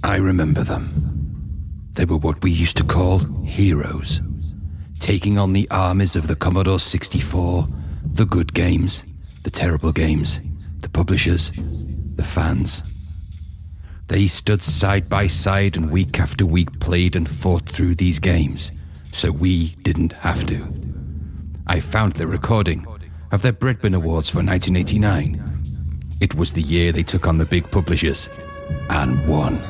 I remember them. They were what we used to call heroes, taking on the armies of the Commodore 64, the good games, the terrible games, the publishers, the fans. They stood side by side and week after week played and fought through these games, so we didn't have to. I found the recording of their Breadbin Awards for 1989. It was the year they took on the big publishers and won.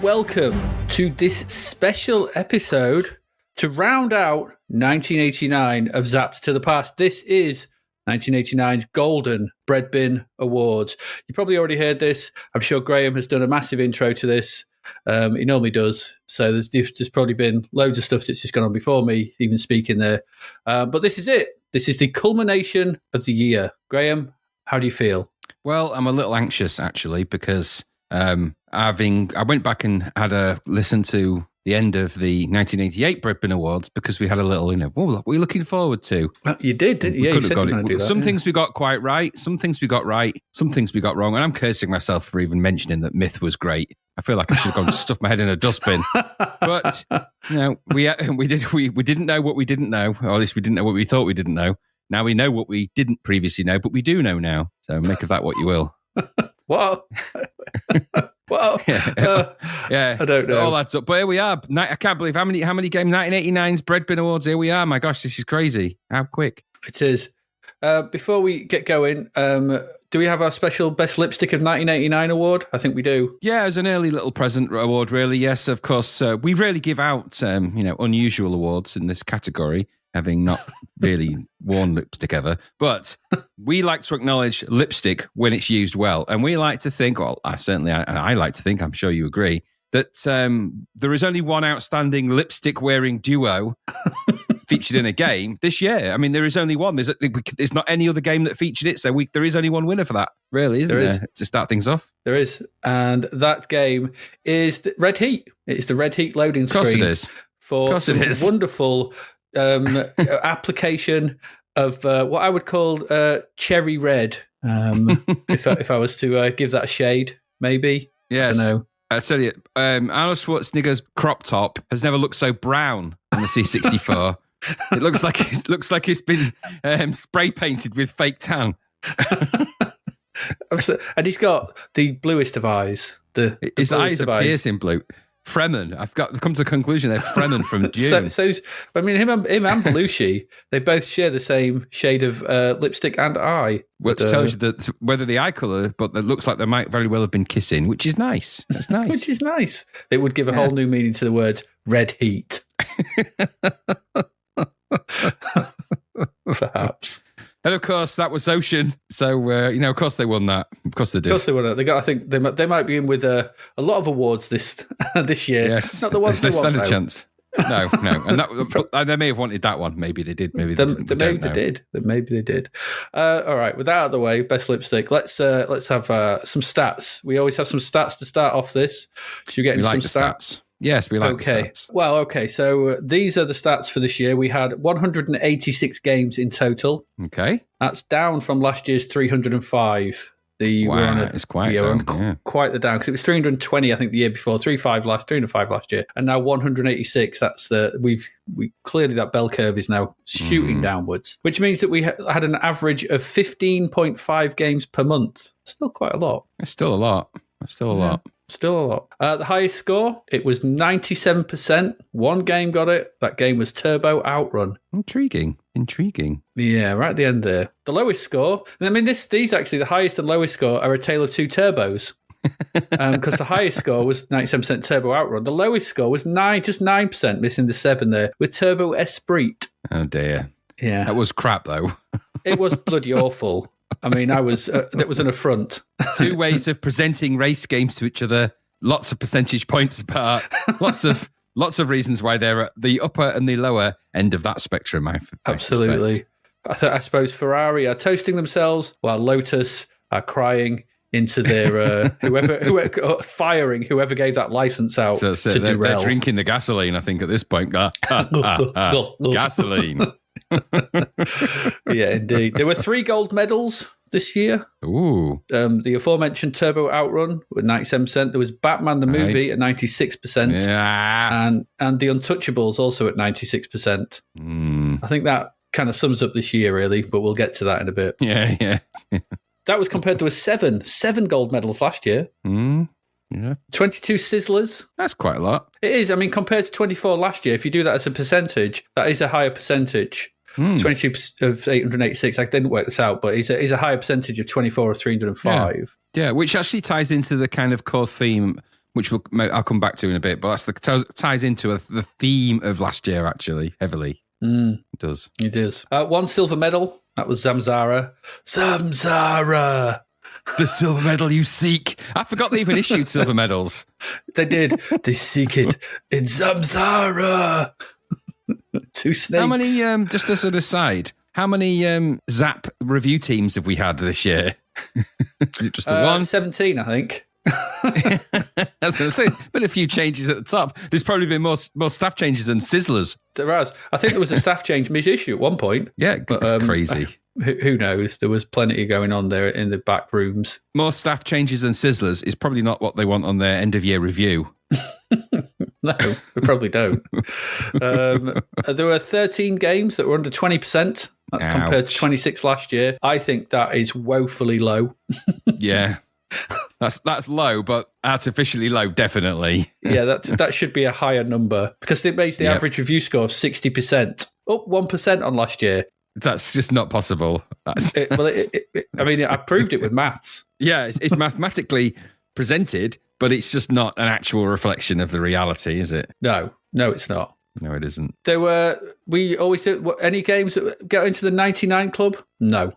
Welcome to this special episode to round out 1989 of Zapped to the Past. This is 1989's Golden Breadbin Awards. You probably already heard this. I'm sure Graham has done a massive intro to this. He normally does. So there's probably been loads of stuff that's just gone on before me, even speaking there. But this is it. This is the culmination of the year. Graham, how do you feel? Well, I'm a little anxious, actually, because I went back and had a listen to the end of the 1988 Breadbin Awards because we had a little, what are you looking forward to? Well, you did, didn't you? Yeah, you said you were going to do that. Some things we got quite right, some things we got right, some things we got wrong, and I'm cursing myself for even mentioning that Myth was great. I feel like I should have gone and stuffed my head in a dustbin. But we didn't know what we didn't know, or at least we didn't know what we thought we didn't know. Now we know what we didn't previously know, but we do know now. So make of that what you will. What? Well, yeah, I don't know. All adds up. But here we are. I can't believe how many games. 1989's Breadbin Awards. Here we are. My gosh, this is crazy. How quick it is. Before we get going, do we have our special Best Lipstick of 1989 award? I think we do. Yeah, as an early little present award, really. Yes, of course. We rarely give out, unusual awards in this category, having not really worn lipstick ever. But we like to acknowledge lipstick when it's used well. And we like to think, I like to think, I'm sure you agree, that there is only one outstanding lipstick-wearing duo featured in a game this year. I mean, there is only one. There's not any other game that featured it, so there is only one winner for that, really, isn't there? To start things off. There is. And that game is Red Heat. It's the Red Heat loading screen. Of course it is. For some wonderful application of what I would call cherry red, if I was to give that a shade, maybe. Yes. I don't know. I tell you, Arnold Schwarzenegger's crop top has never looked so brown on the C64. It looks like it's been spray painted with fake tan. And he's got the bluest of eyes. His eyes are piercing blue. Fremen. I've come to the conclusion they're Fremen from Dune. so I mean, him and Belushi, they both share the same shade of lipstick and eye. Which tells you that whether the eye colour, but it looks like they might very well have been kissing, which is nice. That's nice. Which is nice. It would give a whole new meaning to the words Red Heat. Perhaps. And of course, that was Ocean. So, of course they won that. Of course they did. Of course they won it. They got. I think they might be in with a lot of awards this year. Yes. Not the ones they stand want, a chance. No. And they may have wanted that one. Maybe they did. Maybe they didn't. Maybe they did. All right. With that out of the way, best lipstick. Let's have some stats. We always have some stats to start off this. Should we get into some stats? Yes, we like the stats. Well, okay. So these are the stats for this year. We had 186 games in total. Okay. That's down from last year's 305. It's quite down. Quite the down, because it was 320, I think, the year before. 305 last year, and now 186. That's we clearly, that bell curve is now shooting downwards, which means that we had an average of 15.5 games per month. Still quite a lot. It's still a lot. Still a lot. The highest score, it was 97%. One game got it. That game was Turbo Outrun. Intriguing. Yeah, right at the end there. The lowest score, I mean, these actually, the highest and lowest score are A Tale of Two Turbos. Because the highest score was 97% Turbo Outrun. The lowest score was 9%, missing the 7 there, with Turbo Esprit. Oh, dear. Yeah. That was crap, though. It was bloody awful. I mean, that was an affront. 2 ways of presenting race games to each other, lots of percentage points apart, lots of reasons why they're at the upper and the lower end of that spectrum. Absolutely. I suppose Ferrari are toasting themselves while Lotus are crying into their whoever firing whoever gave that license out to derail. They're drinking the gasoline, I think, at this point. Gasoline. Yeah, indeed. There were 3 gold medals this year. Ooh. The aforementioned Turbo Outrun with 97%. There was Batman the movie at 96%. Yeah. And The Untouchables also at 96%. I think that kind of sums up this year, really, but we'll get to that in a bit. Yeah. That was compared to seven gold medals last year. Yeah. 22 Sizzlers. That's quite a lot. It is. I mean, compared to 24 last year, if you do that as a percentage, that is a higher percentage. 22 of 886. I didn't work this out, but it's a higher percentage of 24 of 305. Yeah, which actually ties into the kind of core theme, which I'll come back to in a bit, but ties into the theme of last year, actually, heavily. It does. It is. 1 silver medal. That was Zamzara. Zamzara! The silver medal you seek. I forgot they even issued silver medals. They did. They seek it in Zamzara. 2 snakes. How many, just as an aside, how many Zzap review teams have we had this year? Is it just the one? 17, I think. I was going to say, been a few changes at the top. There's probably been more staff changes than Sizzlers. There has. I think there was a staff change mid-issue at one point. Yeah, it's crazy. Who knows? There was plenty going on there in the back rooms. More staff changes than Sizzlers is probably not what they want on their end-of-year review. No, we probably don't. There were 13 games that were under 20%. That's compared to 26 last year. I think that is woefully low. Yeah. That's low, but artificially low, definitely. Yeah, that should be a higher number because it makes the average review score of 60%, up 1% on last year. That's just not possible. I mean, I proved it with maths. Yeah, it's mathematically presented, but it's just not an actual reflection of the reality, is it? No, it's not. No, it isn't. We always do any games that get into the 99 club? No.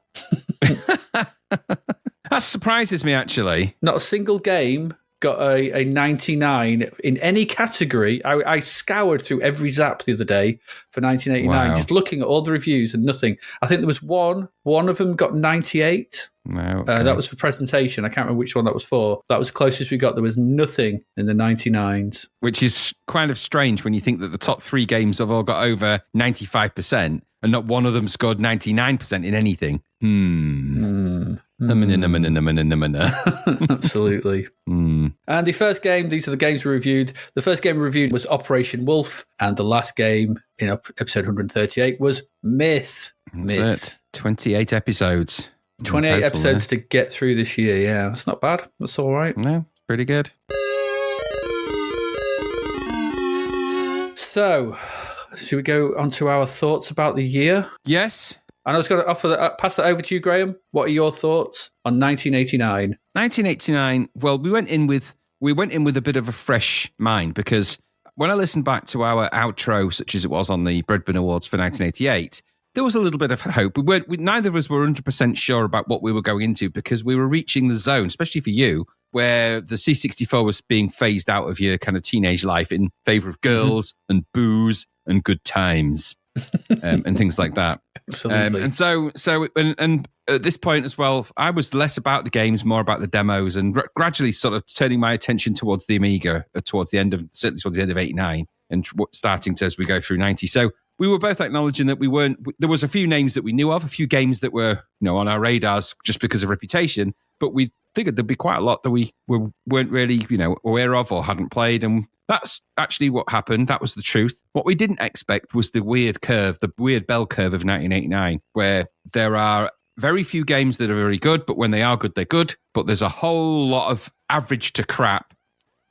That surprises me, actually. Not a single game got a 99 in any category. I scoured through every Zzap the other day for 1989, just looking at all the reviews and nothing. I think there was one of them got 98. Wow, okay. That was for presentation. I can't remember which one that was for. That was closest we got. There was nothing in the 99s. Which is kind of strange when you think that the top 3 games have all got over 95% and not one of them scored 99% in anything. Absolutely. And the first game, these are the games we reviewed. The first game we reviewed was Operation Wolf, and the last game in episode 138 was Myth. That's it. 28 episodes. 28 episodes to get through this year. Yeah, that's not bad. That's all right. No, pretty good. So, should we go on to our thoughts about the year? Yes. And I was going to pass that over to you, Graham. What are your thoughts on 1989? 1989. Well, we went in with a bit of a fresh mind because when I listened back to our outro, such as it was on the Breadbin Awards for 1988, there was a little bit of hope. Neither of us were 100% sure about what we were going into because we were reaching the zone, especially for you, where the C64 was being phased out of your kind of teenage life in favor of girls and booze and good times and things like that. Absolutely. And so at this point as well, I was less about the games, more about the demos, and gradually sort of turning my attention towards the Amiga towards the end of 89 and starting to as we go through 90. So we were both acknowledging that there was a few names that we knew of, a few games that were, on our radars just because of reputation, but we figured there'd be quite a lot that we weren't really, aware of or hadn't played. And that's actually what happened. That was the truth. What we didn't expect was the weird bell curve of 1989, where there are very few games that are very good, but when they are good, they're good. But there's a whole lot of average to crap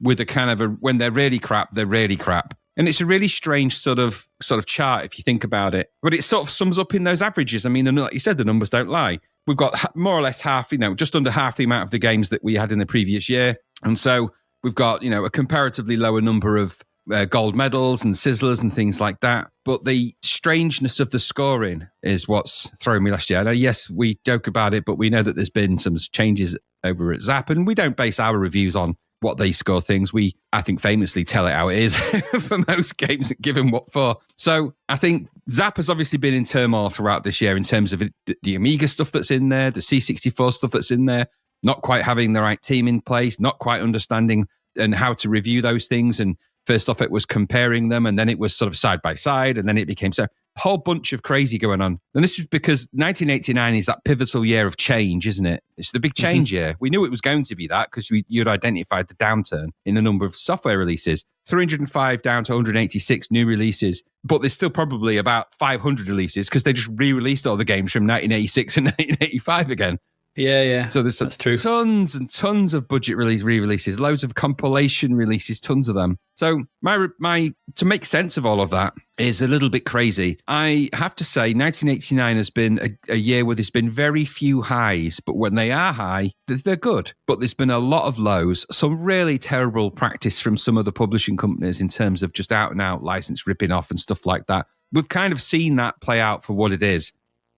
with a kind of when they're really crap, they're really crap. And it's a really strange sort of chart if you think about it. But it sort of sums up in those averages. I mean, like you said, the numbers don't lie. We've got more or less half, just under half the amount of the games that we had in the previous year. And so we've got, a comparatively lower number of gold medals and sizzlers and things like that. But the strangeness of the scoring is what's thrown me last year. Now, yes, we joke about it, but we know that there's been some changes over at Zzap, and we don't base our reviews on what they score things. We, I think, famously tell it how it is for most games and give them what for. So I think Zzap has obviously been in turmoil throughout this year in terms of the Amiga stuff that's in there, the C64 stuff that's in there, not quite having the right team in place, not quite understanding and how to review those things. And first off, it was comparing them, and then it was sort of side by side, and then it became a whole bunch of crazy going on. And this is because 1989 is that pivotal year of change, isn't it? It's the big change year. We knew it was going to be that because you'd identified the downturn in the number of software releases. 305 down to 186 new releases, but there's still probably about 500 releases because they just re-released all the games from 1986 and 1985 again. Yeah. So there's that's true. Tons and tons of budget re-releases, loads of compilation releases, tons of them. So my to make sense of all of that is a little bit crazy. I have to say 1989 has been a year where there's been very few highs, but when they are high, they're good. But there's been a lot of lows, some really terrible practice from some of the publishing companies in terms of just out and out license ripping off and stuff like that. We've kind of seen that play out for what it is.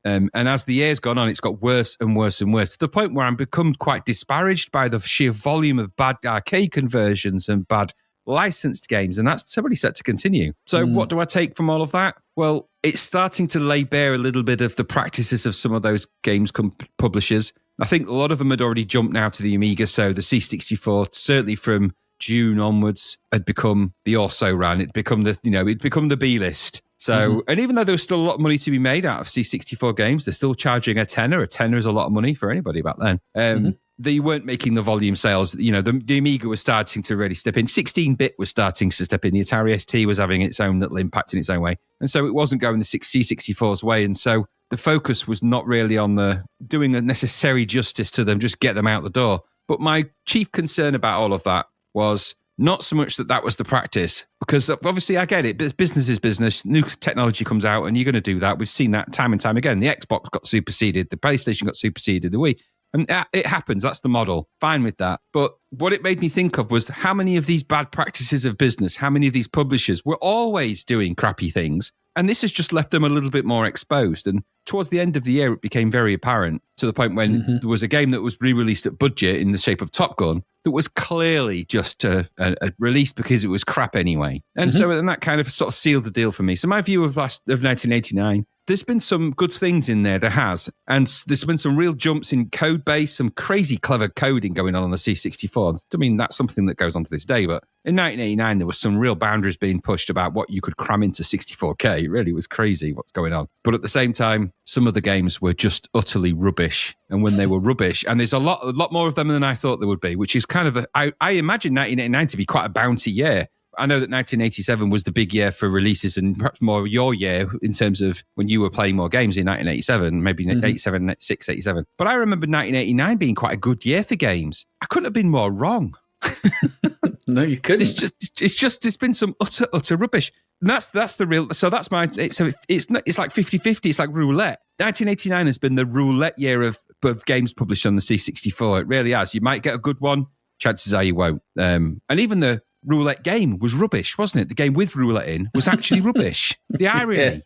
And as the year's gone on, it's got worse and worse and worse to the point where I'm become quite disparaged by the sheer volume of bad arcade conversions and bad licensed games. And that's really set to continue. So what do I take from all of that? Well, it's starting to lay bare a little bit of the practices of some of those games publishers. I think a lot of them had already jumped now to the Amiga. So the C64, certainly from June onwards, had become the also-ran. It'd become the B-list. So, and even though there was still a lot of money to be made out of C64 games, they're still charging a tenner. A tenner is a lot of money for anybody back then. They weren't making the volume sales. The Amiga was starting to really step in. 16-bit was starting to step in. The Atari ST was having its own little impact in its own way. And so it wasn't going the C64's way. And so the focus was not really on doing the necessary justice to them, just get them out the door. But my chief concern about all of that was not so much that was the practice, because obviously I get it. Business is business. New technology comes out and you're going to do that. We've seen that time and time again. The Xbox got superseded. The PlayStation got superseded. The Wii. And it happens. That's the model. Fine with that. But what it made me think of was how many of these bad practices of business, how many of these publishers were always doing crappy things. And this has just left them a little bit more exposed. And towards the end of the year, it became very apparent to the point when there was a game that was re-released at budget in the shape of Top Gun that was clearly just a release because it was crap anyway. And so that kind of sort of sealed the deal for me. So my view of 1989, there's been some good things in there. There has. And there's been some real jumps in code base, some crazy clever coding going on the C64. I mean, that's something that goes on to this day. But in 1989, there was some real boundaries being pushed about what you could cram into 64K. It really was crazy what's going on. But at the same time, some of the games were just utterly rubbish. And when they were rubbish, and there's a lot more of them than I thought there would be, which is kind of, I imagine 1989 to be quite a bounty year. I know that 1987 was the big year for releases and perhaps more your year in terms of when you were playing more games in 1987, maybe 87, 86, 87. But I remember 1989 being quite a good year for games. I couldn't have been more wrong. No, you couldn't. It's been some utter rubbish. And that's the real, so that's my, it's like 50-50, it's like roulette. 1989 has been the roulette year of games published on the C64. It really has. You might get a good one. Chances are you won't. And even the roulette game was rubbish, wasn't it? The game with roulette in was actually rubbish. The irony.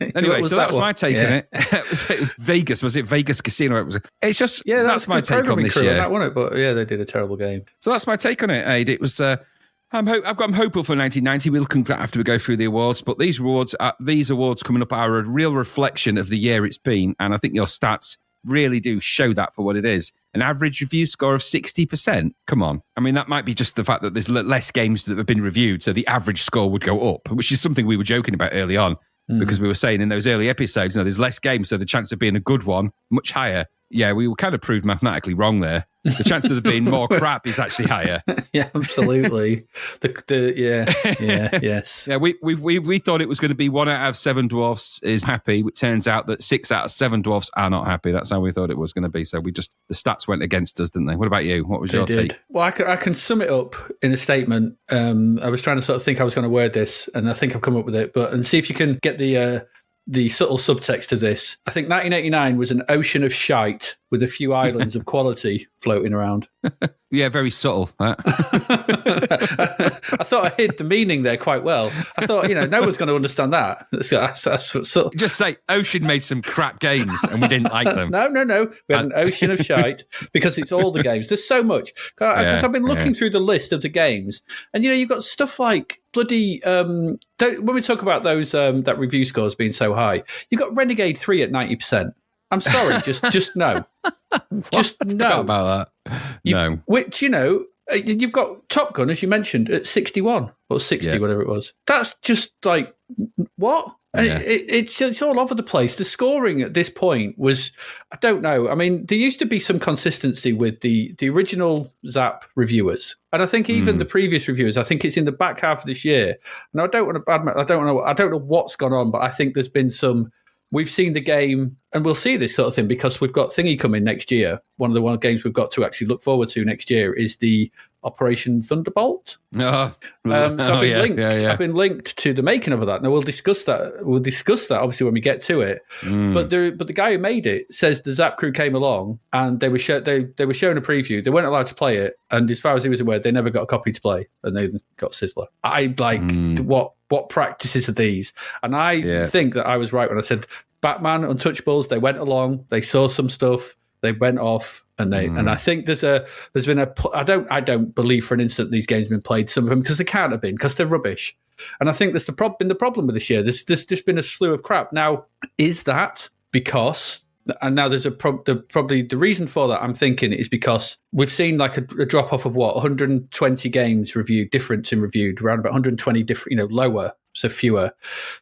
Anyway, so that was my take on it. It was Vegas. Was it Vegas Casino? It's just, that's my take on this year. That won it, but yeah, they did a terrible game. So that's my take on it, Aid. It was, I'm hopeful for 1990. We'll come after we go through the awards, but these awards coming up are a real reflection of the year it's been, and I think your stats really do show that for what it is. An average review score of 60%. Come on. I mean, that might be just the fact that there's less games that have been reviewed, so the average score would go up, which is something we were joking about early on, because we were saying in those early episodes, there's less games, so the chance of being a good one, much higher. Yeah, we were kind of proved mathematically wrong there. The chance of there being more crap is actually higher. Yeah, absolutely. Yes. Yeah, we thought it was going to be 1 out of 7 dwarfs is happy. It turns out that 6 out of 7 dwarfs are not happy. That's how we thought it was going to be. So the stats went against us, didn't they? What about you? What was your take? Well, I can sum it up in a statement. I was trying to sort of think I was going to word this, and I think I've come up with it. And see if you can get the subtle subtext of this. I think 1989 was an ocean of shite with a few islands of quality floating around. Yeah, very subtle. I thought I hid the meaning there quite well. I thought, no one's going to understand that. That's subtle. Just say, Ocean made some crap games and we didn't like them. No. We had an ocean of shite because it's all the games. There's so much. Because I've been looking through the list of the games, and, you've got stuff like bloody... when we talk about those that review scores being so high, you've got Renegade 3 at 90%. I'm sorry, just no. Just no. About that. No. Which, you've got Top Gun, as you mentioned, at 61 or 60, whatever it was. That's just like, what? Yeah. It's all over the place. The scoring at this point was, I don't know. I mean, there used to be some consistency with the original Zzap reviewers, and I think even the previous reviewers. I think it's in the back half of this year. And I don't want to I don't know what's gone on, but I think there's been some. We've seen the game, and we'll see this sort of thing because we've got Thingy coming next year. One of the games we've got to actually look forward to next year is the Operation Thunderbolt. So I've been linked to the making of that. Now we'll discuss that. We'll discuss that obviously when we get to it. But the guy who made it says the Zzap crew came along and they were showing a preview. They weren't allowed to play it, and as far as he was aware, they never got a copy to play, and they got Sizzler. What practices are these? And I think that I was right when I said Batman, Untouchables. They went along, they saw some stuff, they went off, and and I think there's been I don't believe for an instant these games have been played, some of them, because they can't have been, because they're rubbish. And I think that's been the problem with this year. There's just been a slew of crap. Now, is that because? And now there's probably the reason for that, I'm thinking, is because we've seen like a drop off of 120 games reviewed, around about 120 different, lower, so fewer.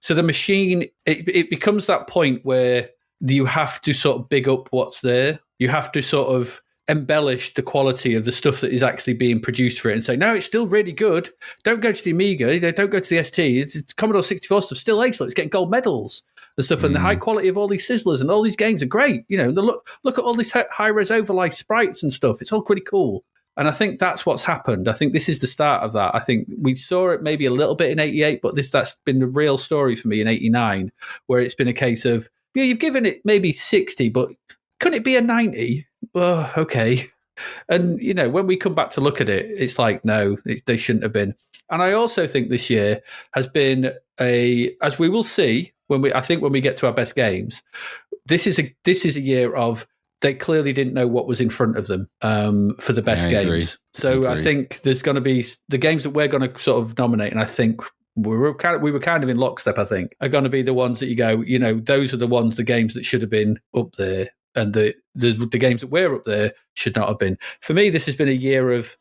So the machine, it becomes that point where you have to sort of big up what's there. You have to sort of embellish the quality of the stuff that is actually being produced for it and say, no, it's still really good. Don't go to the Amiga, don't go to the ST. It's Commodore 64 stuff, still excellent. It's getting gold medals and stuff, and the high quality of all these sizzlers and all these games are great. Look at all these high-res overlay sprites and stuff. It's all pretty cool. And I think that's what's happened. I think this is the start of that. I think we saw it maybe a little bit in 88, but that's been the real story for me in 89, where it's been a case of, you've given it maybe 60, but couldn't it be a 90? Oh, okay. And, when we come back to look at it, it's like, no, they shouldn't have been. And I also think this year has been as we will see when we get to our best games, this is a year of, they clearly didn't know what was in front of them for the best games. So I think there's going to be the games that we're going to sort of nominate, and I think we were kind of in lockstep, I think, are going to be the ones that you go, those are the games that should have been up there. And the games that we're up there should not have been. For me, this has been a year of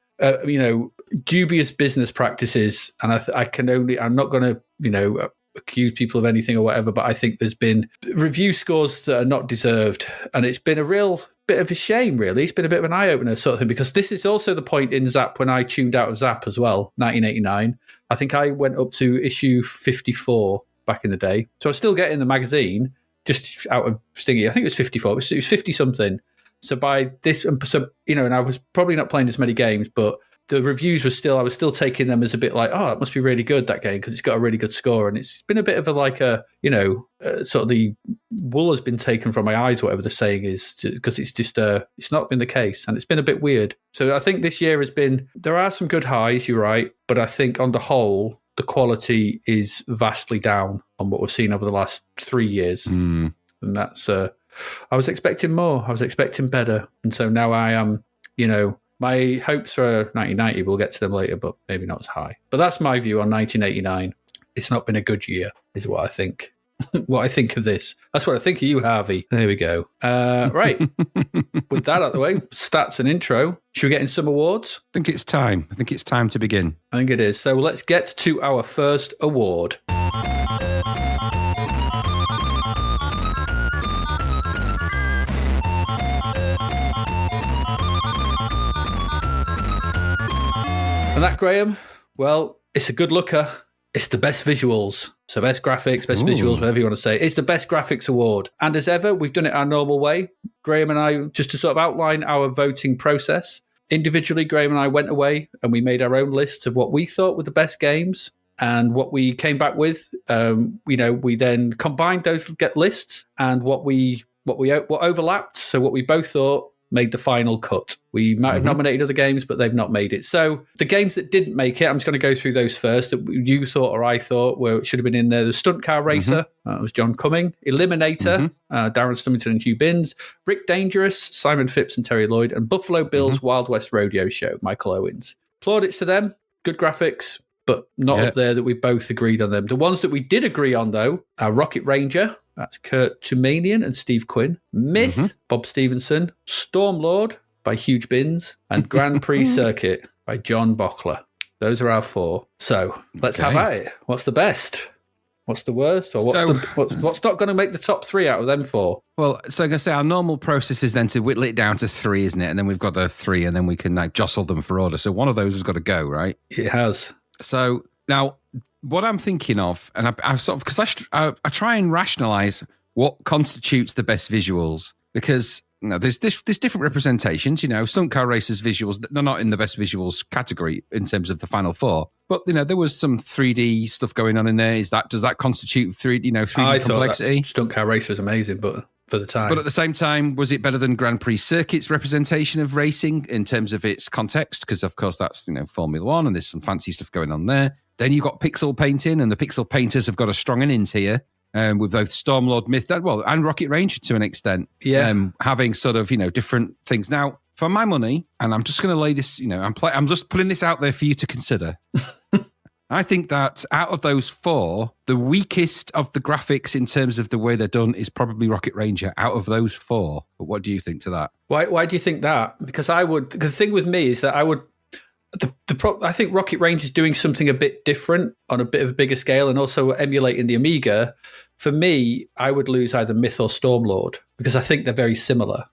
dubious business practices, and I'm not going to accuse people of anything or whatever, but I think there's been review scores that are not deserved, and it's been a real bit of a shame, really. It's been a bit of an eye opener sort of thing, because this is also the point in Zzap when I tuned out of Zzap as well. 1989, I think I went up to issue 54 back in the day, so I was still getting the magazine. Just out of stingy, I think it was 54. It was 50 something. So by this, and I was probably not playing as many games, but the reviews I was still taking them as a bit like, oh, it must be really good, that game, because it's got a really good score. And it's been a bit of sort of the wool has been taken from my eyes, whatever the saying is, because it's just it's not been the case, and it's been a bit weird. So I think this year has been, there are some good highs, you're right, but I think on the whole, the quality is vastly down on what we've seen over the last 3 years. And that's, I was expecting more. I was expecting better. And so now I am, my hopes for 1990, we'll get to them later, but maybe not as high. But that's my view on 1989. It's not been a good year, is what I think. What I think of this. That's what I think of you, Harvey. There we go. Right. With that out of the way, stats and intro. Should we get in some awards? I think it's time. I think it's time to begin. I think it is. So let's get to our first award. And that, Graham, well, it's a good looker. It's the best visuals. So best graphics, best visuals, whatever you want to say. It's the best graphics award. And as ever, we've done it our normal way. Graham and I, just to sort of outline our voting process. Individually, Graham and I went away and we made our own lists of what we thought were the best games and what we came back with. We then combined those lists and what overlapped. So what we both thought made the final cut. We might have nominated other games, but they've not made it. So the games that didn't make it, I'm just going to go through those first, that you thought or I thought it should have been in there. The Stunt Car Racer, that was John Cumming. Eliminator, Darren Stummington and Hugh Binns. Rick Dangerous, Simon Phipps and Terry Lloyd. And Buffalo Bill's Wild West Rodeo Show, Michael Owens. Plaudits to them. Good graphics, but not up there that we both agreed on them. The ones that we did agree on, though, are Rocket Ranger. That's Kurt Tumanian and Steve Quinn. Myth, Bob Stevenson. Stormlord by Huge Bins. And Grand Prix Circuit by John Bockler. Those are our four. So let's have at it. What's the best? What's the worst? Or what's not going to make the top three out of them four? Well, so like I say, our normal process is then to whittle it down to three, isn't it? And then we've got the three, and then we can jostle them for order. So one of those has got to go, right? It has. So now, what I'm thinking of, and I've sort of, because I try and rationalize what constitutes the best visuals, because there's different representations. Stunt car racers visuals, they're not in the best visuals category in terms of the final four, but there was some 3D stuff going on in there. Does that constitute 3D complexity? Stunt car racer was amazing, but for the time. But at the same time, was it better than Grand Prix Circuit's representation of racing in terms of its context? Because of course that's Formula One, and there's some fancy stuff going on there. Then you've got pixel painting, and the pixel painters have got a strong innings here, with both Stormlord, Myth, and Rocket Ranger to an extent. Yeah. Having sort of, different things. Now, for my money, and I'm just going to lay this, I'm just putting this out there for you to consider. I think that out of those four, the weakest of the graphics in terms of the way they're done is probably Rocket Ranger out of those four. But what do you think to that? Why do you think that? Because the thing with me is that I think Rocket Ranger is doing something a bit different on a bit of a bigger scale, and also emulating the Amiga. For me, I would lose either Myth or Stormlord because I think they're very similar.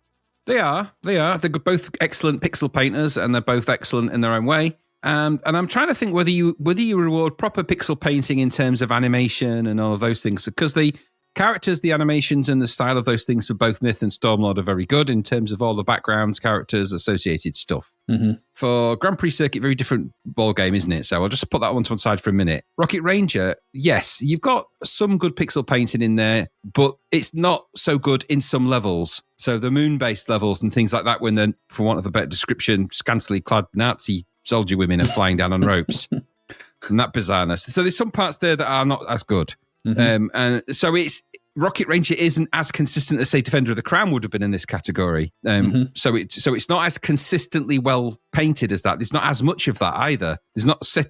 They are. They're both excellent pixel painters, and they're both excellent in their own way. And I'm trying to think whether you reward proper pixel painting in terms of animation and all of those things, because the characters, the animations, and the style of those things for both Myth and Stormlord are very good in terms of all the backgrounds, characters, associated stuff. For Grand Prix Circuit, very different ball game, isn't it? So I'll just put that one to one side for a minute. Rocket Ranger, yes, you've got some good pixel painting in there, but it's not so good in some levels. So the moon-based levels and things like that, when they're, for want of a better description, scantily clad Nazi soldier women are flying down on ropes. And that bizarreness. So there's some parts there that are not as good. And so Rocket Ranger isn't as consistent as, say, Defender of the Crown would have been in this category. So it's not as consistently well painted as that. There's not as much of that either. There's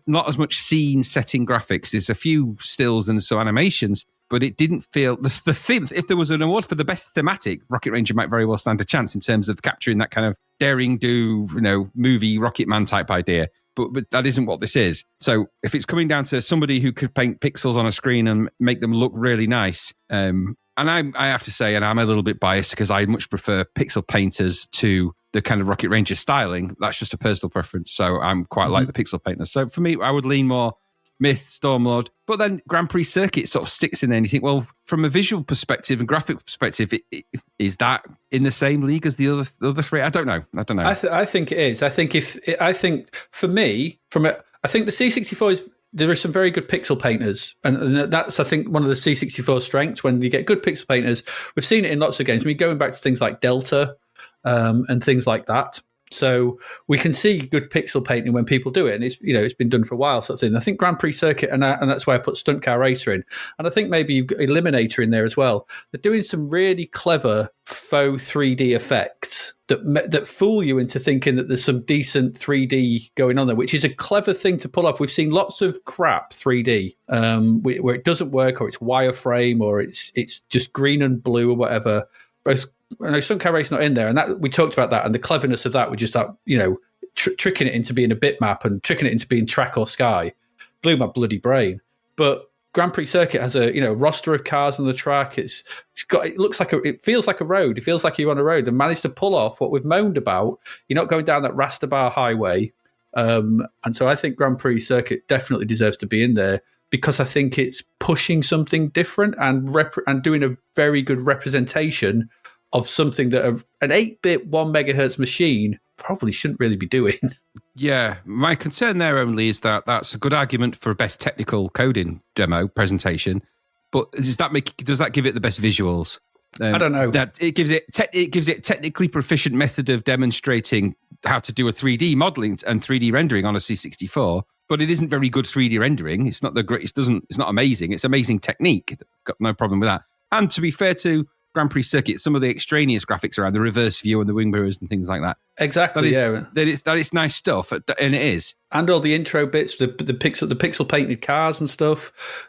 not as much scene setting graphics. There's a few stills and some animations, but it didn't feel the theme. If there was an award for the best thematic, Rocket Ranger might very well stand a chance in terms of capturing that kind of daring do movie Rocket Man type idea. But that isn't what this is. So if it's coming down to somebody who could paint pixels on a screen and make them look really nice, and I have to say, and I'm a little bit biased because I much prefer pixel painters to the kind of Rocket Ranger styling. That's just a personal preference. So I'm quite like the pixel painters. So for me, I would lean more Myth, Stormlord. But then Grand Prix Circuit sort of sticks in there and you think, well, from a visual perspective and graphic perspective, is that in the same league as the other three? I don't know. I think it is. I think for me, I think the C64 there are some very good pixel painters, and that's, I think, one of the C64 strengths. When you get good pixel painters, we've seen it in lots of games. I mean, going back to things like Delta and things like that. So we can see good pixel painting when people do it, and it's been done for a while, sort of thing. I think Grand Prix Circuit, and that's why I put Stunt Car Racer in, and I think maybe you've got Eliminator in there as well. They're doing some really clever faux 3D effects that fool you into thinking that there's some decent 3D going on there, which is a clever thing to pull off. We've seen lots of crap 3D where it doesn't work, or it's wireframe, or it's just green and blue or whatever. Both. No, Stunt Car Race not in there, and that we talked about that, and the cleverness of that, we just that tricking it into being a bitmap and tricking it into being track or sky, blew my bloody brain. But Grand Prix Circuit has a roster of cars on the track. It feels like a road. It feels like you're on a road, and managed to pull off what we've moaned about. You're not going down that raster bar highway, and so I think Grand Prix Circuit definitely deserves to be in there, because I think it's pushing something different and doing a very good representation of something that an 8-bit 1 megahertz machine probably shouldn't really be doing. Yeah, my concern there only is that that's a good argument for a best technical coding demo presentation, but does that give it the best visuals? I don't know. That it gives it technically proficient method of demonstrating how to do a 3D modeling and 3D rendering on a C64, but it isn't very good 3D rendering. It's not the greatest. It's not amazing. It's amazing technique. Got no problem with that. And to be fair to Grand Prix Circuit, some of the extraneous graphics around the reverse view and the wing mirrors and things like that. Exactly, that is nice stuff, and it is. And all the intro bits, the pixel painted cars and stuff.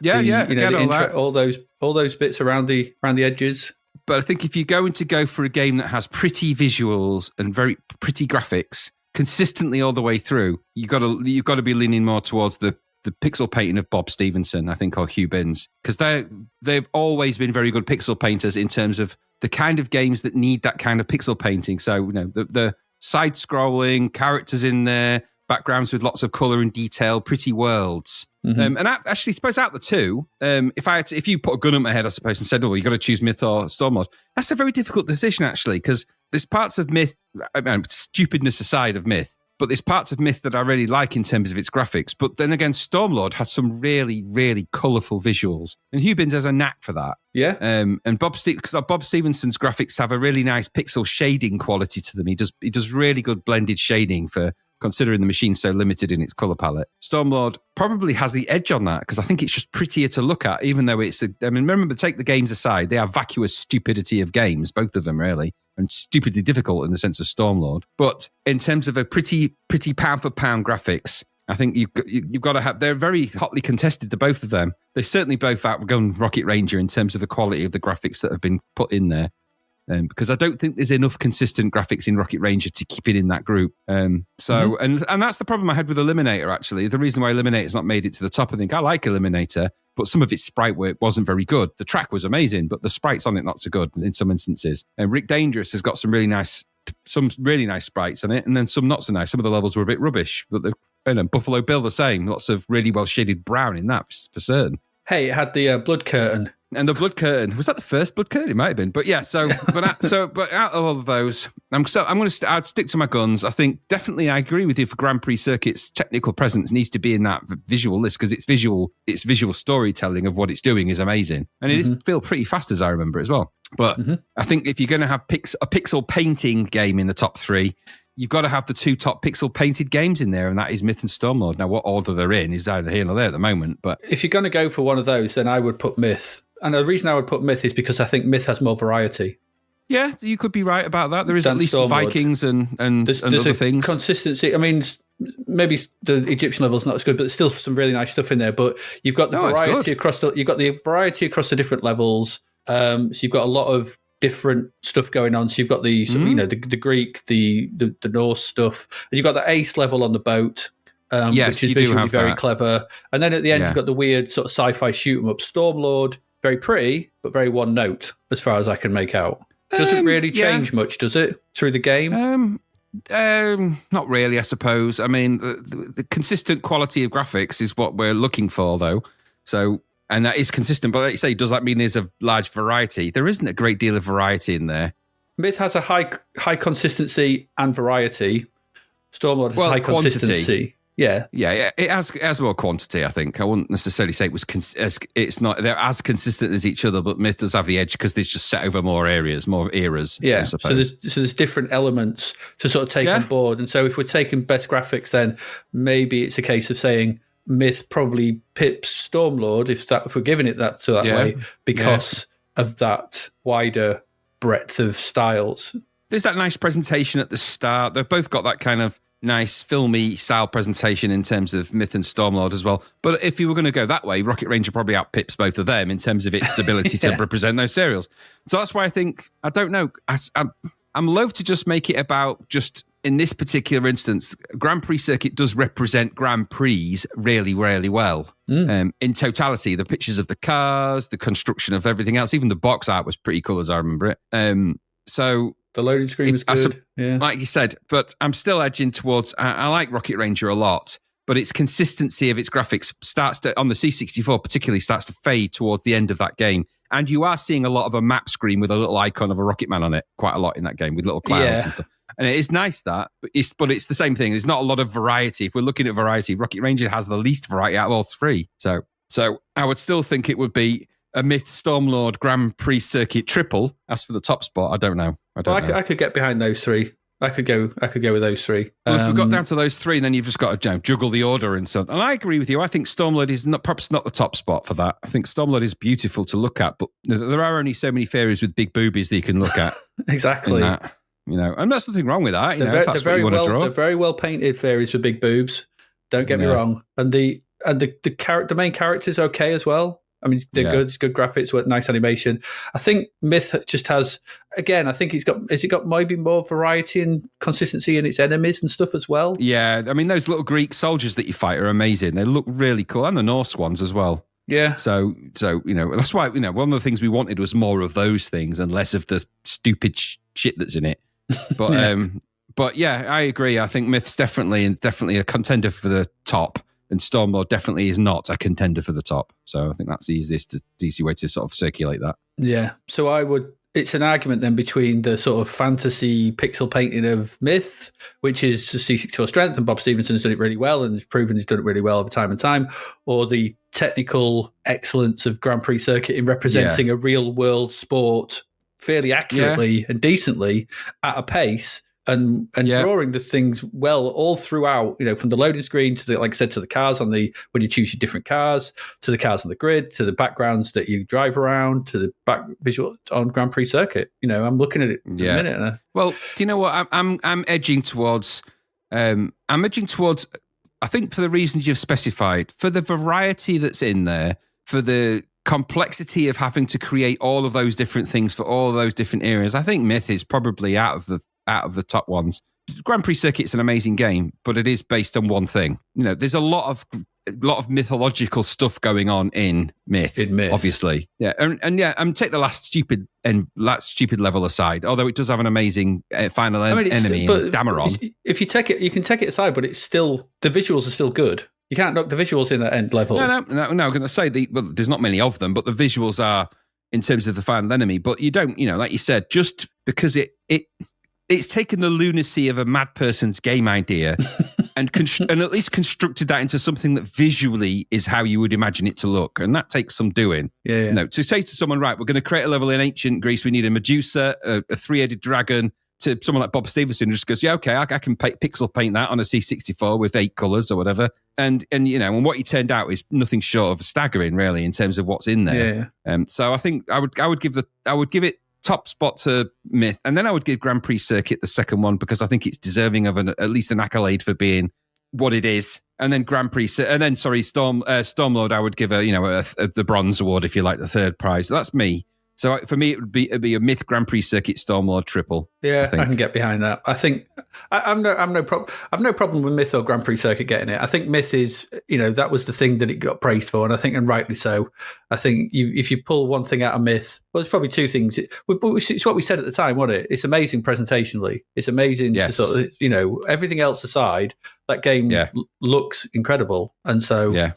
All those bits around the edges. But I think if you're going to go for a game that has pretty visuals and very pretty graphics consistently all the way through, you've got to be leaning more towards the pixel painting of Bob Stevenson, I think, or Hugh Binns, because they've always been very good pixel painters in terms of the kind of games that need that kind of pixel painting. So, the side-scrolling, characters in there, backgrounds with lots of colour and detail, pretty worlds. Mm-hmm. And I actually suppose out the two, if you put a gun at my head, I suppose, and said, you got to choose Myth or Stormlord, that's a very difficult decision, actually, because there's parts of Myth, stupidness aside of Myth, but there's parts of Myth that I really like in terms of its graphics. But then again, Stormlord has some really, really colourful visuals. And Hugh Binns has a knack for that. Yeah. And Bob Stevenson's graphics have a really nice pixel shading quality to them. He does really good blended shading for considering the machine's so limited in its colour palette. Stormlord probably has the edge on that, because I think it's just prettier to look at, even though remember, take the games aside, they are vacuous stupidity of games, both of them really, and stupidly difficult in the sense of Stormlord. But in terms of a pretty pound for pound graphics, I think you've got to have, they're very hotly contested, the both of them. They certainly both outgun Rocket Ranger in terms of the quality of the graphics that have been put in there. Because I don't think there's enough consistent graphics in Rocket Ranger to keep it in that group. And that's the problem I had with Eliminator, actually. The reason why Eliminator's not made it to the top, I think I like Eliminator, but some of its sprite work wasn't very good. The track was amazing, but the sprites on it not so good in some instances. And Rick Dangerous has got some really nice sprites on it, and then some not so nice. Some of the levels were a bit rubbish, but Buffalo Bill the same. Lots of really well shaded brown in that for certain. Hey, it had the blood curtain. And the blood curtain, was that the first blood curtain? It might have been, but yeah. But out of all of those, I'd stick to my guns. I think definitely I agree with you. For Grand Prix Circuit's technical presence needs to be in that visual list, because its visual storytelling of what it's doing is amazing, and it is feel pretty fast as I remember as well. But I think if you're going to have a pixel painting game in the top three, you've got to have the two top pixel painted games in there, and that is Myth and Stormlord. Now, what order they're in is either here or there at the moment. But if you're going to go for one of those, then I would put Myth. And the reason I would put Myth is because I think Myth has more variety. Yeah, you could be right about that. There is at least Stormlord. Vikings and there's other things. Consistency. I mean, maybe the Egyptian level's not as good, but there's still some really nice stuff in there. But you've got the variety across the different levels. So you've got a lot of different stuff going on. So you've got the the Greek, the Norse stuff, and you've got the Ace level on the boat. Which is visually very clever. And then at the end, you've got the weird sort of sci-fi shoot 'em up Stormlord. Very pretty, but very one note, as far as I can make out. Doesn't really change much, does it, through the game? Not really, I suppose. I mean, the consistent quality of graphics is what we're looking for, though. So, and that is consistent. But like you say, does that mean there's a large variety? There isn't a great deal of variety in there. Myth has a high consistency and variety. Stormlord has high quantity. Consistency. Yeah. Yeah, it has more quantity, I think. I wouldn't necessarily say it was it's not they're as consistent as each other, but Myth does have the edge because it's just set over more areas, more eras. Yeah, I so suppose. there's different elements to sort of take on board, and so if we're taking best graphics, then maybe it's a case of saying Myth probably pips Stormlord if we're giving it that way because of that wider breadth of styles. There's that nice presentation at the start. They've both got that kind of nice filmy style presentation in terms of Myth and Stormlord as well. But if you were going to go that way, Rocket Ranger probably outpips both of them in terms of its ability to represent those serials. So that's why I think, I don't know, I'm loath to just make it about just, in this particular instance, Grand Prix circuit does represent Grand Prix really, really well. In totality, the pictures of the cars, the construction of everything else, even the box art was pretty cool as I remember it. So the loading screen was good, like you said, but I'm still edging towards, I like Rocket Ranger a lot, but its consistency of its graphics on the C64 particularly starts to fade towards the end of that game. And you are seeing a lot of a map screen with a little icon of a Rocket Man on it quite a lot in that game with little clouds and stuff. And it is nice but it's the same thing. There's not a lot of variety. If we're looking at variety, Rocket Ranger has the least variety out of all three. So I would still think it would be a Myth Stormlord Grand Prix circuit triple. As for the top spot, I don't know. I could get behind those three. I could go with those three. Well, if we got down to those three, then you've just got to juggle the order and so on. And I agree with you. I think Stormlord is perhaps not the top spot for that. I think Stormlord is beautiful to look at, but there are only so many fairies with big boobies that you can look at. Exactly. And there's nothing wrong with that. If that's what you want to draw. They're very well painted fairies with big boobs. Don't get me wrong. And the main character's okay as well. I mean, they're good. It's good graphics with nice animation. I think Myth just has, again, I think has it got maybe more variety and consistency in its enemies and stuff as well? Yeah, I mean, those little Greek soldiers that you fight are amazing. They look really cool, and the Norse ones as well. Yeah. So that's why one of the things we wanted was more of those things and less of the stupid shit that's in it. But but yeah, I agree. I think Myth's definitely a contender for the top. And Stormlord definitely is not a contender for the top. So I think that's the easy way to sort of circulate that. Yeah. So it's an argument then between the sort of fantasy pixel painting of Myth, which is C64 strength, and Bob Stevenson's done it really well and has proven he's done it really well over time and time, or the technical excellence of Grand Prix circuit in representing a real world sport fairly accurately and decently at a pace. And drawing the things well all throughout, from the loading screen to like I said, to the cars when you choose your different cars, to the cars on the grid, to the backgrounds that you drive around, to the back visual on Grand Prix circuit. I'm looking at it in a minute. Well, do you know what? I'm edging towards. I think for the reasons you've specified, for the variety that's in there, for the complexity of having to create all of those different things for all of those different areas, I think Myth is probably out of the top ones. Grand Prix Circuit's an amazing game, but it is based on one thing. There's a lot of mythological stuff going on in Myth, obviously. Yeah, and take the last stupid level aside, although it does have an amazing final enemy in Dameron. If you take it, you can take it aside, but it's still, the visuals are still good. You can't knock the visuals in that end level. No. I'm going to say there's not many of them, but the visuals are in terms of the final enemy. But you don't, like you said, just because it's taken the lunacy of a mad person's game idea and at least constructed that into something that visually is how you would imagine it to look. And that takes some doing. Yeah. To say to someone, right, we're going to create a level in ancient Greece. We need a Medusa, a three-headed dragon. To someone like Bob Stevenson who just goes, yeah, okay, I can pixel paint that on a C64 with 8 colours or whatever. And what he turned out is nothing short of staggering, really, in terms of what's in there. Yeah. So I think I would give it top spot to Myth, and then I would give Grand Prix Circuit the second one because I think it's deserving of at least an accolade for being what it is. And then Stormlord, I would give the bronze award, if you like, the third prize. That's me. So for me, it'd be a Myth Grand Prix Circuit Stormlord triple. Yeah, I can get behind that. I think I've no problem with Myth or Grand Prix Circuit getting it. I think Myth is, that was the thing that it got praised for, and I think, and rightly so. I think if you pull one thing out of Myth, well, it's probably two things. It's what we said at the time, wasn't it? It's amazing presentationally. It's amazing to sort of, everything else aside, that game looks incredible, and so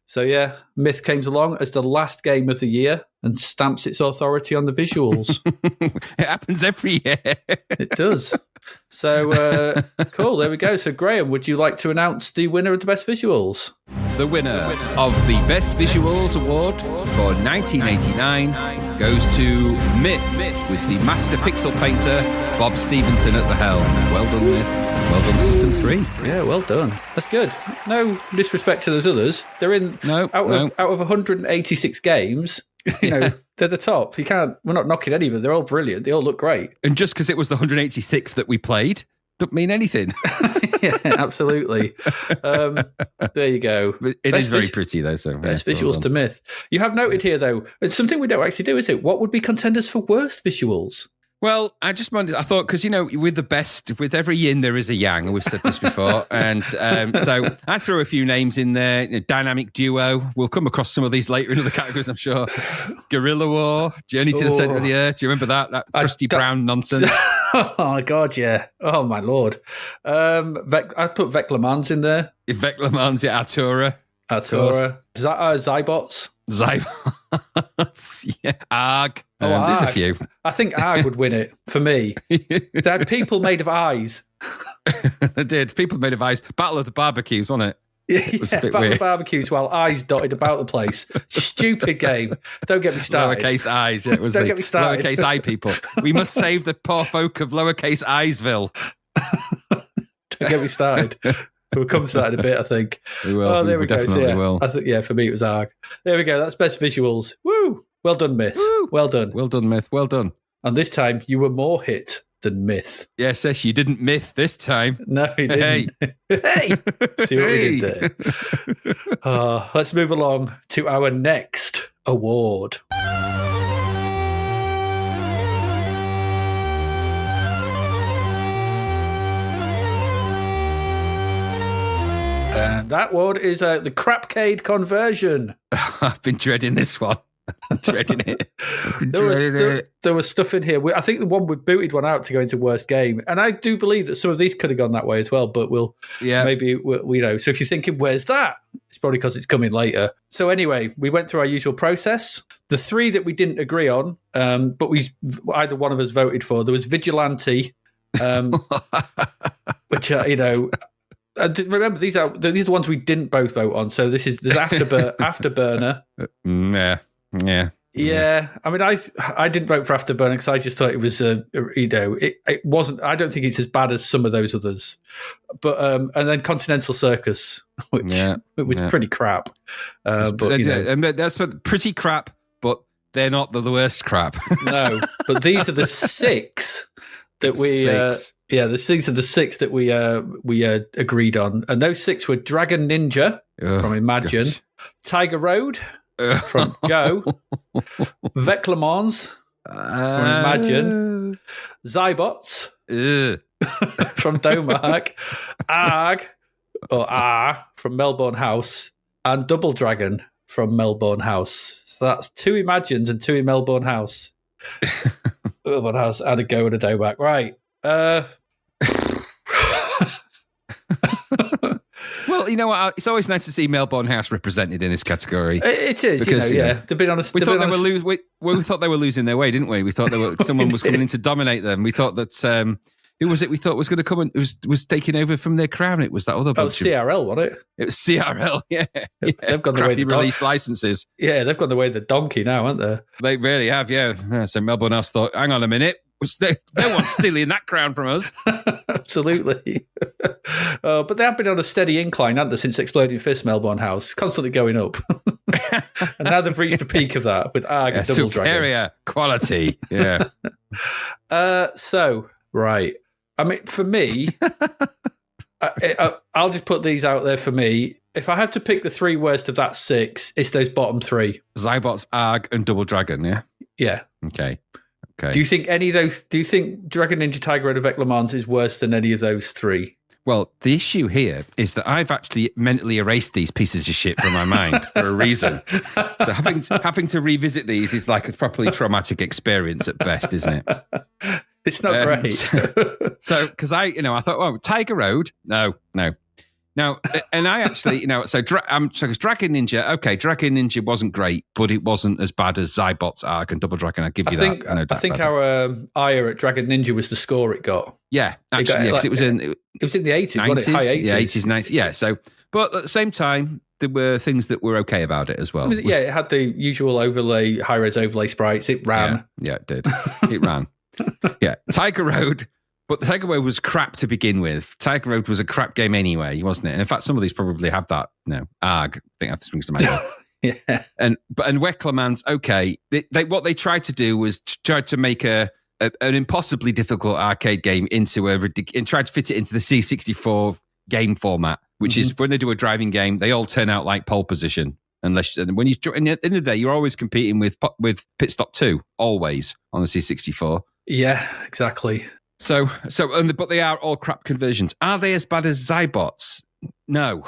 So yeah, Myth came along as the last game of the year and stamps its authority on the visuals. It happens every year. It does. So cool, there we go. So Graham, would you like to announce the winner of the best visuals? The winner of the Best Visuals Award for 1989 goes to Myth with the Master Pixel Painter, Bob Stevenson at the helm. Well done, Myth. Well done, System 3. Yeah, well done. That's good. No disrespect to those others. They're in out of 186 games. They're the top. We're not knocking any of them. They're all brilliant. They all look great. And just because it was the 186th that we played, doesn't mean anything. Yeah, absolutely. There you go. It is very pretty, though. So best visuals to Myth. You have noted here, though, it's something we don't actually do, is it? What would be contenders for worst visuals? Well, I thought, because, with every yin, there is a yang, and we've said this before. And so I threw a few names in there. Dynamic Duo. We'll come across some of these later in the categories, I'm sure. Guerrilla War, Journey to the Centre of the Earth. Do you remember that? That crusty brown nonsense. Oh, my God, yeah. Oh, my Lord. I put Vec Le Mans in there. Vec Le Mans, yeah, Artura. Zybots. Zybots, yeah. Arg. There's a few. I think Arg would win it for me. They had people made of eyes. They did. People made of eyes. Battle of the Barbecues, wasn't it? It was a bit Battle weird. Of the Barbecues while eyes dotted about the place. Stupid game. Don't get me started. Lowercase eyes. Yeah, it was Don't get me started. Lowercase eye people. We must save the poor folk of lowercase eyesville. Don't get me started. We'll come to that in a bit, I think. We will. Oh, there we go. Definitely will. I think, for me, it was ARG. There we go. That's best visuals. Woo! Well done, Myth. Woo! Well done. Well done, Myth. Well done. And this time, you were more hit than Myth. Yes, you didn't myth this time. No, you didn't. Hey! See what we did there. Let's move along to our next award. And that award is the Crapcade conversion. I've been dreading this one. I'm dreading it. There was stuff in here. I think the one we booted one out to go into worst game, and I do believe that some of these could have gone that way as well. But maybe we know. So if you're thinking, "Where's that?" It's probably because it's coming later. So anyway, we went through our usual process. The three that we didn't agree on, but either one of us voted for. There was Vigilante, which remember these are the ones we didn't both vote on. So there's Afterburner. Yeah. I mean, I didn't vote for Afterburner because I just thought it was it wasn't. I don't think it's as bad as some of those others. But and then Continental Circus, which was pretty crap. That's pretty crap, but they're not the worst crap. No, but these are the six that we. These are the six that we agreed on, and those six were Dragon Ninja from Imagine, gosh. Tiger Road from Go, Vec Le Mans from Imagine, Zybots from Domark, ARG from Melbourne House, and Double Dragon from Melbourne House. So that's two Imagines and two in Melbourne House. Melbourne House and a Go and a Domark. Right. Well, you know what? It's always nice to see Melbourne House represented in this category. It is, because, they've been on a. We thought they were losing their way, didn't we? We thought someone was coming in to dominate them. We thought that who was it? We thought was going to come and was taking over from their crown. It was that other bunch. CRL, wasn't it? It was CRL. Yeah. They've gone the way of the released licenses. Yeah, they've gone the way of the donkey now, haven't they? They really have. Yeah. So Melbourne House thought, hang on a minute. No one's stealing that crown from us. Absolutely. But they have been on a steady incline, haven't they, since Exploding Fist Melbourne House, constantly going up. And now they've reached the peak of that with ARG and Double Dragon. Superior quality. Yeah. Right. I mean, for me, I'll just put these out there for me. If I have to pick the three worst of that six, it's those bottom three. Zybots, ARG, and Double Dragon, yeah? Yeah. Okay. Do you think any of those? Do you think Dragon Ninja Tiger Road of Vec Le Mans is worse than any of those three? Well, the issue here is that I've actually mentally erased these pieces of shit from my mind for a reason. So having to revisit these is like a properly traumatic experience at best, isn't it? It's not great. So because I thought, Tiger Road, no. Now, and I actually, so Dragon Ninja, okay, Dragon Ninja wasn't great, but it wasn't as bad as Zybot's Arc and Double Dragon. I'll give you that. I think our ire at Dragon Ninja was the score it got. Yeah, actually, because it was in the 80s, 90s, wasn't it? High 80s. Yeah, 80s, 90s. Yeah, so, but at the same time, there were things that were okay about it as well. It had the usual overlay, high-res overlay sprites. It ran. Yeah, it did. It ran. Yeah, Tiger Road. But Tiger Road was crap to begin with. Tiger Road was a crap game anyway, wasn't it? And in fact, some of these probably have that. ARG, I think that springs to my head. Yeah. And Weklerman's, okay. What they tried to do was try to make an impossibly difficult arcade game and try to fit it into the C64 game format, which is when they do a driving game, they all turn out like pole position. And when you, at the end of the day, you're always competing with Pit Stop 2, always on the C64. Yeah, exactly. But they are all crap conversions. Are they as bad as Zybots? No.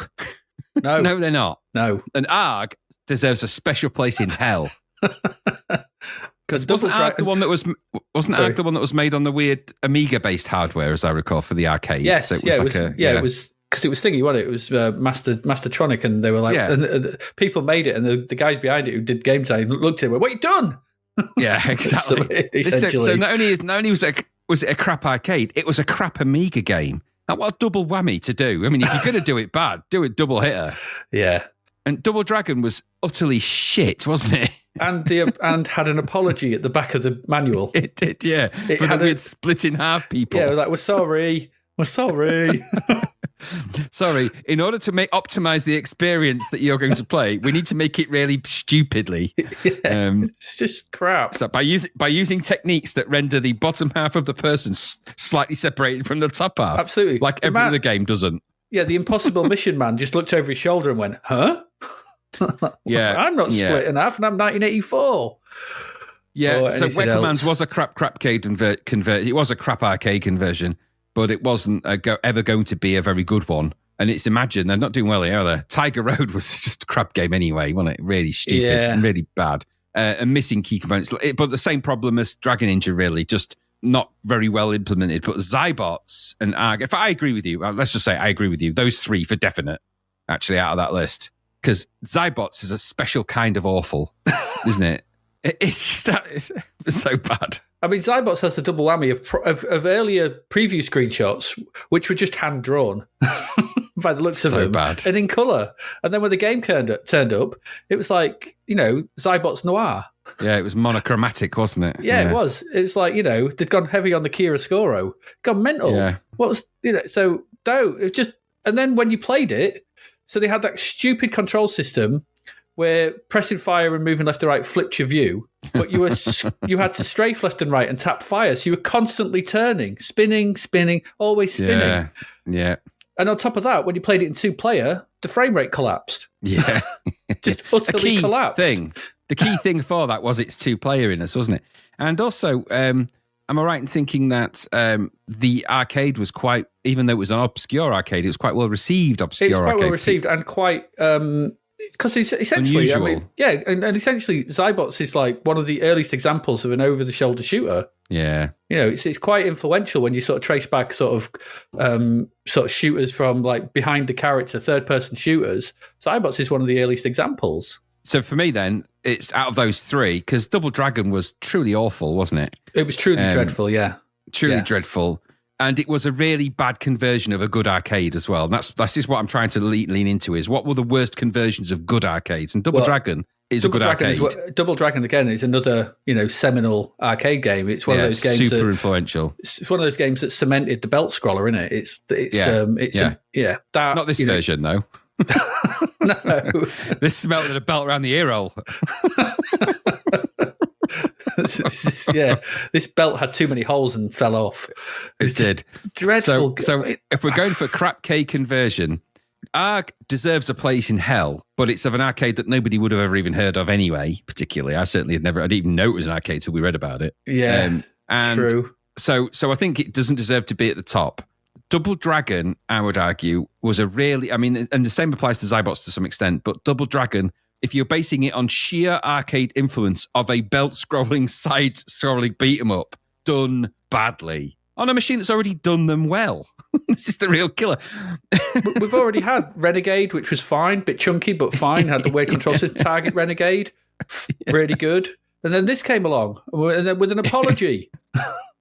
No. No, they're not. No. And ARG deserves a special place in hell. Because wasn't ARG the one that was made on the weird Amiga-based hardware, as I recall, for the arcade? Yes, so it was because it was thingy, wasn't it? It was Mastertronic, and they were like, and people made it, and the guys behind it who did game design looked at it and went, "What you done?" Yeah, exactly. Essentially. So not only was it a crap arcade, it was a crap Amiga game. Now, what a double whammy to do. I mean, if you're going to do it bad, do it double hitter. Yeah. And Double Dragon was utterly shit, wasn't it? And had an apology at the back of the manual. It did, yeah. For the weird split in half people. Yeah, it was like, we're sorry. Sorry, in order to optimize the experience that you're going to play, we need to make it really stupidly. It's just crap. So by using techniques that render the bottom half of the person slightly separated from the top half. Absolutely. Like every other game doesn't. Yeah, the Impossible Mission man just looked over his shoulder and went, huh? Yeah. I'm not split in half and I'm 1984. Yeah, so Weklerman's was a Crapcade convert. It was a crap arcade conversion, but it wasn't ever going to be a very good one. And it's Imagine, they're not doing well here, are they? Tiger Road was just a crap game anyway, wasn't it? Really stupid and really bad. And missing key components. But the same problem as Dragon Ninja, really, just not very well implemented. But Zybots and ARG, if I agree with you, let's just say I agree with you, those three for definite, actually, out of that list. Because Zybots is a special kind of awful, isn't it? It's so bad. I mean, Zybots has the double whammy of earlier preview screenshots, which were just hand drawn by the looks of them, bad. And in colour. And then when the game turned up, it was like, Zybots Noir. Yeah, it was monochromatic, wasn't it? Yeah, it was. It's like, they'd gone heavy on the chiaroscuro, gone mental. Yeah. What was, so no, it just, and then when you played it, so they had that stupid control system where pressing fire and moving left to right flipped your view, but you had to strafe left and right and tap fire, so you were constantly turning, spinning, always spinning. Yeah. And on top of that, when you played it in 2-player, the frame rate collapsed. Yeah. Just utterly collapsed. The key thing for that was its 2-playeriness, wasn't it? And also, am I right in thinking that the arcade was quite, even though it was an obscure arcade, it was quite well received It's quite well received and quite, because it's essentially, unusual. And essentially Zybots is like one of the earliest examples of an over-the-shoulder shooter. Yeah. It's quite influential when you sort of trace back sort of shooters from like behind the character, third-person shooters. Zybots is one of the earliest examples. So for me then, it's out of those three, because Double Dragon was truly awful, wasn't it? It was truly dreadful, yeah. Truly dreadful. And it was a really bad conversion of a good arcade as well. And that's just what I'm trying to lean into is what were the worst conversions of good arcades? And Double Dragon is a good arcade. Double Dragon, again, is another, seminal arcade game. It's one of those games super influential. It's one of those games that cemented the belt scroller, isn't it? Not this version, though. No. This cemented a belt around the ear hole. This belt had too many holes and fell off. It did. Dreadful. So if we're going for Crapcade conversion, ARG deserves a place in hell, but it's of an arcade that nobody would have ever even heard of anyway, particularly. I certainly I didn't even know it was an arcade till we read about it. Yeah, true. So I think it doesn't deserve to be at the top. Double Dragon, I would argue, was and the same applies to Zybots to some extent, but Double Dragon, if you're basing it on sheer arcade influence of a belt-scrolling, side-scrolling beat-em-up done badly, on a machine that's already done them well. This is the real killer. We've already had Renegade, which was fine, bit chunky, but fine. Had the weird control system. Target Renegade, really good. And then this came along with an apology.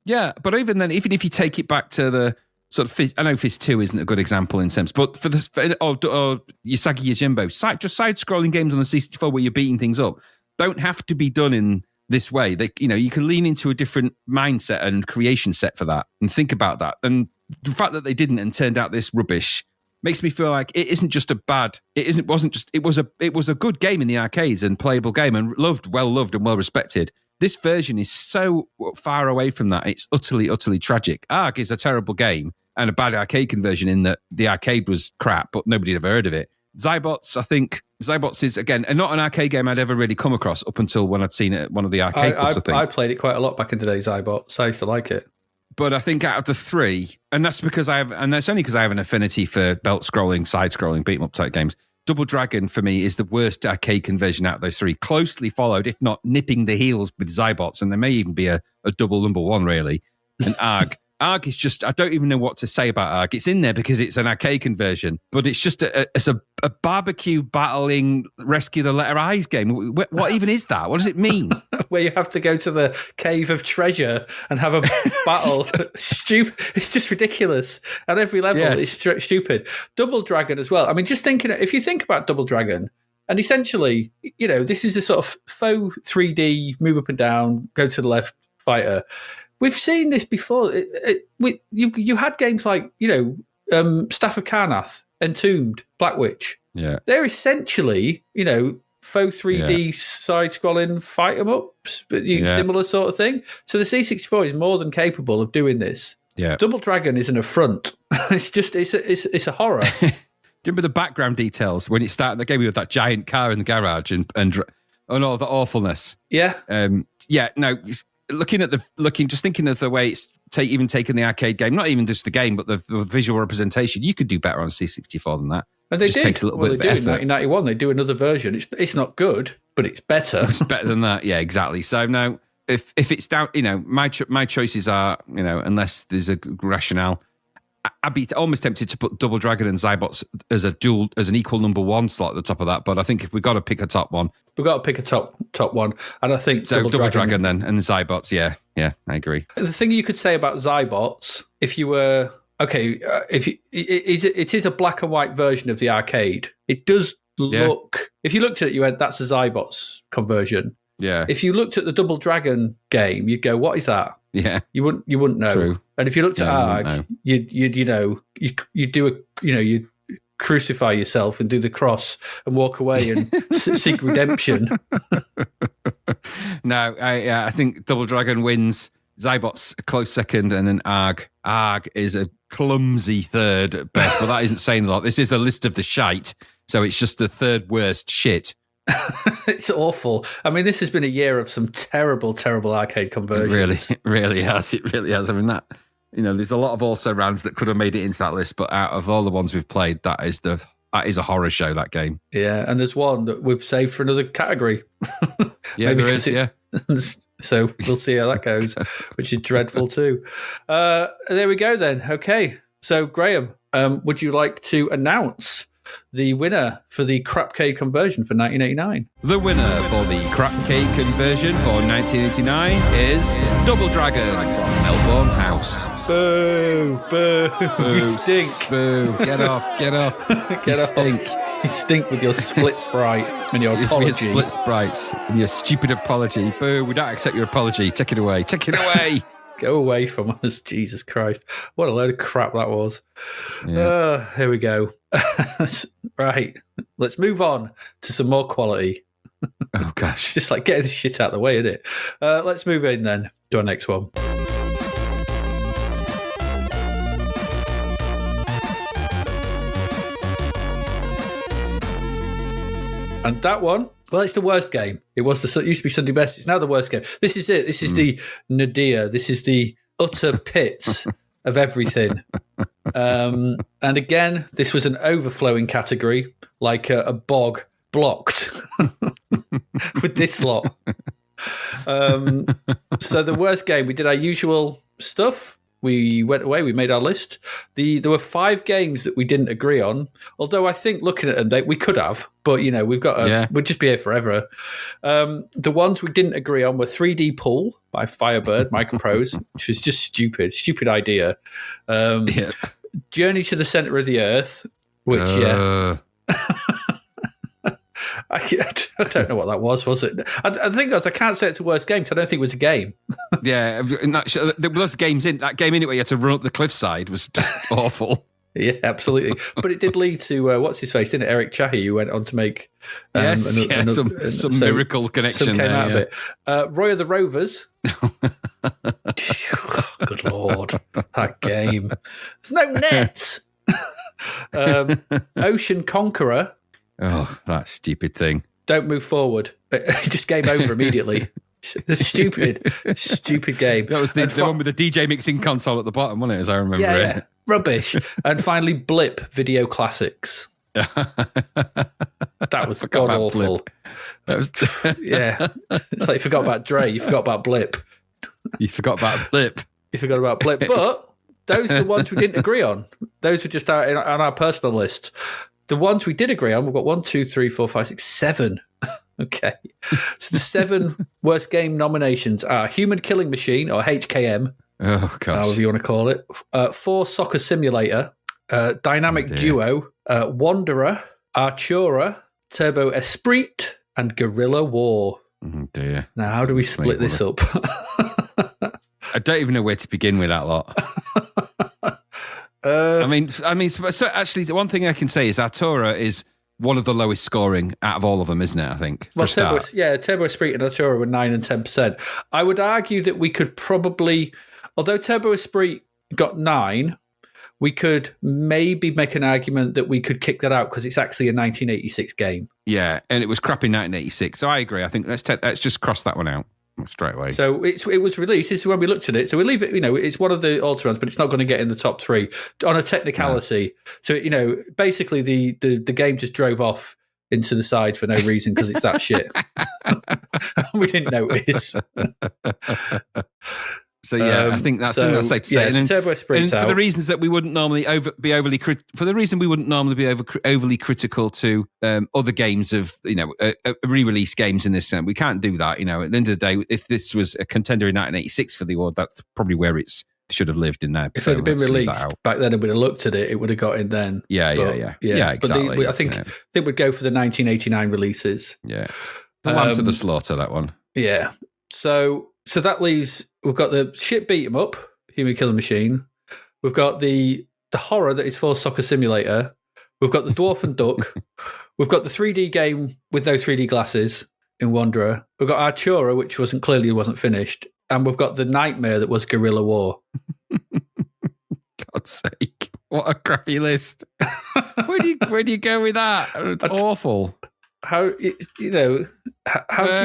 Yeah, but even then, even if you take it back to the sort of, I know Fist 2 isn't a good example in terms, but for this, or Yasagi Yojimbo, just side-scrolling games on the C64 where you're beating things up don't have to be done in this way. They, you can lean into a different mindset and creation set for that and think about that. And the fact that they didn't and turned out this rubbish makes me feel like it isn't just a bad. It was a good game in the arcades and playable game and well loved and well respected. This version is so far away from that. It's utterly, utterly tragic. Ark is a terrible game and a bad arcade conversion in that the arcade was crap, but nobody had ever heard of it. Zybots, I think Zybots is, again, not an arcade game I'd ever really come across up until when I'd seen it at one of the arcade clubs, I think. I played it quite a lot back in the day, Zybots. I used to like it. But I think out of the three, and that's only because I have an affinity for belt-scrolling, side-scrolling, beat-em-up type games, Double Dragon, for me, is the worst arcade conversion out of those three, closely followed, if not nipping the heels with Zybots, and there may even be a double number one, really. And Arg. Arg is just, I don't even know what to say about Arg. It's in there because it's an arcade conversion, but it's just a barbecue battling rescue the letter I's game. What even is that? What does it mean? Where you have to go to the cave of treasure and have a battle. Stupid. It's just ridiculous. At every level, It's stupid. Double Dragon as well. I mean, just thinking, if you think about Double Dragon, and essentially, this is a sort of faux 3D, move up and down, go to the left fighter. We've seen this before. You had games like, Staff of Karnath, Entombed, Black Witch. Yeah. They're essentially, faux 3D side-scrolling fight-em-ups, but similar sort of thing. So the C64 is more than capable of doing this. Yeah. Double Dragon is an affront. It's a horror. Do you remember the background details when it started the game with that giant car in the garage and all the awfulness? Yeah. Just thinking of the way it's even taken the arcade game, not even just the game, but the visual representation, you could do better on C64 than that. And they just did. Takes a little bit of effort. In 1991, they do another version. It's not good, but it's better. It's better than that. Yeah, exactly. So now, if it's down, my choices are, unless there's a rationale, I'd be almost tempted to put Double Dragon and Zybots as an equal number one slot at the top of that. But I think if we've got to pick a top one, we've got to pick a top one. And I think Double Dragon then, and the Zybots. Yeah, I agree. The thing you could say about Zybots, if you were it is a black and white version of the arcade. It does look. If you looked at it, you went, "That's a Zybots conversion." Yeah. If you looked at the Double Dragon game, you'd go, "What is that?" Yeah. You wouldn't know. True. And if you looked at Arg, you'd do you'd crucify yourself and do the cross and walk away and seek redemption. No, I think Double Dragon wins. Zybots a close second, and then Arg. Arg is a clumsy third at best, but that isn't saying a lot. This is a list of the shite, so it's just the third worst shit. It's awful. I mean, this has been a year of some terrible, terrible arcade conversions. It really has. I mean, that, there's a lot of also rounds that could have made it into that list, but out of all the ones we've played, that is a horror show, that game. Yeah, and there's one that we've saved for another category. Yeah, there is, yeah. So we'll see how that goes, which is dreadful too. There we go then. Okay. So, Graham, would you like to announce the winner for the Crapcade conversion for 1989? The winner for the Crapcade conversion for 1989 is Double Dragon from Melbourne House. Boo! Boo! You stink! Boo! Get off! Get off! Get off! Stink! You stink with your split sprite and your apology. Your split sprites and your stupid apology. Boo! We don't accept your apology. Take it away. Take it away. Go away from us, Jesus Christ. What a load of crap that was. Yeah. Here we go. Right. Let's move on to some more quality. Oh, gosh. It's just like getting the shit out of the way, isn't it? Let's move in then to our next one. And that one, well, it's the worst game. It used to be Sunday Best. It's now the worst game. This is it. This is the nadir. This is the utter pits of everything. And again, this was an overflowing category, like a bog blocked with this lot. So the worst game, we did our usual stuff. we went away, we made our list. There were 5 games that we didn't agree on, although I think looking at them, we could have, but, we've got we'd just be here forever. The ones we didn't agree on were 3D Pool by Firebird Microprose, which was just stupid idea. Journey to the Center of the Earth, which, I don't know what that was it? I think I can't say it's a worst game because I don't think it was a game. Yeah, there was games in that game anyway. You had to run up the cliffside. Was just awful. Yeah, absolutely. But it did lead to what's his face, didn't it? Eric Chahi, who went on to make some miracle connection. Some came out of it. Roy of the Rovers. Good Lord, that game. There's no nets. Ocean Conqueror. Oh, that stupid thing. Don't move forward. Just game over immediately. Stupid game. That was the one with the DJ mixing console at the bottom, wasn't it, as I remember it? Yeah, rubbish. And finally, Blip Video Classics. That was god-awful. That was yeah. It's like you forgot about Dre, you forgot about Blip. You forgot about Blip. You forgot about Blip. But those are the ones we didn't agree on. Those were just on our personal list. The ones we did agree on, we've got 1, 2, 3, 4, 5, 6, 7. Okay. So the 7 worst game nominations are Human Killing Machine, or HKM. Oh, gosh. However you want to call it. 4 Soccer Simulator. Dynamic Duo. Wanderer. Artura. Turbo Esprit. And Guerrilla War. Oh, dear. Now, how do we split this up? I don't even know where to begin with that lot. I mean, so actually, the one thing I can say is Artura is one of the lowest scoring out of all of them, isn't it? I think. Well, Turbo Esprit and Artura were 9 and 10%. I would argue that we could probably, although Turbo Esprit got 9, we could maybe make an argument that we could kick that out because it's actually a 1986 game. Yeah, and it was crap in 1986. So I agree. I think let's just cross that one out straight away. So it was released. This is when we looked at it. So we leave it. It's one of the ultra runs, but it's not going to get in the top 3 on a technicality. No. So basically the game just drove off into the side for no reason because it's that shit. We didn't notice. So I think that's safe to say. And Turbo Esprit's for the reasons that we wouldn't normally be overly critical to other games of re-release games in this sense. We can't do that. At the end of the day, if this was a contender in 1986 for the award, that's probably where it should have lived in there. If it had been released back then and we'd have looked at it, it would have got in then. Yeah, exactly. But I think we'd go for the 1989 releases. Yeah, the lamb to the slaughter, that one. Yeah. So that leaves, we've got the shit beat 'em up, Human Killing Machine. We've got the horror that is for Soccer Simulator. We've got the Dwarf and Duck. We've got the 3D game with no 3D glasses in Wanderer. We've got Artura, which wasn't finished. And we've got the nightmare that was Guerrilla War. God's sake. What a crappy list. Where do you go with that? It's awful. How do you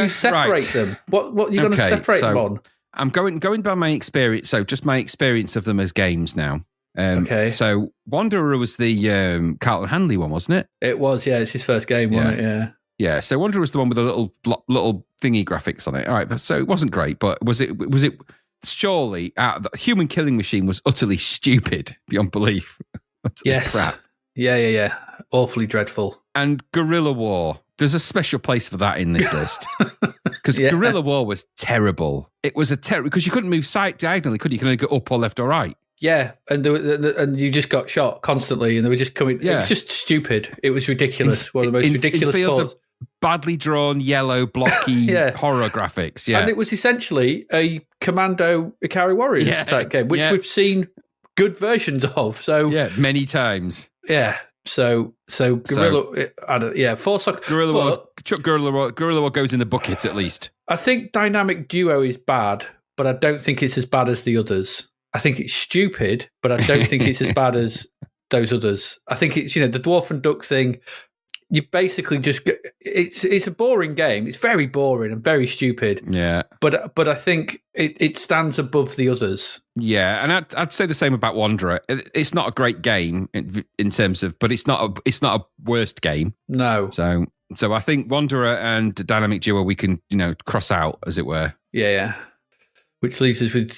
separate them? What are you going to separate them on? I'm going by my experience. So just my experience of them as games now. Okay. So Wanderer was the Carlton Hanley one, wasn't it? It was. Yeah, it's his first game, wasn't it? Yeah. Yeah. So Wanderer was the one with the little thingy graphics on it. All right. So it wasn't great, but was it? Surely, Human Killing Machine was utterly stupid beyond belief. Yes. Crap. Yeah. Awfully dreadful. And Guerrilla War. There's a special place for that in this list because Guerrilla War was terrible. It was because you couldn't move diagonally, could you? You could only go up or left or right. Yeah, and you just got shot constantly, and they were just coming. Yeah. It was just stupid. It was ridiculous. One of the most ridiculous fields of badly drawn, yellow, blocky horror graphics. Yeah, and it was essentially a Commando Ikari Warriors type game, which we've seen good versions of. So many times. Yeah. So Guerrilla, Guerrilla War goes in the bucket at least. I think Dynamic Duo is bad, but I don't think it's as bad as the others. I think it's stupid, but I don't think it's as bad as those others. I think it's the Dwarf and Duck thing. You basically just it's a boring game. It's very boring and very stupid. Yeah, but I think it stands above the others. Yeah, and I'd say the same about Wanderer. It's not a great game in terms of, but it's not a worst game. No. So I think Wanderer and Dynamic Duo we can cross out, as it were. Yeah. Which leaves us with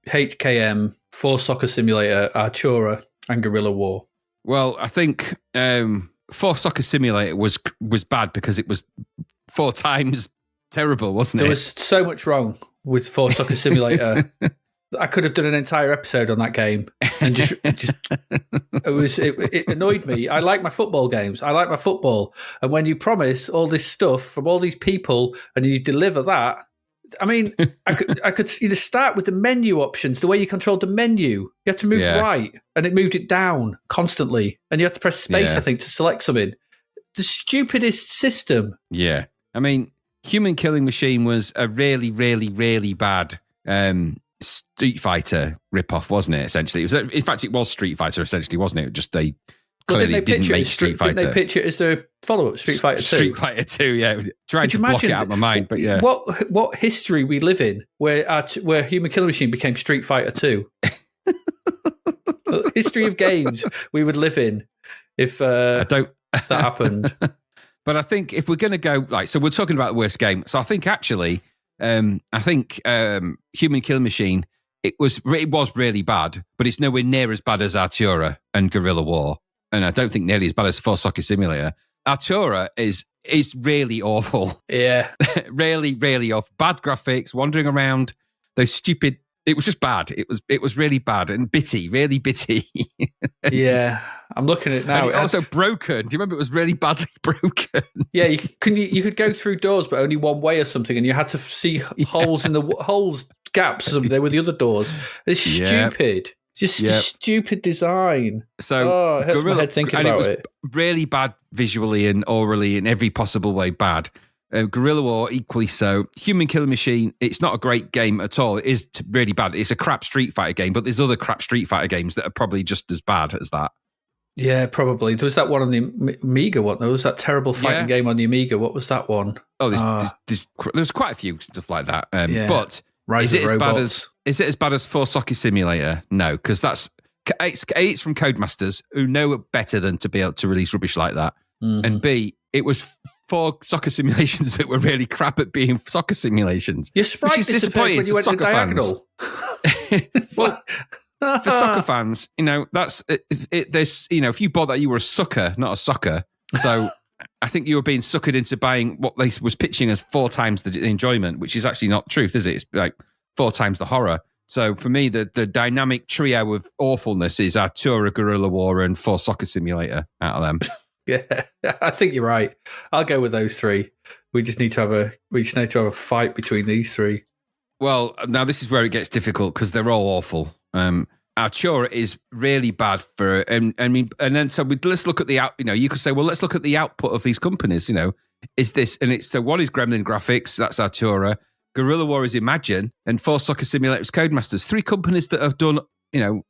HKM, Force Soccer Simulator, Artura, and Guerrilla War? Well, I think Force Soccer Simulator was bad because it was 4 times terrible, wasn't it? There was so much wrong with Force Soccer Simulator. I could have done an entire episode on that game, and it annoyed me. I like my football games. I like my football, and when you promise all this stuff from all these people and you deliver that, I mean, I could start with the menu options, the way you controlled the menu. You had to move right, and it moved it down constantly, and you had to press space, I think, to select something. The stupidest system. Yeah, I mean, Human Killing Machine was a really, really, really bad Street Fighter ripoff, wasn't it? Essentially, in fact, it was Street Fighter. Essentially, wasn't it? Just they clearly didn't make Street Fighter. Didn't they pitch it as the follow-up, Street Fighter 2? Street Fighter 2, yeah. Trying to block it out of my mind, but yeah. What history we live in where Human Killing Machine became Street Fighter 2? History of games we would live in if that happened. But I think if we're going to go, so we're talking about the worst game. So I think actually, Human Killing Machine, it was really bad, but it's nowhere near as bad as Artura and Guerrilla War. And I don't think nearly as bad as Force Soccer Simulator. Artura is really awful. Yeah. Really, really awful. Bad graphics, wandering around, those stupid... It was just bad. It was really bad and bitty, really bitty. Yeah, I'm looking at it now. And also broken. Do you remember it was really badly broken? Yeah, you could go through doors, but only one way or something, and you had to see holes in the gaps. There were the other doors. It's stupid. Just a stupid design. So it hurts my head thinking about it. It was really bad visually and orally in every possible way bad. Guerrilla War, equally so. Human Killing Machine, it's not a great game at all. It is really bad. It's a crap Street Fighter game, but there's other crap Street Fighter games that are probably just as bad as that. Yeah, probably. There was that one on the Amiga one. There was that terrible fighting game on the Amiga. What was that one? Oh, there's quite a few stuff like that. But Rise is of it Robots. as bad as Force Soccer Simulator? No, because it's from Codemasters, who know better than to be able to release rubbish like that. Mm-hmm. And B, it was 4 soccer simulations that were really crap at being soccer simulations. Your sprite disappointed when you went to diagonal. Well, for soccer fans, that's there's if you bought that, you were a sucker, not a soccer. So I think you were being suckered into buying what they was pitching as 4 times the enjoyment, which is actually not truth, is it? It's like 4 times the horror. So for me, the dynamic trio of awfulness is Artura, Guerrilla War, and Force Soccer Simulator out of them. Yeah, I think you're right. I'll go with those 3. We just need to have a fight between these 3. Well, now this is where it gets difficult because they're all awful. Artura is really bad for, and then so let's look at the out. You could say, well, let's look at the output of these companies. Is this, and it's so one is Gremlin Graphics, that's Artura. Guerrilla War is Imagine, and Force Soccer Simulator is Codemasters. 3 companies that have done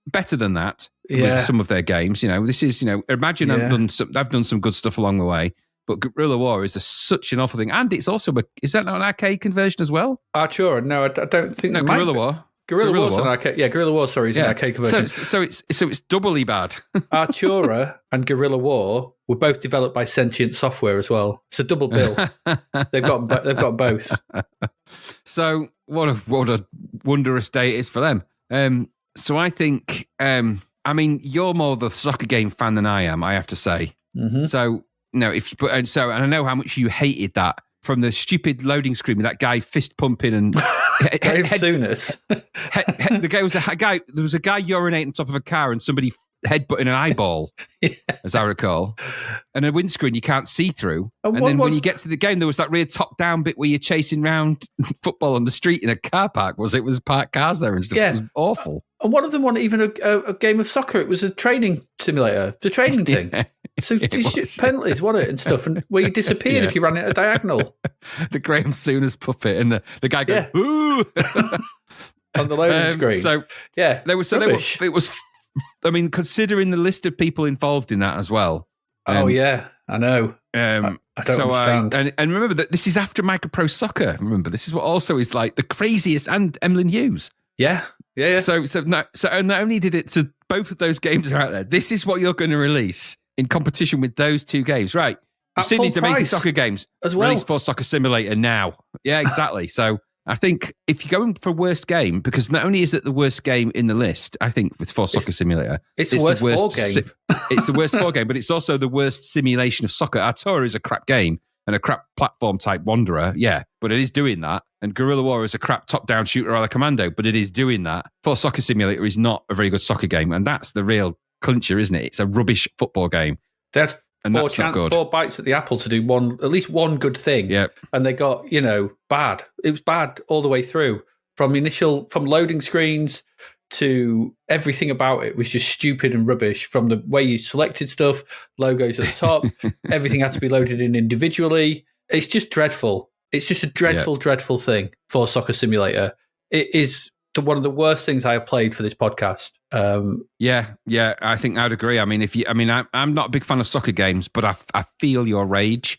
better than that with some of their games. This is, Imagine they've done some good stuff along the way, but Guerrilla War is such an awful thing. And it's also, is that not an arcade conversion as well? Artura, no, I don't think. No, Guerrilla War. Guerrilla War's an arcade. Yeah, Guerrilla War, sorry, is an arcade conversion. So it's doubly bad. Artura and Guerrilla War were both developed by Sentient Software as well. It's a double bill. They've got both. So what a wondrous day it is for them. So I think, you're more the soccer game fan than I am, I have to say. Mm-hmm. So, and I know how much you hated that from the stupid loading screen with that guy fist pumping and Graham Souness. There was a guy urinating on top of a car and somebody headbutting an eyeball, as I recall, and a windscreen you can't see through. And then when you get to the game, there was that real top-down bit where you're chasing around football on the street in a car park. It was parked cars there and stuff. Yeah. It was awful. And one of them wasn't even a game of soccer. It was a training simulator, the training thing. So penalties, wasn't it, and stuff, and where you disappeared if you ran it a diagonal. The Graham Souness puppet and the guy going, ooh! On the loading screen. So, it was... considering the list of people involved in that as well. I know. I don't understand. And remember that this is after Microprose Soccer. Remember, this is what also is like the craziest, and Emlyn Hughes. Yeah. So not only did it, so both of those games are out there. This is what you're going to release in competition with those 2 games, right? You've seen these amazing soccer games as well. Release Force Soccer Simulator now. Yeah, exactly. So I think if you're going for worst game, because not only is it the worst game in the list, I think with For Soccer Simulator, it's the worst four game. It's the worst 4 game, but it's also the worst simulation of soccer. Our Tour is a crap game and a crap platform type wanderer, yeah, but it is doing that. And Guerrilla War is a crap top-down shooter a la Commando, but it is doing that. For Soccer Simulator is not a very good soccer game, and that's the real clincher, isn't it? It's a rubbish football game. That's four bites at the apple to do at least one good thing. Yep. And they got, bad. It was bad all the way through. From loading screens to everything about it was just stupid and rubbish. From the way you selected stuff, logos at the top, everything had to be loaded in individually. It's just dreadful. It's just a dreadful thing for Soccer Simulator. It is one of the worst things I have played for this podcast. Yeah, I think I'd agree. I mean, I'm not a big fan of soccer games, but I feel your rage,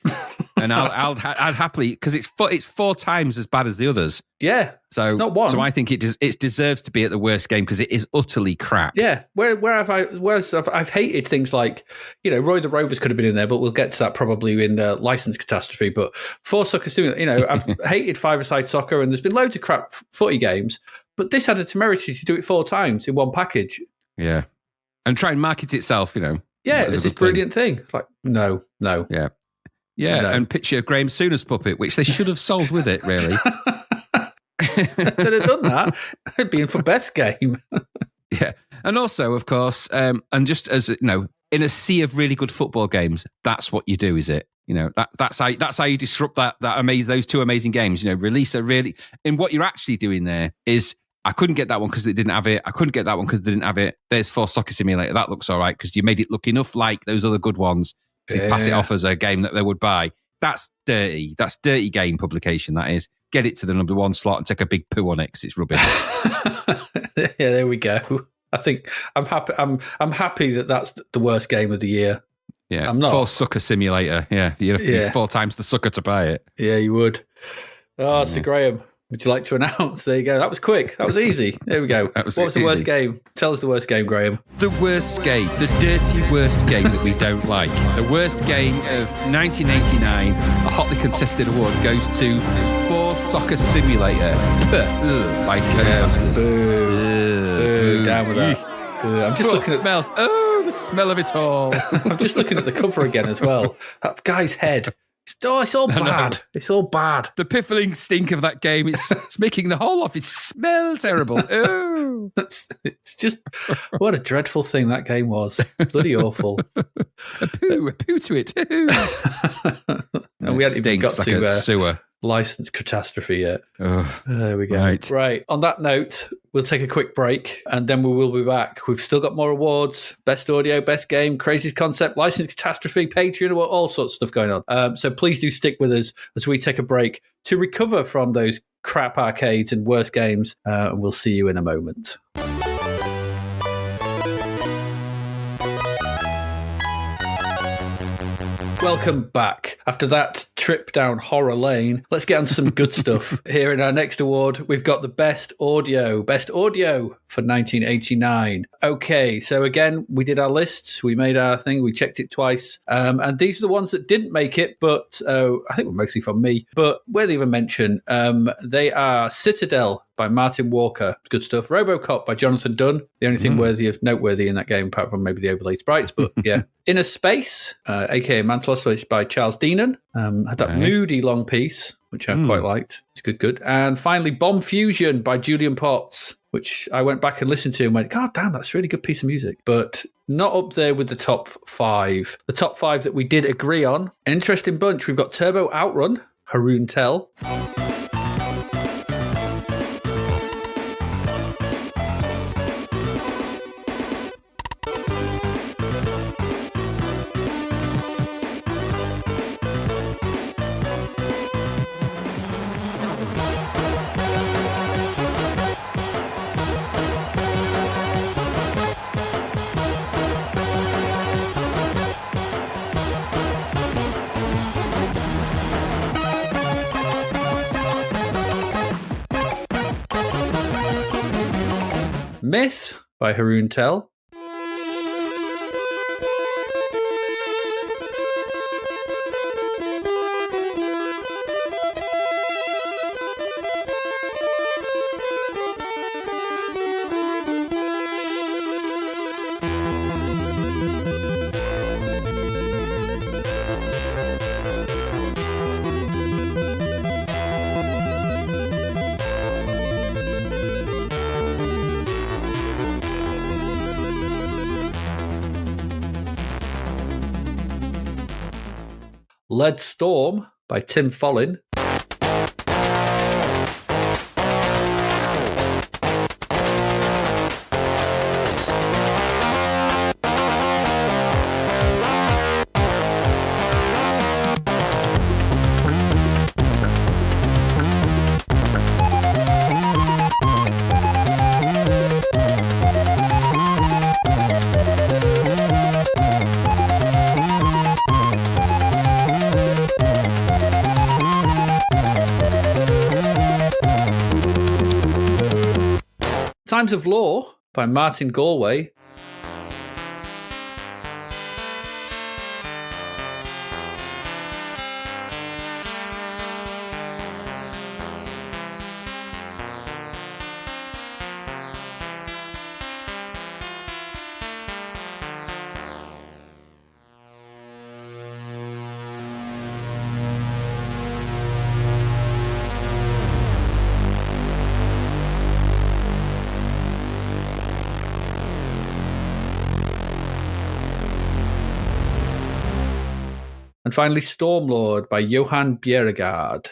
and I'd happily, because it's 4 times as bad as the others. Yeah, so it's not one. So I think it deserves to be at the worst game because it is utterly crap. Yeah, whereas I've hated things like, Roy the Rovers could have been in there, but we'll get to that probably in License Catastrophe. But for Soccer Simulator, I've hated five-a-side soccer, and there's been loads of crap footy games. But this had a temerity to do it 4 times in one package. Yeah. And try and market itself, Yeah, it's this brilliant thing. It's like, no. Yeah. Yeah, no. And picture Graham Souness puppet, which they should have sold with it, really. They'd have done that. It'd be in for best game. Yeah. And also, of course, and just as, in a sea of really good football games, that's what you do, is it? That's how you disrupt those 2 amazing games. Release a really, and what you're actually doing there is, I couldn't get that one because they didn't have it. I couldn't get that one because they didn't have it. There's For Soccer Simulator. That looks all right because you made it look enough like those other good ones to pass it off as a game that they would buy. That's dirty. That's dirty game publication, that is. Get it to the number 1 slot and take a big poo on it because it's rubbish. Yeah, there we go. I think I'm happy. I'm happy that that's the worst game of the year. Yeah, I'm not. For Sucker Simulator. Yeah, you'd have to be 4 times the sucker to buy it. Yeah, you would. Oh, so Graham, would you like to announce? There you go. That was quick. That was easy. There we go. What was the worst game? Tell us the worst game, Graham. The worst game, the dirty worst game that we don't like. The worst game of 1989, a hotly contested award goes to For Soccer Simulator. By Codemasters. Boo. Down with that. I'm just looking at smells. Oh, the smell of it all. I'm just looking at the cover again as well. That guy's head. It's all bad. It's all bad. The piffling stink of that game. It's making the whole office smell terrible. Oh, it's just what a dreadful thing that game was. Bloody awful. a poo to it. And we hadn't even got like to sewer. License Catastrophe yet. There we go. Right. On that note, we'll take a quick break and then we will be back. We've still got more awards: best audio, best game, craziest concept, License Catastrophe, Patreon, all sorts of stuff going on. So please do stick with us as we take a break to recover from those crap arcades and worst games. And we'll see you in a moment. Welcome back. After that trip down horror lane, let's get on to some good stuff. Here in our next award, we've got the best audio for 1989. Okay, so again, we did our lists, we made our thing, we checked it twice, and these are the ones that didn't make it, but I think were mostly from me, but worthy of a mention. They are Citadel by Martin Walker. Good stuff. RoboCop by Jonathan Dunn. The only thing noteworthy in that game, apart from maybe the overlay sprites, but yeah. Inner Space, aka Mantelos, by Charles Deenan. Had that moody long piece, which I quite liked. It's good. And finally, Bomb Fusion by Julian Potts, which I went back and listened to and went, God damn, that's a really good piece of music. But not up there with the top 5. The top 5 that we did agree on. An interesting bunch. We've got Turbo Outrun, Haroon Tell. Myth by Haroon Tell. Lead Storm by Tim Follin. Times of Law by Martin Galway. And finally, Stormlord by Johan Bjerregaard.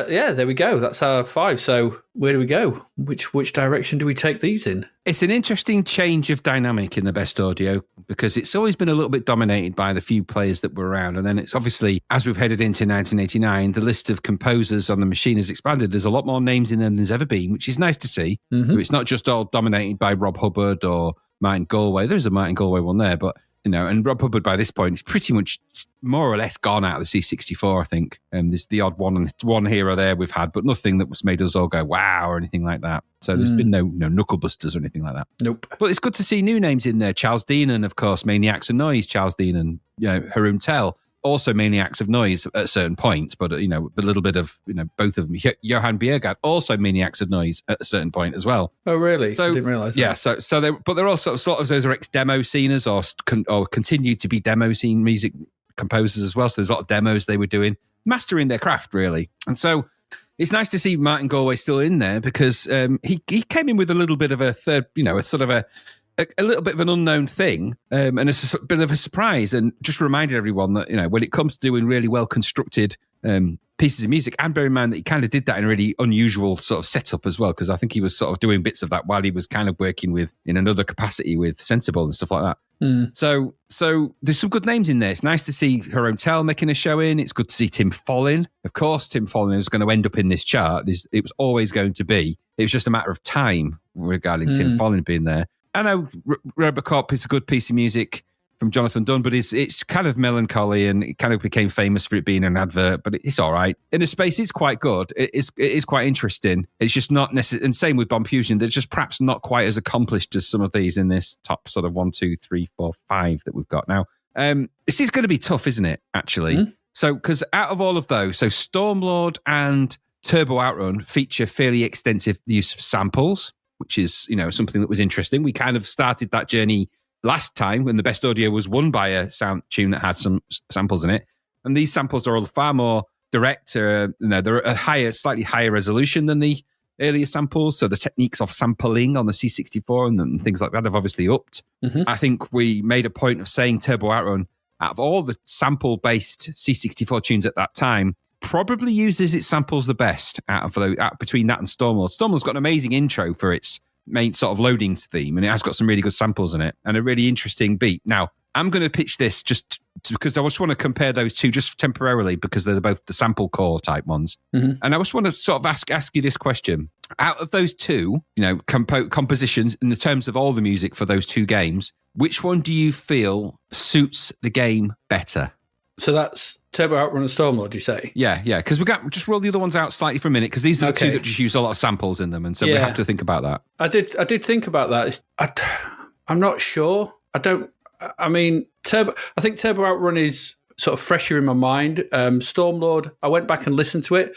Yeah, there we go. That's our 5. So where do we go? Which direction do we take these in? It's an interesting change of dynamic in the best audio because it's always been a little bit dominated by the few players that were around. And then it's obviously, as we've headed into 1989, the list of composers on the machine has expanded. There's a lot more names in them than there's ever been, which is nice to see. Mm-hmm. So it's not just all dominated by Rob Hubbard or Martin Galway. There's a Martin Galway one there, but and Rob Hubbard by this point is pretty much more or less gone out of the C64, I think. There's the odd one hero there we've had, but nothing that was made us all go, wow, or anything like that. So there's been no knuckle busters or anything like that. Nope. But it's good to see new names in there. Charles Deanan, of course, Maniacs of Noise, Charles Deanan, Haroon Tell, also Maniacs of Noise at certain points, but, a little bit of, both of them. Johan Bjerregaard, also Maniacs of Noise at a certain point as well. Oh, really? So, I didn't realise that. Yeah, so they're also sort of those are ex-demo sceners or continue to be demo scene music composers as well. So there's a lot of demos they were doing, mastering their craft, really. And so it's nice to see Martin Galway still in there because he came in with a little bit of a third, a sort of a little bit of an unknown thing and it's a bit of a surprise, and just reminded everyone that, when it comes to doing really well constructed pieces of music, and bear in mind that he kind of did that in a really unusual sort of setup as well, because I think he was sort of doing bits of that while he was kind of working with in another capacity with Sensible and stuff like that. So there's some good names in there. It's nice to see Haroon Tell making a show in. It's good to see Tim Follin. Of course, Tim Follin is going to end up in this chart. It was always going to be. It was just a matter of time regarding Tim Follin being there. I know Robocop is a good piece of music from Jonathan Dunn, but it's kind of melancholy, and it kind of became famous for it being an advert, but it's all right. In a space, it's quite good. It is quite interesting. It's just not necessarily, and same with Bomb Fusion, they're just perhaps not quite as accomplished as some of these in this top sort of 1, 2, 3, 4, 5 that we've got now. This is going to be tough, isn't it, actually? So, because out of all of those, so Stormlord and Turbo Outrun feature fairly extensive use of samples, which is, something that was interesting. We kind of started that journey last time when the best audio was won by a sound tune that had some samples in it. And these samples are far more direct. They're a slightly higher resolution than the earlier samples. So the techniques of sampling on the C64 and things like that have obviously upped. I think we made a point of saying Turbo Outrun, out of all the sample-based C64 tunes at that time, probably uses its samples the best between that and Stormlord. Stormlord's got an amazing intro for its main sort of loading theme, and it has got some really good samples in it and a really interesting beat. Now, I'm going to pitch this just because I just want to compare those two just temporarily because they're both the sample core type ones. And I just want to sort of ask you this question. Out of those two, compositions in the terms of all the music for those two games, which one do you feel suits the game better? So that's Turbo Outrun and Stormlord, you say? Yeah, because just roll the other ones out slightly for a minute, because these are the two that just use a lot of samples in them, and so we have to think about that. I did think about that. I'm not sure. I mean, I think Turbo Outrun is sort of fresher in my mind. Stormlord, I went back and listened to it.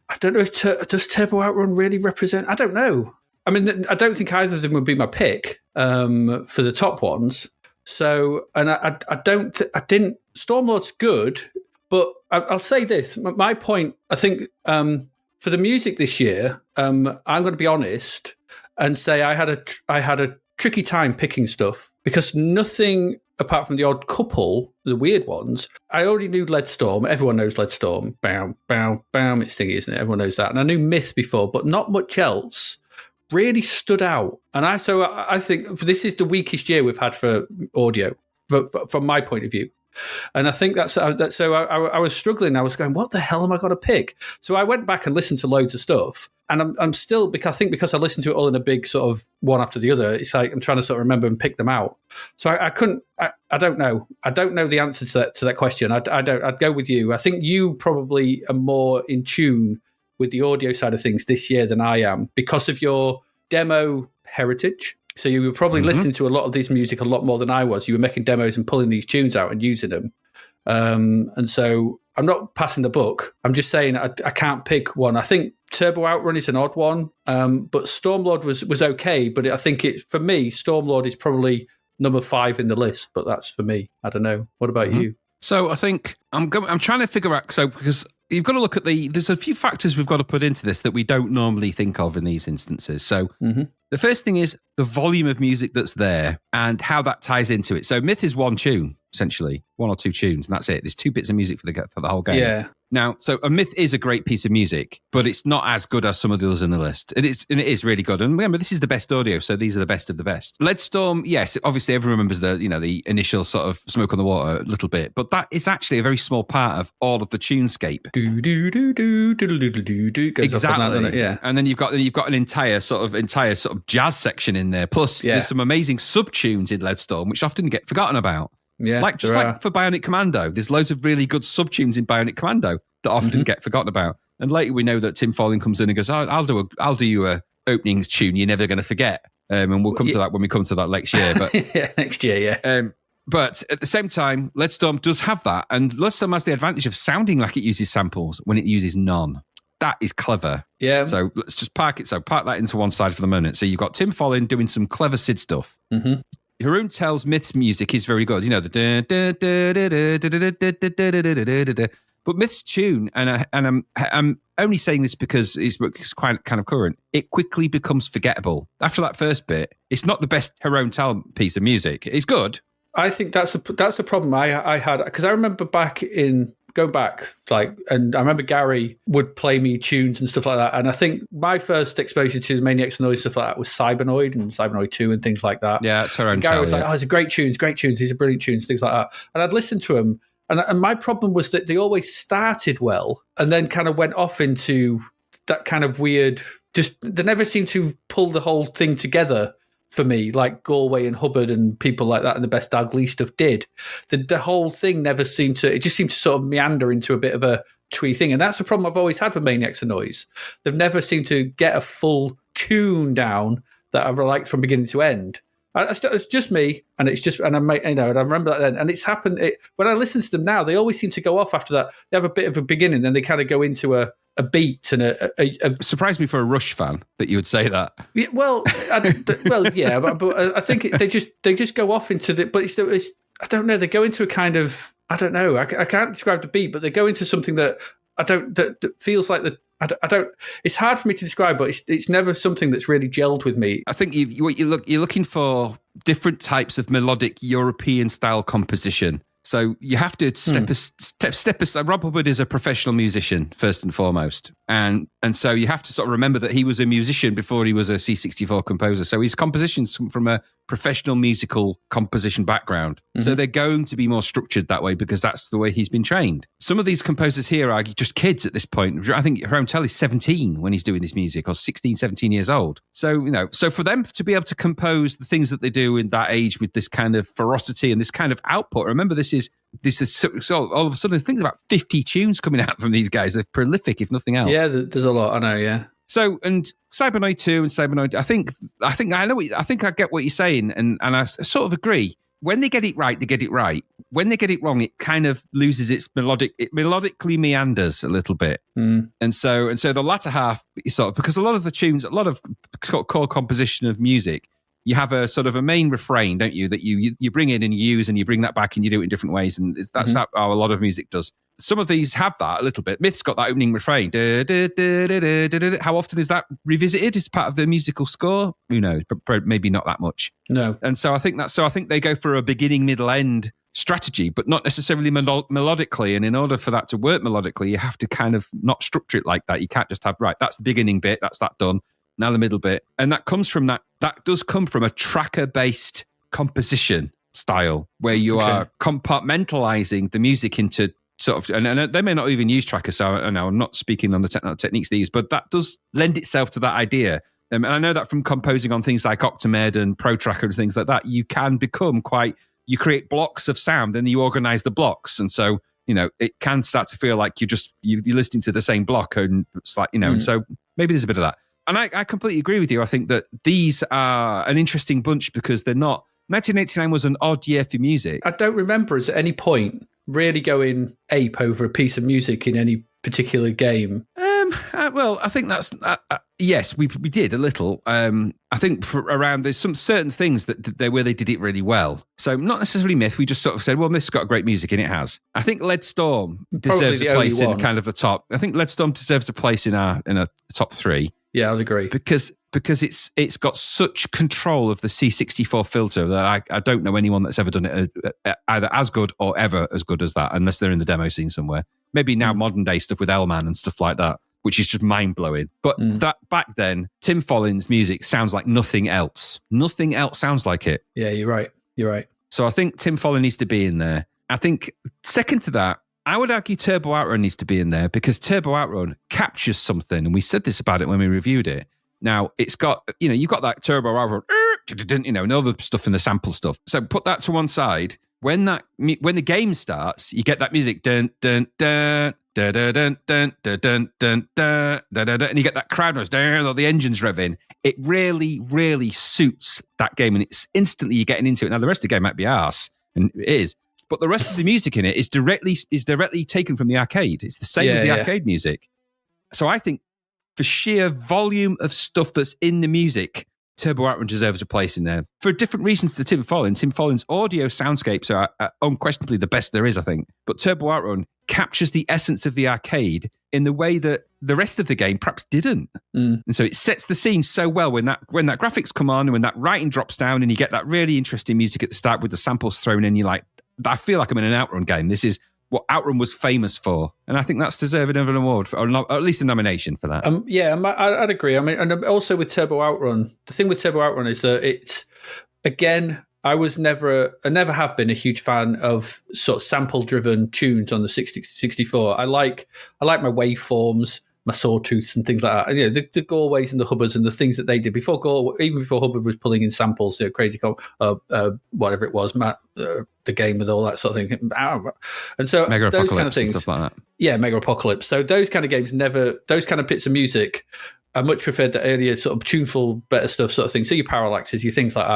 I don't know if does Turbo Outrun really represent. I don't know. I mean, I don't think either of them would be my pick for the top ones. So, and I didn't. Stormlord's good, but I'll say this. My point, I think, for the music this year, I'm going to be honest and say I had a tricky time picking stuff because nothing apart from the odd couple, the weird ones. I already knew Leadstorm. Everyone knows Leadstorm. Bam, bam, bam. It's thingy, isn't it? Everyone knows that. And I knew Myth before, but not much else really stood out. And I think this is the weakest year we've had for audio, from my point of view. And I think that's so I was struggling. I was going, what the hell am I going to pick? So I went back and listened to loads of stuff. And I'm still, because I listened to it all in a big sort of one after the other, it's like I'm trying to sort of remember and pick them out. So I don't know. I don't know the answer to that question. I'd go with you. I think you probably are more in tune with the audio side of things this year than I am because of your demo heritage. So you were probably listening to a lot of this music a lot more than I was. You were making demos and pulling these tunes out and using them. And so I'm not passing the book. I'm just saying I can't pick one. I think Turbo Outrun is an odd one, but Stormlord was okay. But I think for me, Stormlord is probably number 5 in the list. But that's for me. I don't know. What about you? So I think I'm trying to figure out. So because you've got to look at there's a few factors we've got to put into this that we don't normally think of in these instances. So the first thing is the volume of music that's there and how that ties into it. So Myth is one tune, essentially, 1 or 2 tunes, and that's it. There's 2 bits of music for the whole game. Yeah. Now, so a Myth is a great piece of music, but it's not as good as some of the others in the list. It is really good. And remember, this is the best audio, so these are the best of the best. Leadstorm, yes, obviously everyone remembers the initial sort of Smoke on the Water a little bit, but that is actually a very small part of all of the tunescape. Exactly. Yeah. And then you've got an entire sort of jazz section in there. Plus, there's some amazing subtunes in Leadstorm, which often get forgotten about. Yeah, like for Bionic Commando, there's loads of really good subtunes in Bionic Commando that often get forgotten about. And later we know that Tim Folling comes in and goes, "I'll do you a opening tune you're never going to forget." And we'll come to that when we come to that next year. But next year, yeah. But at the same time, Leadstorm does have that, and Leadstorm has the advantage of sounding like it uses samples when it uses none. That is clever. Yeah. So let's just park that into one side for the moment. So you've got Tim Folling doing some clever Sid stuff. Haroon Tell's Myth's music is very good. You know, the but Myth's tune, and I'm only saying this because it's quite kind of current. It quickly becomes forgettable after that first bit. It's not the best Haroon Tell piece of music. It's good. I think that's a problem I had because I remember going back, and I remember Gary would play me tunes and stuff like that. And I think my first exposure to the Maniacs and Noise stuff like that was Cybernoid and Cybernoid 2 and things like that. Yeah, it's her own. Gary was like, "Oh, it's a great tunes. These are brilliant tunes, things like that." And I'd listen to them, and my problem was that they always started well and then kind of went off into that kind of weird. Just they never seemed to pull the whole thing together. For me, like Galway and Hubbard and people like that and the Best Dog Lee stuff did. The whole thing never seemed to, it just seemed to sort of meander into a bit of a twee thing. And that's the problem I've always had with Maniacs and Noise. They've never seemed to get a full tune down that I've liked from beginning to end. It's just me, and I remember that then. And it's happened, when I listen to them now, they always seem to go off after that. They have a bit of a beginning, then they kind of go into a beat and a surprised me for a Rush fan that you would say that. Yeah, but I think they just go off into the. But it's I don't know. They go into a kind of I don't know. I can't describe the beat, but they go into something that that feels like the. I don't. It's hard for me to describe, but it's never something that's really gelled with me. I think you're looking for different types of melodic European style composition. So you have to step aside. Rob Hubbard is a professional musician, first and foremost. And so you have to sort of remember that he was a musician before he was a C64 composer. So his compositions come from a professional musical composition background. So they're going to be more structured that way because that's the way he's been trained. Some of these composers here are just kids at this point. I think Haroon Tell is 17 when he's doing this music, or 16, 17 years old. So, so for them to be able to compose the things that they do in that age with this kind of ferocity and this kind of output, remember this is so all of a sudden, think about 50 tunes coming out from these guys. They're prolific, if nothing else. Yeah, there's a lot. I know. Yeah. So, and Cybernoid 2 and Cybernoid, I think I get what you're saying, and I sort of agree. when they get it right, they get it right. When they get it wrong, it kind of loses its melodically meanders a little bit. And so the latter half is sort of, because a lot of the tunes, a lot of core composition of music, you have a sort of a main refrain, don't you, that you bring in and you use, and you bring that back and you do it in different ways. And that's how a lot of music does. Some of these have that a little bit. Myth's got that opening refrain. How often is that revisited as part of the musical score? Who knows? But maybe not that much. No. And so I think they go for a beginning, middle, end strategy, but not necessarily melodically. And in order for that to work melodically, you have to kind of not structure it like that. You can't just have, right, that's the beginning bit, that's that done. Now the middle bit. And that comes from that does come from a tracker-based composition style where you are compartmentalizing the music into sort of, and they may not even use trackers, so I know I'm not speaking on the techniques they use, but that does lend itself to that idea. And I know that from composing on things like Octamed and Pro Tracker and things like that, you can become you create blocks of sound and you organize the blocks. And so, it can start to feel like you're listening to the same block, and it's like, and so maybe there's a bit of that. And I completely agree with you. I think that these are an interesting bunch because they're not. 1989 was an odd year for music. I don't remember us at any point really going ape over a piece of music in any particular game. Well, I think that's yes, we did a little. I think there's some certain things where they did it really well. So not necessarily Myth. We just sort of said, well, Myth's got great music and it has. I think Lead Storm deserves a place in kind of the top. I think Lead Storm deserves a place in a top 3. Yeah, I'd agree. Because it's got such control of the C64 filter that I don't know anyone that's ever done it either as good or ever as good as that, unless they're in the demo scene somewhere. Maybe now modern day stuff with L-Man and stuff like that, which is just mind-blowing. But that back then, Tim Follin's music sounds like nothing else. Nothing else sounds like it. Yeah, you're right. So I think Tim Follin needs to be in there. I think second to that, I would argue Turbo Outrun needs to be in there because Turbo Outrun captures something, and we said this about it when we reviewed it. Now, it's got, you've got that Turbo Outrun, and all the stuff in the sample stuff. So put that to one side. When the game starts, you get that music, dun dun dun dun dun dun dun dun dun dun dun dun, and you get that crowd noise, or the engine's revving. It really, really suits that game, and it's instantly you're getting into it. Now, the rest of the game might be arse, and it is. But the rest of the music in it is directly taken from the arcade. It's the same as the arcade music. So I think for sheer volume of stuff that's in the music, Turbo Outrun deserves a place in there. For different reasons to Tim Follin. Tim Follin's audio soundscapes are unquestionably the best there is, I think. But Turbo Outrun captures the essence of the arcade in the way that the rest of the game perhaps didn't. And so it sets the scene so well when that graphics come on and when that writing drops down and you get that really interesting music at the start with the samples thrown in, you're like, I feel like I'm in an Outrun game. This is what Outrun was famous for. And I think that's deserving of an award, or at least a nomination for that. I'd agree. I mean, and also with Turbo Outrun, the thing with Turbo Outrun is that it's, again, I never have been a huge fan of sort of sample-driven tunes on the 64. I like my waveforms, my sawtooths and things like that. And, the Galways and the Hubbards and the things that they did even before Hubbard was pulling in samples, crazy, whatever it was, Matt, the game with all that sort of thing. And so Mega those Apocalypse kind of things, and stuff like that. Yeah, Mega Apocalypse. So those kind of games those kind of bits of music, I much preferred the earlier sort of tuneful, better stuff sort of thing. So your parallaxes, your things like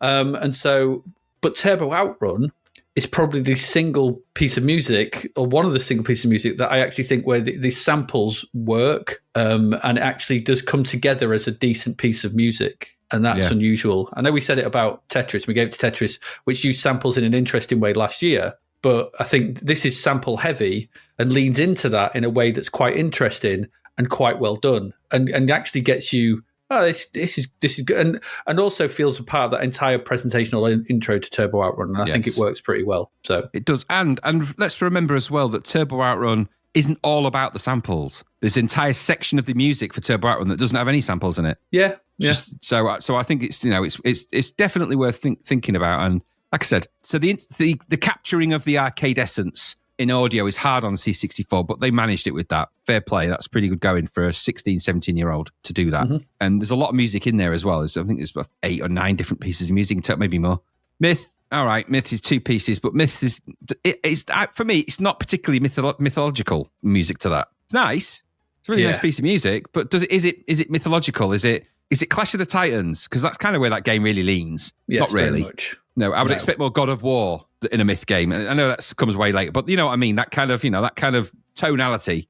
that. But Turbo Outrun is probably the single piece of music, or one of the single pieces of music that I actually think where the samples work, and it actually does come together as a decent piece of music. And that's unusual. I know we said it about Tetris. We gave it to Tetris, which used samples in an interesting way last year. But I think this is sample heavy and leans into that in a way that's quite interesting and quite well done, and actually gets you, this is good, and also feels a part of that entire presentational intro to Turbo Outrun, and I think it works pretty well. So it does, and let's remember as well that Turbo Outrun isn't all about the samples. There's an entire section of the music for Turbo Outrun that doesn't have any samples in it. Yeah. So I think it's it's definitely worth thinking about, and like I said, so the capturing of the arcade essence in audio is hard on the C64, but they managed it with that. Fair play. That's pretty good going for a 16, 17-year-old to do that. Mm-hmm. And there's a lot of music in there as well. I think there's about 8 or 9 different pieces of music, maybe more. Myth, all right, Myth is 2 pieces, but Myth is, for me, it's not particularly mythological music to that. It's nice. It's a really nice piece of music, but is it mythological? Is it is it Clash of the Titans? Because that's kind of where that game really leans. Yes, Not really. very much. No, I would expect more God of War in a Myth game. And I know that comes way later, but you know what I mean? That kind of, that kind of tonality.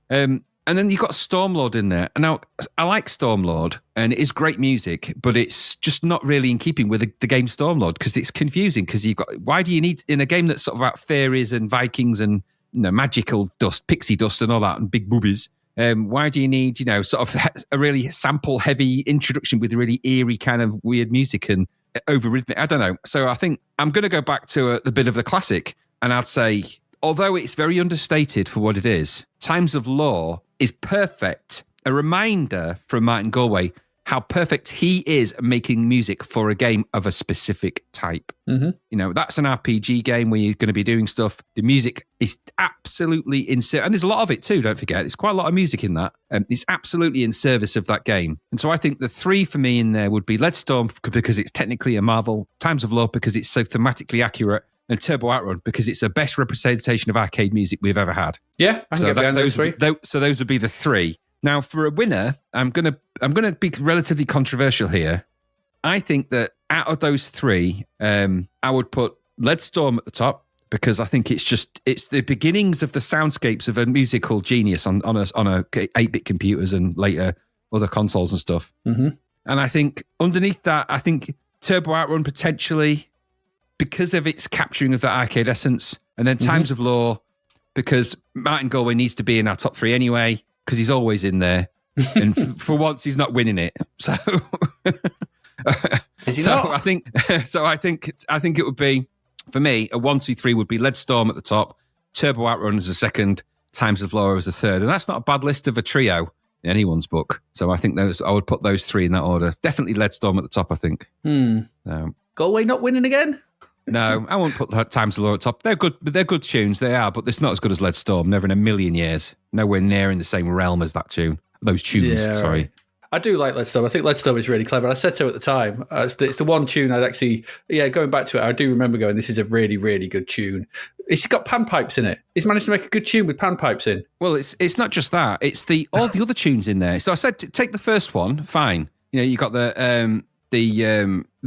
And then you've got Stormlord in there. And now I like Stormlord and it is great music, but it's just not really in keeping with the game Stormlord because it's confusing because why do you need, in a game that's sort of about fairies and Vikings and, magical dust, pixie dust and all that and big boobies, why do you need, sort of a really sample heavy introduction with really eerie kind of weird music and over rhythmic? I don't know. So I think I'm going to go back to the bit of the classic and I'd say, although it's very understated for what it is, Times of Law is perfect. A reminder from Martin Galway how perfect he is at making music for a game of a specific type. Mm-hmm. That's an RPG game where you're going to be doing stuff. The music is absolutely in service. And there's a lot of it too, don't forget. There's quite a lot of music in that. It's absolutely in service of that game. And so I think the three for me in there would be Leadstorm because it's technically a marvel, Times of Law because it's so thematically accurate, and Turbo Outrun because it's the best representation of arcade music we've ever had. Yeah, I can get behind those three. So those would be the three. Now, for a winner, I'm gonna be relatively controversial here. I think that out of those three, I would put Leadstorm at the top because I think it's the beginnings of the soundscapes of a musical genius on a 8-bit computers and later other consoles and stuff. Mm-hmm. And I think underneath that, I think Turbo Outrun potentially, because of its capturing of that arcade essence, and then Times of Law, because Martin Galway needs to be in our top three anyway, because he's always in there, and for once he's not winning it. So, is he not? I think it would be, for me, a 1, 2, 3 would be Leadstorm at the top, Turbo Outrun as a second, Times of Law as a third, and that's not a bad list of a trio in anyone's book. So I think I would put those three in that order. Definitely Leadstorm at the top, I think. Galway not winning again? No, I won't put Times of Law at top. They're good tunes, they are, but it's not as good as Leadstorm, never in a million years. Nowhere near in the same realm as that tune. Those tunes, yeah, sorry. Right. I do like Leadstorm. I think Leadstorm is really clever. I said so at the time. It's the one tune I'd actually, going back to it, I do remember going, this is a really, really good tune. It's got panpipes in it. He's managed to make a good tune with panpipes in. Well, it's not just that. It's all the other tunes in there. So I said, take the first one, fine. You got the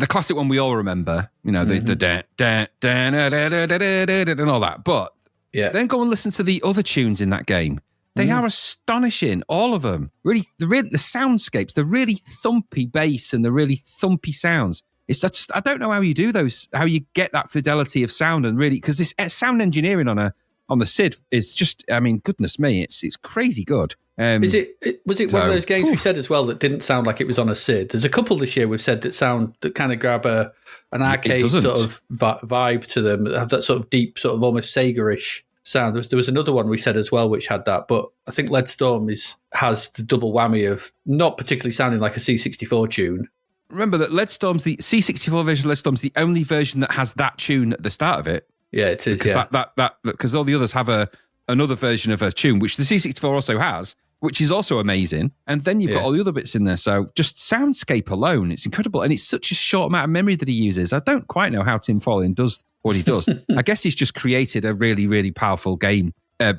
classic one we all remember, the da da da da da da da and all that. But then go and listen to the other tunes in that game. They are astonishing, all of them. Really, the soundscapes, the really thumpy bass and the really thumpy sounds. It's just, I don't know how you do those, how you get that fidelity of sound and really, because this sound engineering on the SID is just, I mean, goodness me, it's crazy good. Was it one of those games we said as well that didn't sound like it was on a SID? There's a couple this year we've said that kind of grab an arcade sort of vibe to them, have that sort of deep, sort of almost Sega-ish sound. There was another one we said as well which had that, but I think Leadstorm has the double whammy of not particularly sounding like a C64 tune. Remember that Leadstorm's the C64 version of Leadstorm's the only version that has that tune at the start of it. Yeah, it is. Because because all the others have another version of a tune, which the C64 also has, which is also amazing. And then you've got all the other bits in there. So just soundscape alone, it's incredible. And it's such a short amount of memory that he uses. I don't quite know how Tim Follin does what he does. I guess he's just created a really, really powerful game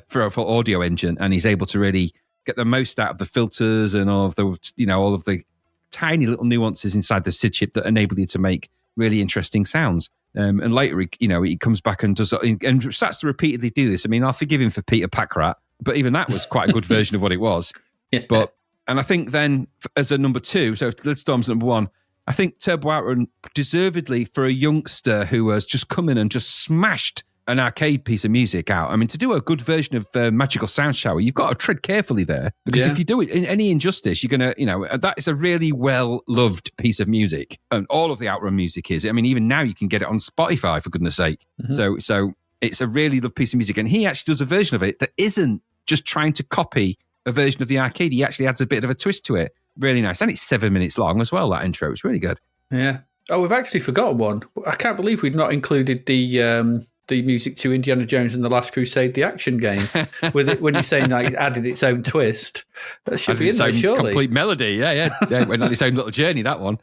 for audio engine, and he's able to really get the most out of the filters and all of the tiny little nuances inside the SID chip that enable you to make really interesting sounds. And later, he comes back and does and starts to repeatedly do this. I mean, I'll forgive him for Peter Packrat, but even that was quite a good version of what it was. Yeah. And I think then as a number two, so if Leadstorm's number one, I think Turbo Outrun deservedly for a youngster who has just come in and just smashed an arcade piece of music out. I mean, to do a good version of Magical Sound Shower, you've got to tread carefully there, because if you do it in any injustice, you're going to, that is a really well-loved piece of music. And all of the Outrun music is. I mean, even now you can get it on Spotify, for goodness sake. Mm-hmm. So it's a really loved piece of music. And he actually does a version of it that isn't just trying to copy a version of the arcade. He actually adds a bit of a twist to it. Really nice. And it's 7 minutes long as well, that intro. It's really good. Yeah. Oh, we've actually forgotten one. I can't believe we've not included the music to Indiana Jones and the Last Crusade, the action game, with it when you're saying like it added its own twist. That should be in there, surely. Complete melody, yeah. Went on its own little journey, that one.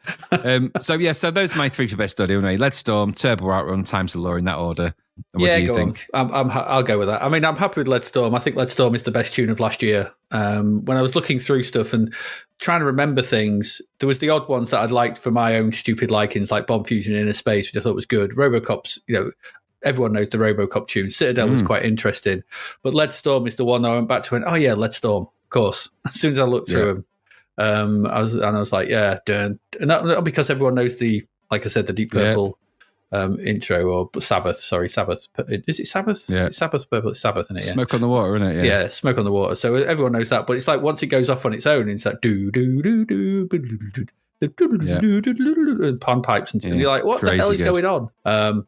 So those are my three for best audio. Leadstorm, Turbo Outrun, Times of Law in that order. What do you think? I'll go with that. I mean, I'm happy with Lead Storm. I think Lead Storm is the best tune of last year. When I was looking through stuff and trying to remember things, there was the odd ones that I'd liked for my own stupid likings, like Bomb Fusion in Inner Space, which I thought was good. Robocop's, everyone knows the Robocop tune. Citadel was quite interesting. But Lead Storm is the one that I went back to and, oh yeah, Lead Storm, of course. As soon as I looked through them, I was like, yeah, dun. And not because everyone knows like I said, the Deep Purple intro, or Sabbath. Sorry, Sabbath. Is it Sabbath? Yeah, it's Sabbath. Purple. It's Sabbath, isn't it? Yeah. Smoke on the Water, isn't it? Yeah, Smoke on the Water. So everyone knows that, but it's like once it goes off on its own, it's like do do do do and pond pipes and you're like, what the hell is going on?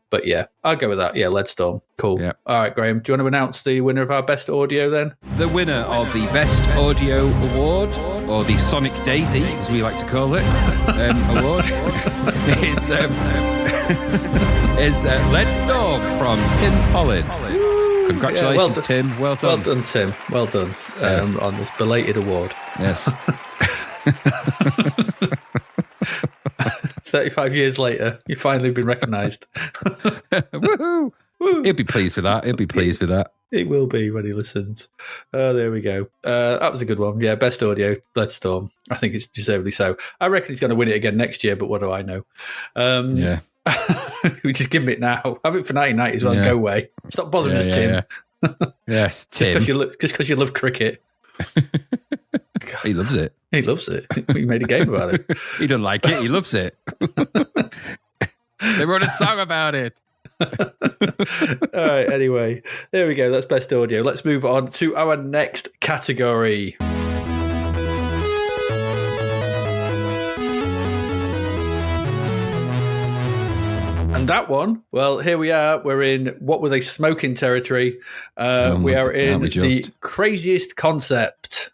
But yeah, I'll go with that. Yeah, Lead Storm. Cool. Yeah. All right, Graham, do you want to announce the winner of our best audio then? The winner of the Best Audio Award, or the Sonic Daisy, as we like to call it, award, is Lead Storm from Tim Follin. Congratulations, Tim. Well done. Well done, Tim. Well done on this belated award. Yes. 35 years later, you've finally been recognised. Woohoo! He'll be pleased with that. It will be when he listens. There we go. That was a good one. Yeah, best audio, Lead Storm. I think it's deservedly so. I reckon he's going to win it again next year, but what do I know? Yeah. We just give him it now. Have it for 1990 as well. Go away. Stop bothering us, Tim. Yes, Tim. Just because you love cricket. He loves it. He loves it. We made a game about it. He doesn't like it. He loves it. They wrote a song about it. All right, anyway, there we go. That's best audio. Let's move on to our next category. And that one, well, here we are. We're in, what were they, smoking territory. We are in the craziest concept.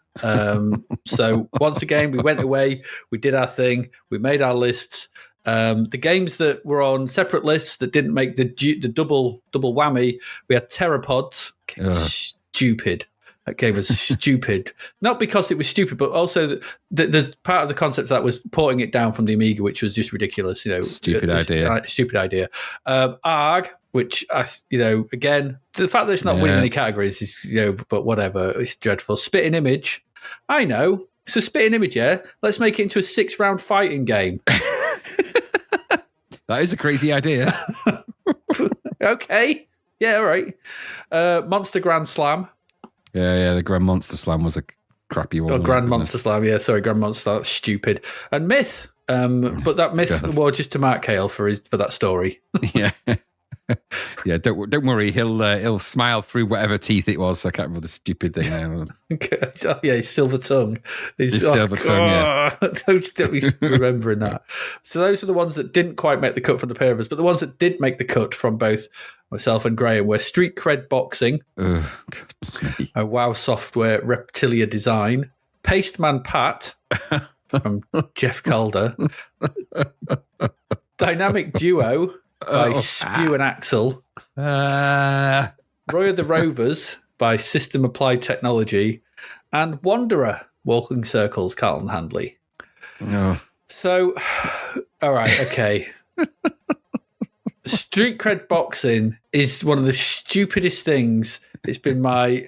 So once again, we went away, we did our thing, we made our lists. The games that were on separate lists that didn't make the double whammy, we had Pteropods. Stupid. That game was stupid. Not because it was stupid, but also the part of the concept of that was porting it down from the Amiga, which was just ridiculous. Stupid idea. ARG, which again, the fact that it's not winning any categories is, but whatever. It's dreadful. Spitting Image. I know. So Spitting Image, yeah. Let's make it into a 6-round fighting game. That is a crazy idea. Okay. Yeah, all right. Monster Grand Slam. Yeah, the Grand Monster Slam was a crappy one. Oh, Grand Monster Slam, yeah, sorry, Grand Monster Slam, stupid. And Myth, but that Myth was just to Mark Hale for that story. Yeah. Yeah, don't worry, he'll smile through whatever teeth it was. I can't remember the stupid thing now. Oh, yeah, his silver tongue. His silver tongue, yeah. Remembering that. So those are the ones that didn't quite make the cut from the pair of us, but the ones that did make the cut from both myself and Graham were Street Cred Boxing, a WoW Software Reptilia Design, Pasteman Pat from Jeff Calder, Dynamic Duo by Spew and Axel, Roy of the Rovers by System Applied Technology, and Wanderer, Walking Circles, Carlton Handley. No. So, all right, okay. Street Cred Boxing is one of the stupidest things. It's been my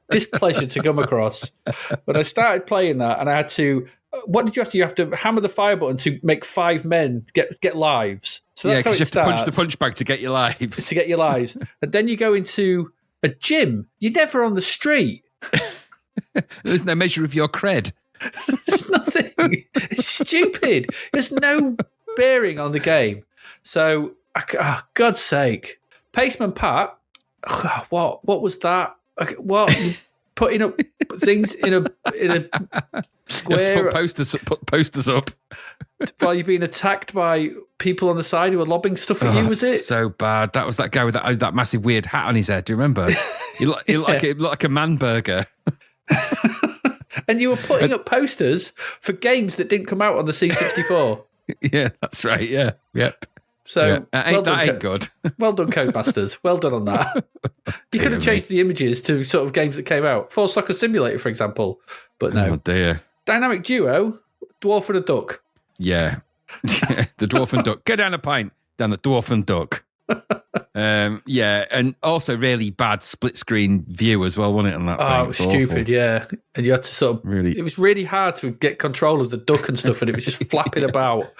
displeasure to come across. When I started playing that, and I had to, what did you have to? You have to hammer the fire button to make 5 men get lives. So that's how it starts. You have to punch the punch bag to get your lives. To get your lives, and then you go into a gym. You're never on the street. There's no measure of your cred. There's nothing. It's stupid. There's no bearing on the game. So, God's sake, Paceman Pat. What was that? What, putting up things in a square? Put posters up while you're being attacked by people on the side who are lobbing stuff at you. Was it so bad? That was that guy with that massive weird hat on his head. Do you remember? He looked like a man burger. And you were putting up posters for games that didn't come out on the C64. Yeah, that's right. Yeah, yep. So ain't good. Well done, Codemasters. Well done on that. You could have changed the images to sort of games that came out. Full Soccer Simulator, for example. But no. Oh dear. Dynamic Duo, Dwarf and a Duck. Yeah. The Dwarf and Duck. Get down a pint. Down the Dwarf and Duck. Yeah, and also really bad split screen view as well, wasn't it? On that thing? It was stupid, yeah. And you had to sort of Really, it was really hard to get control of the duck and stuff, and it was just flapping about.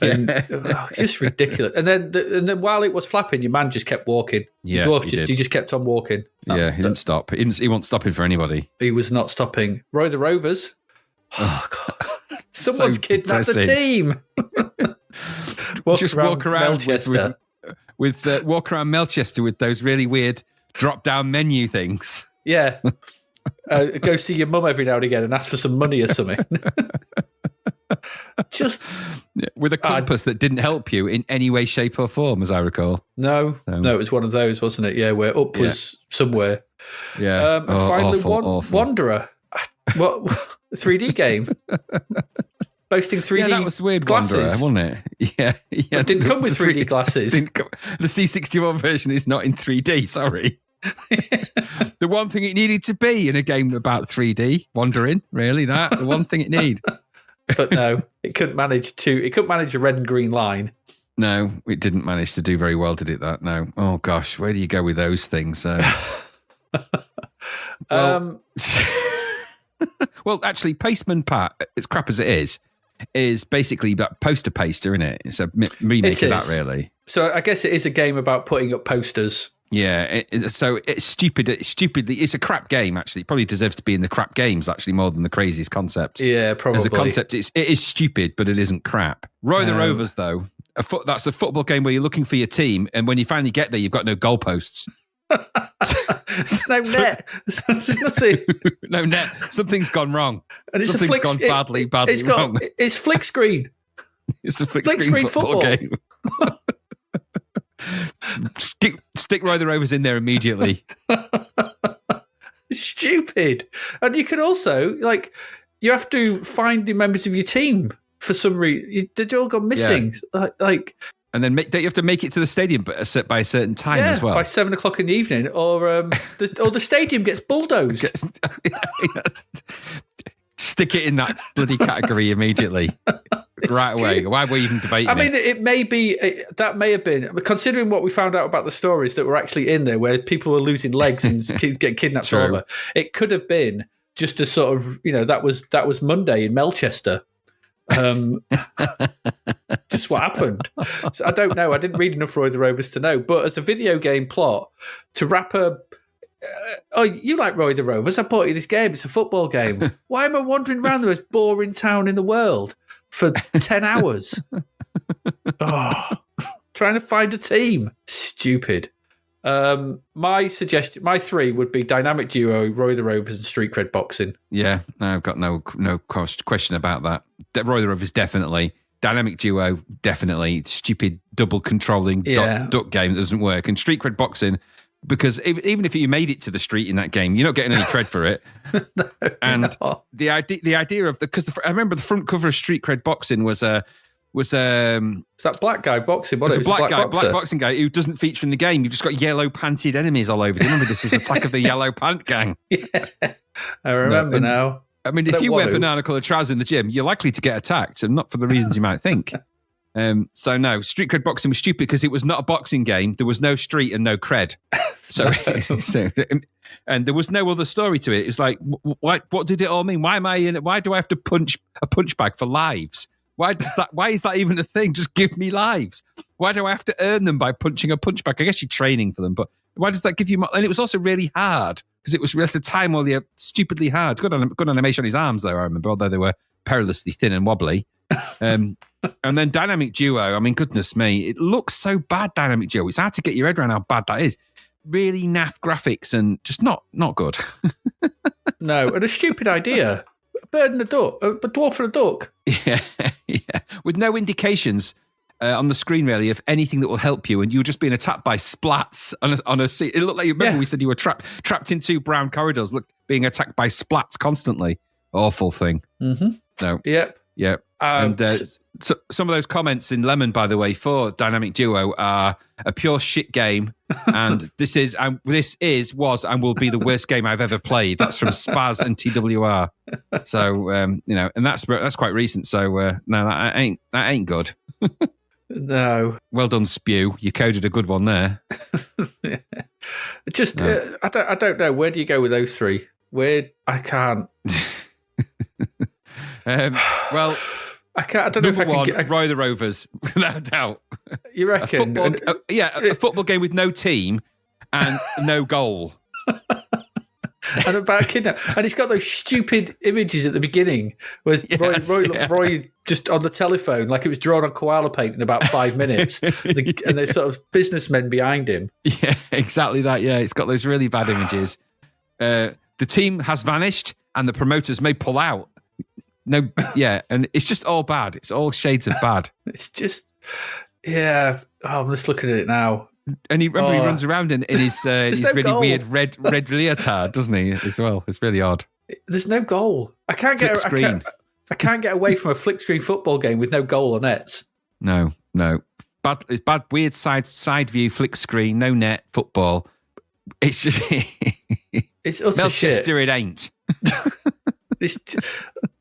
And it's just ridiculous. And then while it was flapping, your man just kept walking. Yeah, the dwarf he just kept on walking. Yeah, he didn't stop. He wasn't stopping for anybody. He was not stopping. Roy the Rovers. Oh God! Someone's So kidnapped the depressing. team. Just walk around Melchester. with walk around Melchester with those really weird drop down menu things. Yeah. Go see your mum every now and again and ask for some money or something. Just with a compass that didn't help you in any way, shape, or form, as I recall. No, it was one of those, wasn't it? Yeah, where up was somewhere. Yeah. And finally, awful. Wanderer. What 3D game? Boasting 3D. Yeah, that was weird. Glasses. Wanderer, wasn't it? Yeah. It didn't come with 3D glasses. The C61 version is not in 3D. Sorry. The one thing it needed to be in a game about 3D, wandering, really, the one thing it needed. But no, it couldn't manage a red and green line. No, it didn't manage to do very well, did it? That no. Oh gosh, where do you go with those things? Well, actually, Pasteman Pat, as crap as it is basically that poster paster, isn't it? It's a remake of that, really. So I guess it is a game about putting up posters. Yeah, so it's stupid. It's a crap game, actually. It probably deserves to be in the crap games, actually, more than the craziest concept. Yeah, probably. As a concept, it is stupid, but it isn't crap. Roy the Rovers, though, that's a football game where you're looking for your team, and when you finally get there, you've got no goalposts. There's no net. There's nothing. No net. Something's gone wrong. And it's Something's gone badly wrong. It's flick screen. It's a flick screen football game. Stick Roy the Rovers in there immediately. Stupid. And you can also, you have to find the members of your team for some reason. They've all gone missing. Yeah. And then don't you have to make it to the stadium by a certain time as well? By 7:00 in the evening, or the stadium gets bulldozed. Stick it in that bloody category immediately, right away. Why were you even debating? I mean, it may be that may have been, considering what we found out about the stories that were actually in there, where people were losing legs and get kidnapped or whatever. It could have been just a sort of, that was Monday in Melchester. Just what happened. So I don't know. I didn't read enough Roy the Rovers to know. But as a video game plot, to wrap you like Roy the Rovers? I bought you this game. It's a football game. Why am I wandering around the most boring town in the world for 10 hours? Trying to find a team. Stupid. My suggestion, my 3 would be Dynamic Duo, Roy the Rovers, and Street Cred Boxing. Yeah, I've got no question about that. Roy the Rovers, definitely. Dynamic Duo, definitely. Stupid double controlling duck game that doesn't work. And Street Cred Boxing, because even if you made it to the street in that game, you're not getting any cred for it. The idea of because I remember the front cover of Street Cred Boxing was it's that black guy boxing. What it was a black boxing guy who doesn't feature in the game. You've just got yellow panted enemies all over. Do you remember this was Attack of the Yellow Pant Gang? Yeah, I remember now. I mean, if you wear banana coloured trousers in the gym, you're likely to get attacked, and not for the reasons you might think. So no, Street Cred Boxing was stupid because it was not a boxing game. There was no street and no cred. And there was no other story to it. It was like, what did it all mean? Why am I in it? Why do I have to punch a punch bag for lives? Why is that even a thing? Just give me lives. Why do I have to earn them by punching a punch bag? I guess you're training for them, but why does that give you more? And it was also really hard because it was at the time all stupidly hard. Good animation on his arms, though, I remember, although they were perilously thin and wobbly. And then Dynamic Duo, I mean, goodness me, it looks so bad, Dynamic Duo. It's hard to get your head around how bad that is. Really naff graphics and just not good. No, and a stupid idea. A bird and a duck, a dwarf and a duck. Yeah. With no indications on the screen, really, of anything that will help you, and you were just being attacked by splats on a seat. It looked like, remember we said you were trapped in 2 brown corridors, being attacked by splats constantly. Awful thing. Mm-hmm. So, Yep. And so some of those comments in Lemon, by the way, for Dynamic Duo are a pure shit game, and this was and will be the worst game I've ever played. That's from Spaz and TWR. So and that's quite recent. So no, that ain't good. No. Well done, Spew. You coded a good one there. Just, I don't know. Where do you go with those three? I can't. Well, I can't. I don't know if I can get. Roy the Rovers, without doubt. You reckon? A football game with no team and no goal. And about kidnap, and it's got those stupid images at the beginning where Roy just on the telephone, like it was drawn on koala paint in about 5 minutes, and there's sort of businessmen behind him. Yeah, exactly that. Yeah, it's got those really bad images. The team has vanished, and the promoters may pull out. No, yeah, and it's just all bad. It's all shades of bad. It's just, yeah. Oh, I'm just looking at it now. And he runs around in his really goal. weird red leotard, doesn't he? As well, it's really odd. There's no goal. I can't get away from a flick screen football game with no goal or nets. No. It's bad, weird side view flick screen, no net football. It's just it's utter Melchester. shit. It ain't. It's,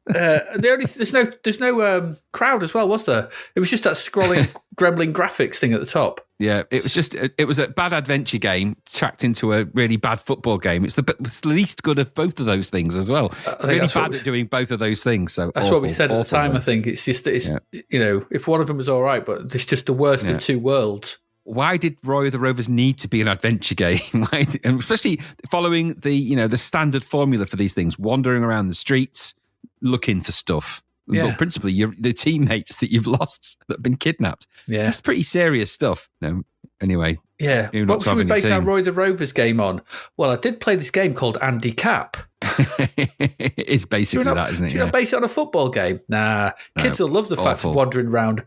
there's no crowd as well, was there? It was just that scrolling gremlin graphics thing at the top. Yeah, it was a bad adventure game tracked into a really bad football game. It's the least good of both of those things as well. It's really bad at doing both of those things. So that's what we said at the time. I think it's if one of them was all right, but it's just the worst of two worlds. Why did Roy the Rovers need to be an adventure game? And especially following the standard formula for these things, wandering around the streets, looking for stuff. Yeah. But principally, the teammates that you've lost that have been kidnapped. Yeah. That's pretty serious stuff. No, anyway. Yeah. What should we base our Roy the Rovers game on? Well, I did play this game called Andy Cap. It's basically that, isn't it? Do you not base it on a football game? Nah. Kids will love the fact of wandering around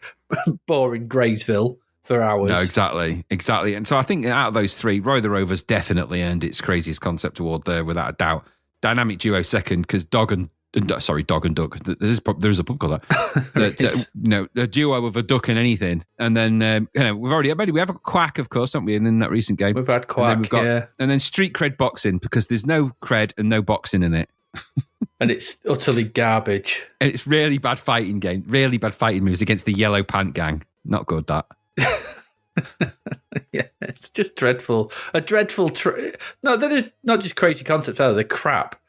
boring Graysville for hours. No, exactly. And so I think out of those three, Roy the Rovers definitely earned its craziest concept award there, without a doubt. Dynamic duo second, because Dog and Duck. There's a pub called that. A duo of a duck and anything. And then we have a Quack, of course, haven't we? And in that recent game, we've had Quack. And then street cred boxing, because there's no cred and no boxing in it. And it's utterly garbage. And it's really bad fighting game. Really bad fighting moves against the Yellow Pant Gang. Not good, that. Yeah, it's just dreadful. A dreadful. No, that is not just crazy concepts either. They're crap.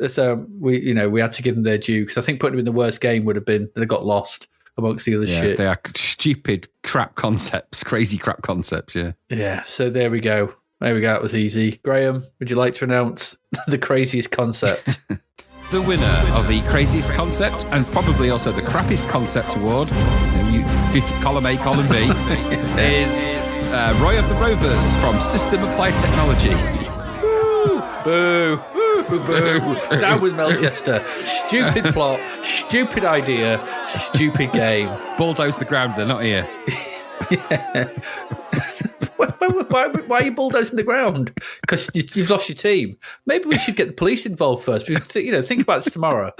So we had to give them their due, because I think putting them in the worst game would have been they got lost amongst the other shit. They are stupid crap concepts, crazy crap concepts. Yeah. Yeah. So there we go. That was easy. Graham, would you like to announce the craziest concept? The winner of the craziest concept, and probably also the crappiest concept award, column A, column B, is Roy of the Rovers from System Applied Technology. Boo. Boo. Down with Melchester. Stupid plot, stupid idea, stupid game. Bulldoze the ground, they're not here. Yeah. Why are you bulldozing the ground? Because you've lost your team. Maybe we should get the police involved first. Think about this tomorrow.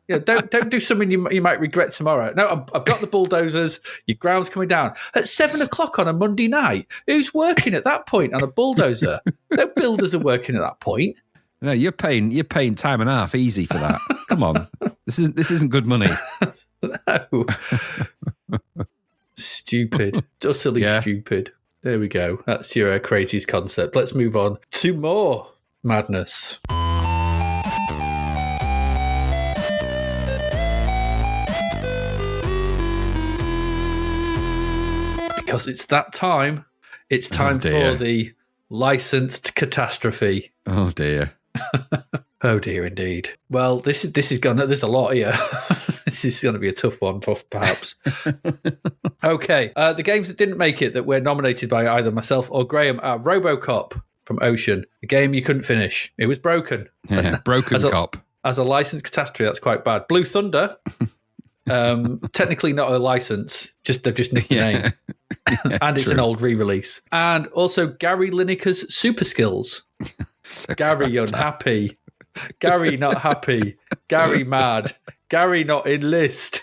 Don't do something you might regret tomorrow. No, I've got the bulldozers. Your ground's coming down at 7:00 on a Monday night. Who's working at that point on a bulldozer? No builders are working at that point. No, you're paying time and a half easy for that. Come on, this isn't good money. No. Stupid, utterly stupid. There we go. That's your craziest concept. Let's move on to more madness. Because it's that time. It's time for the licensed catastrophe. Oh dear. Oh dear, indeed. Well, this is gonna. There's a lot here. This is going to be a tough one, perhaps. Okay, the games that didn't make it that were nominated by either myself or Graham are RoboCop from Ocean, a game you couldn't finish. It was broken. Yeah, broken cop. As a licensed catastrophe, that's quite bad. Blue Thunder, technically not a license, they've just nicked the name. And it's an old re-release. And also Gary Lineker's Super Skills. Gary unhappy. Gary not happy. Gary mad. Gary not in list.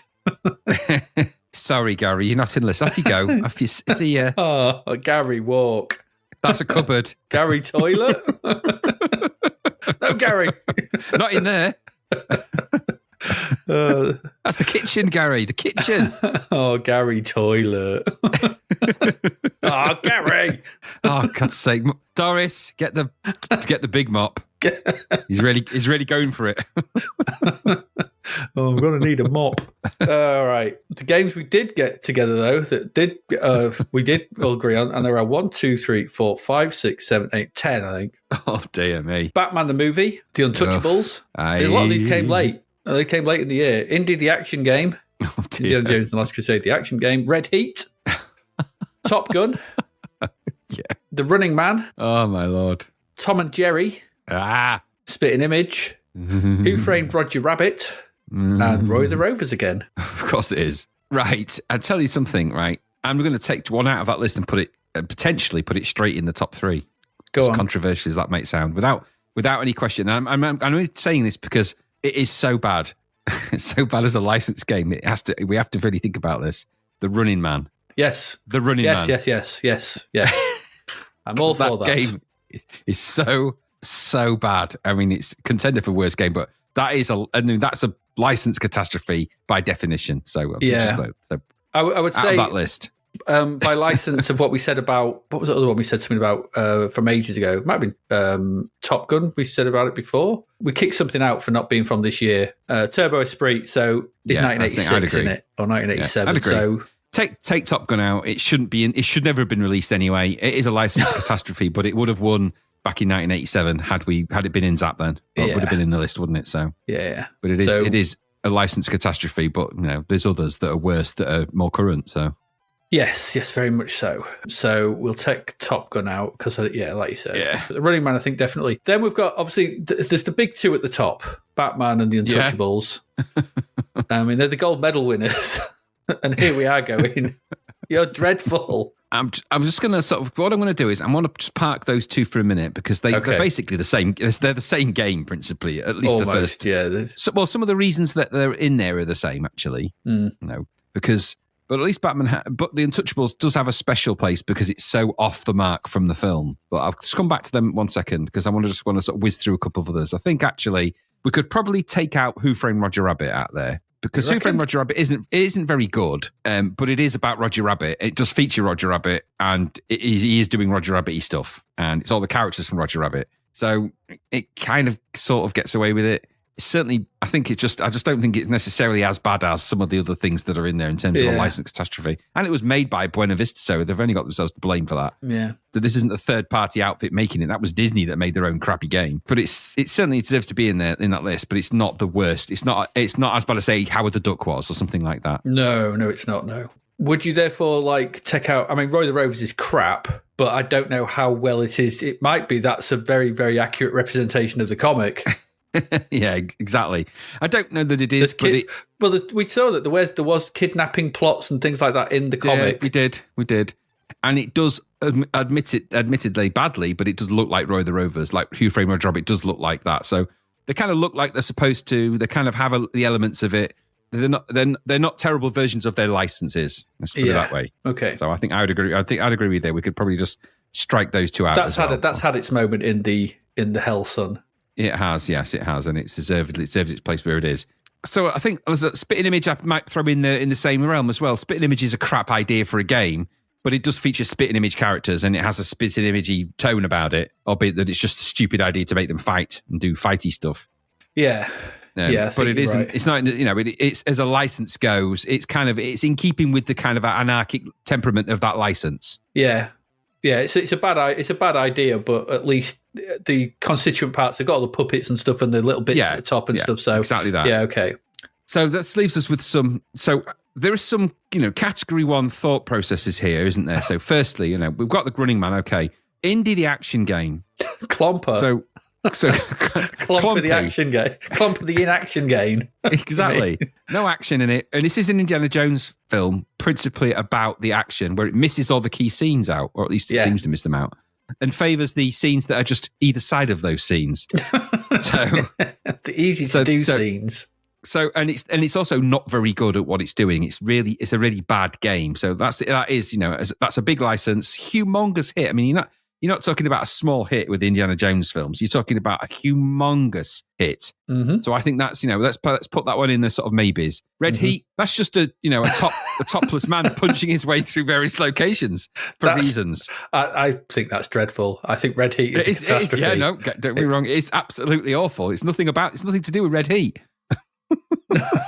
Sorry, Gary, you're not in list. Off you go. Off you see ya. Oh, Gary walk. That's a cupboard. Gary toilet. No, Gary. Not in there. That's the kitchen, Gary. The kitchen. Oh, Gary Toilet. Oh, Gary. Oh, God's sake, Doris, get the big mop. He's really going for it. Oh, I'm going to need a mop. All right. The games we did get together, though, we did all agree on, and there are 1, 2, 3, 4, 5, 6, 7, 8, 10, I think. Oh, dear me. Batman the movie, The Untouchables. A lot of these came late. They came late in the year. Indy the action game. Oh, dear. Indiana Jones and the Last Crusade, the action game. Red Heat. Top Gun. Yeah. The Running Man. Oh, my Lord. Tom and Jerry. Spitting Image. Who Framed Roger Rabbit. And Roy the Rovers again. Of course it is. Right. I'll tell you something, right? I'm going to take one out of that list and potentially put it straight in the top 3. Go as on. controversial as that might sound, without any question. And I'm only saying this because it is so bad. It's so bad as a licensed game. We have to really think about this. The Running Man. Yes. The Running Man. Yes. I'm all for that. Game is so bad. I mean, it's contender for worst game, but that's a license catastrophe by definition. So I would say of that list. By license of what we said about, what was the other one we said something about from ages ago? It might have been Top Gun. We said about it before. We kicked something out for not being from this year. Turbo Esprit. So it's 1986 in it, or 1987. I'd agree. So take Top Gun out. It shouldn't be. It should never have been released anyway. It is a license catastrophe, but it would have won back in 1987 had it been in Zzap then. Or it would have been in the list, wouldn't it? So yeah. But it is a license catastrophe. But there's others that are worse that are more current. So. Yes, very much so. So we'll take Top Gun out because, like you said, the Running Man, I think definitely. Then we've got, obviously, there's the big 2 at the top, Batman and the Untouchables. I mean, they're the gold medal winners. And here we are going, you're dreadful. I'm just going to what I'm going to do is I'm going to just park those 2 for a minute because they're basically the same. They're the same game, principally, at least almost, the first. Yeah. Some of the reasons that they're in there are the same, actually. Because... But at least Batman, but The Untouchables does have a special place because it's so off the mark from the film. But I'll just come back to them 1 second because I want to sort of whiz through a couple of others. I think actually we could probably take out Who Framed Roger Rabbit out there because Who Framed Roger Rabbit isn't very good, but it is about Roger Rabbit. It does feature Roger Rabbit, and he is doing Roger Rabbit-y stuff, and it's all the characters from Roger Rabbit. So it kind of sort of gets away with it. Certainly, I just don't think it's necessarily as bad as some of the other things that are in there in terms of a license catastrophe. And it was made by Buena Vista, so they've only got themselves to blame for that. Yeah. So this isn't a third-party outfit making it. That was Disney that made their own crappy game. But it certainly deserves to be in there in that list. But it's not the worst. It's not as bad as say Howard the Duck was or something like that. No, it's not. No. Would you therefore take out? I mean, Roy the Rovers is crap, but I don't know how well it is. It might be that's a very, very accurate representation of the comic. Yeah, exactly. I don't know that it is, we saw that there was kidnapping plots and things like that in the comic. Yeah, we did, and it does admittedly badly, but it does look like Roy the Rovers, like Who Framed Roger Rabbit does look like that. So they kind of look like they're supposed to. They kind of have the elements of it. They're not terrible versions of their licenses. Let's put it that way. Okay. So I think I would agree. I'd agree with you there. We could probably just strike those 2 out. That's had its moment in the Hell Sun. It has, yes, it has, and it deserves its place where it is. So I think there's a Spitting Image I might throw in the same realm as well. Spitting Image is a crap idea for a game, but it does feature Spitting Image characters, and it has a Spitting Image-y tone about it, albeit that it's just a stupid idea to make them fight and do fighty stuff. Yeah. But it isn't. Right. It's not. It's as a license goes. It's in keeping with the kind of anarchic temperament of that license. Yeah. Yeah, it's a bad idea, but at least the constituent parts, they've got all the puppets and stuff and the little bits at the top and stuff. So exactly that. Yeah, okay. So that leaves us with some. So there are some, category 1 thought processes here, isn't there? So firstly, we've got the Running Man. Okay, Indy the action game. Clomper. So Clomper the action game. Clomper the inaction game. Exactly. No action in it. And this is an Indiana Jones film, principally about the action, where it misses all the key scenes out, or at least it seems to miss them out, and favours the scenes that are just either side of those scenes. So the easy to do scenes. So and it's also not very good at what it's doing. It's a really bad game. So that's a big license, humongous hit. I mean, you're not talking about a small hit with Indiana Jones films. You're talking about a humongous hit. Mm-hmm. So I think that's, let's put that one in the sort of maybes. Red Heat, that's just a topless man punching his way through various locations for reasons. I think that's dreadful. I think Red Heat is a catastrophe. Yeah, no, don't get me wrong. It's absolutely awful. It's nothing to do with Red Heat.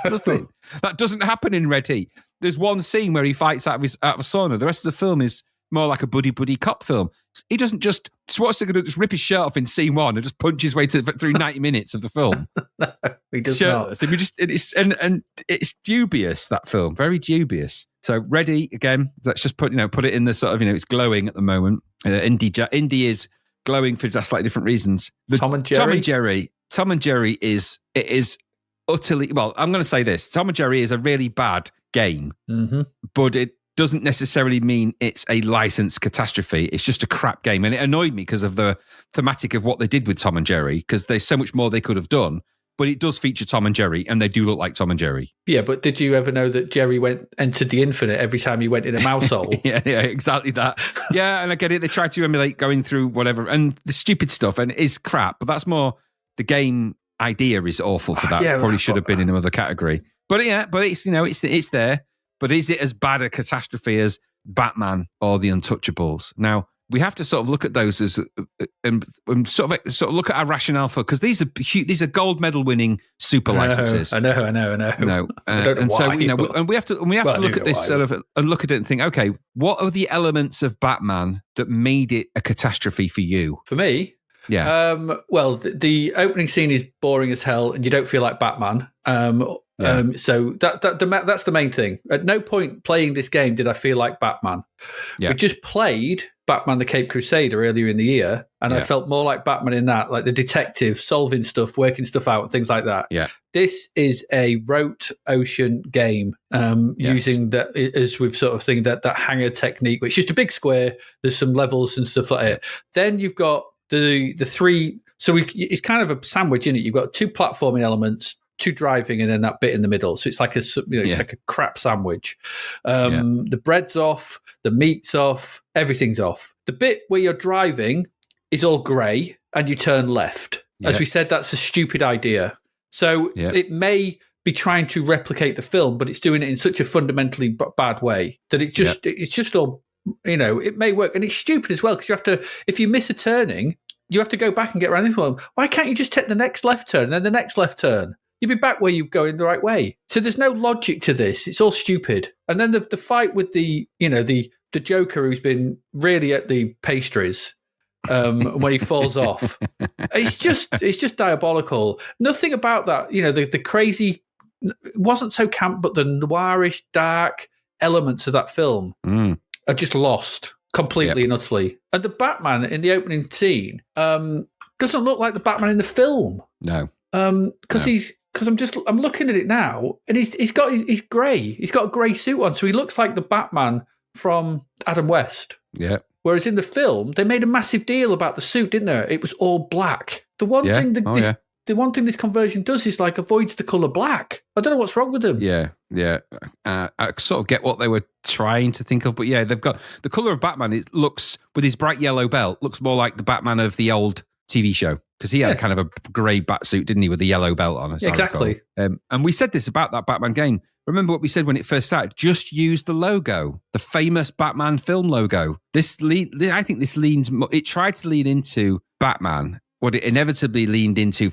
Nothing. That doesn't happen in Red Heat. There's one scene where he fights out of a sauna. The rest of the film is more like a buddy cop film. He doesn't just Schwarzenegger just rip his shirt off in scene one and just punch his way through 90 minutes of the film. No, he does shirtless. not. And it's dubious, that film, very dubious. So Red Heat again. Let's just put it in the sort of it's glowing at the moment. Indy is glowing for just slightly different reasons. Tom and Jerry is utterly, well, I'm going to say this. Tom and Jerry is a really bad game, but it doesn't necessarily mean it's a licensed catastrophe. It's just a crap game. And it annoyed me because of the thematic of what they did with Tom and Jerry, because there's so much more they could have done. But it does feature Tom and Jerry, and they do look like Tom and Jerry. Yeah, but did you ever know that Jerry entered the infinite every time he went in a mouse hole? yeah, exactly that. Yeah, and I get it. They try to emulate going through whatever, and the stupid stuff, and it is crap. But that's more the game idea is awful for that. Yeah, probably should have been in another category. But it's it's there. But is it as bad a catastrophe as Batman or The Untouchables? Now, we have to sort of look at those as and sort of look at our rationale for, because these are gold medal winning super licenses. I know. I don't know why, and we have to look at this sort of and look at it and think, okay, what are the elements of Batman that made it a catastrophe for you? For me, yeah. Well, the opening scene is boring as hell, and you don't feel like Batman. So that's the main thing. At no point playing this game did I feel like Batman. Yeah. We just played Batman the Caped Crusader earlier in the year, and I felt more like Batman in that, like the detective solving stuff, working stuff out, and things like that. Yeah. This is a rote ocean game, using that, as we've sort of seen, that hanger technique, which is just a big square. There's some levels and stuff like that. Then you've got the three. So it's kind of a sandwich in it. You've got two platforming elements, two driving, and then that bit in the middle. So it's like it's like a crap sandwich. The bread's off, the meat's off, everything's off. The bit where you're driving is all grey, and you turn left. As we said, that's a stupid idea. So it may be trying to replicate the film, but it's doing it in such a fundamentally bad way that it's just all, it may work. And it's stupid as well, because you have to, if you miss a turning, you have to go back and get around this one. Why can't you just take the next left turn and then the next left turn? You'd be back where you're going the right way. So there's no logic to this. It's all stupid. And then the fight with the Joker, who's been really at the pastries when he falls off. It's just diabolical. Nothing about that. The crazy, it wasn't so camp, but the noirish, dark elements of that film are just lost completely and utterly. And the Batman in the opening scene doesn't look like the Batman in the film. No. Because I'm looking at it now, and he's grey. He's got a grey suit on, so he looks like the Batman from Adam West. Yeah. Whereas in the film, they made a massive deal about the suit, didn't they? It was all black. The one thing this conversion does is avoids the colour black. I don't know what's wrong with them. Yeah. I sort of get what they were trying to think of, but they've got the colour of Batman. It looks, with his bright yellow belt, looks more like the Batman of the old TV show, because he had kind of a grey bat suit, didn't he, with a yellow belt on. Exactly. And we said this about that Batman game. Remember what we said when it first started? Just use the logo, the famous Batman film logo. I think this leans. It tried to lean into Batman. What it inevitably leaned into